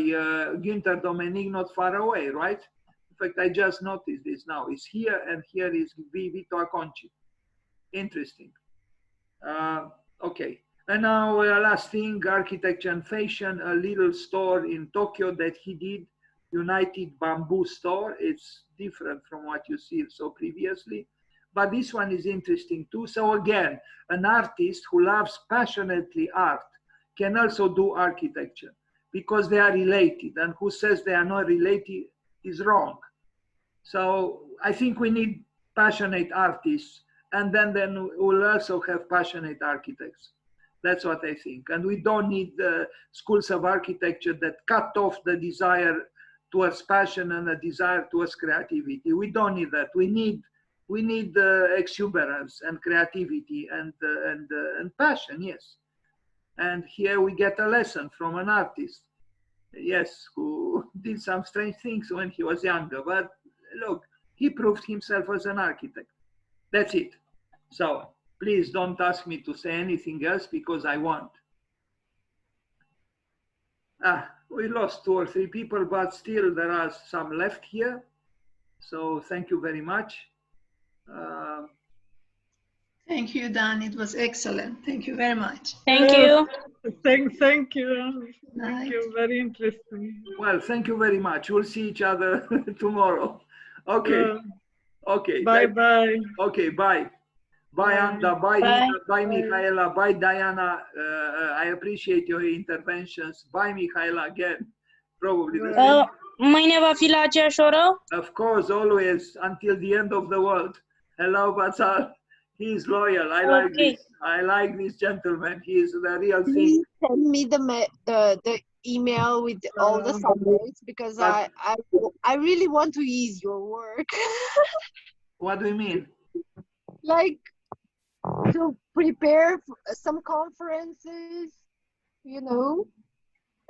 Günther DOMENIG not far away, right? In fact, I just noticed this now. It's here, and here is Vito Acconci. Interesting. Okay. And now last thing, architecture and fashion, a little store in Tokyo that he did, United Bamboo Store. It's different from what you see so previously. But this one is interesting too. So again, an artist who loves passionately art can also do architecture because they are related, and who says they are not related is wrong. So I think we need passionate artists, and then we'll also have passionate architects. That's what I think. And we don't need schools of architecture that cut off the desire towards passion and the desire towards creativity. We don't need that. We need exuberance and creativity and passion, yes. And here we get a lesson from an artist, yes, who did some strange things when he was younger, but look, he proved himself as an architect. That's it. So please don't ask me to say anything else because I won't. We lost 2 or 3 people, but still there are some left here. So thank you very much. Thank you, Dan. It was excellent. Thank you very much. Thank you. Thank you. Thank you. Very interesting. Well, thank you very much. We'll see each other tomorrow. Okay. Okay. Bye. Okay. Bye. Bye, Anda. Bye, Nina. Bye, Michaela. Bye, Diana. I appreciate your interventions. Bye, Michaela, again. Probably the same. Mâine va fi la aceeași oră? Of course, always, until the end of the world. Hello, Batsal. He is loyal. I like this. I like this gentleman. He is the real thing. Please send me the email with all the subjects because I really want to ease your work. What do you mean? Like to prepare some conferences, you know,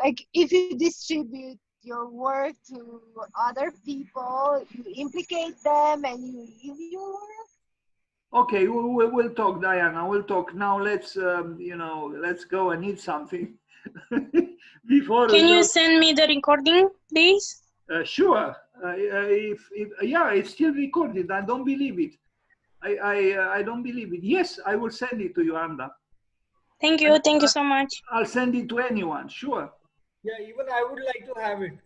like if you distribute your work to other people, you implicate them and you use your work. Okay, we'll talk, Diana. We'll talk now. Let's you know, let's go and eat something before. Can you send me the recording, please? Sure. Yeah, it's still recorded. I don't believe it. I don't believe it. Yes, I will send it to you, Anda. Thank you. Thank you so much. I'll send it to anyone. Sure. Yeah, even I would like to have it.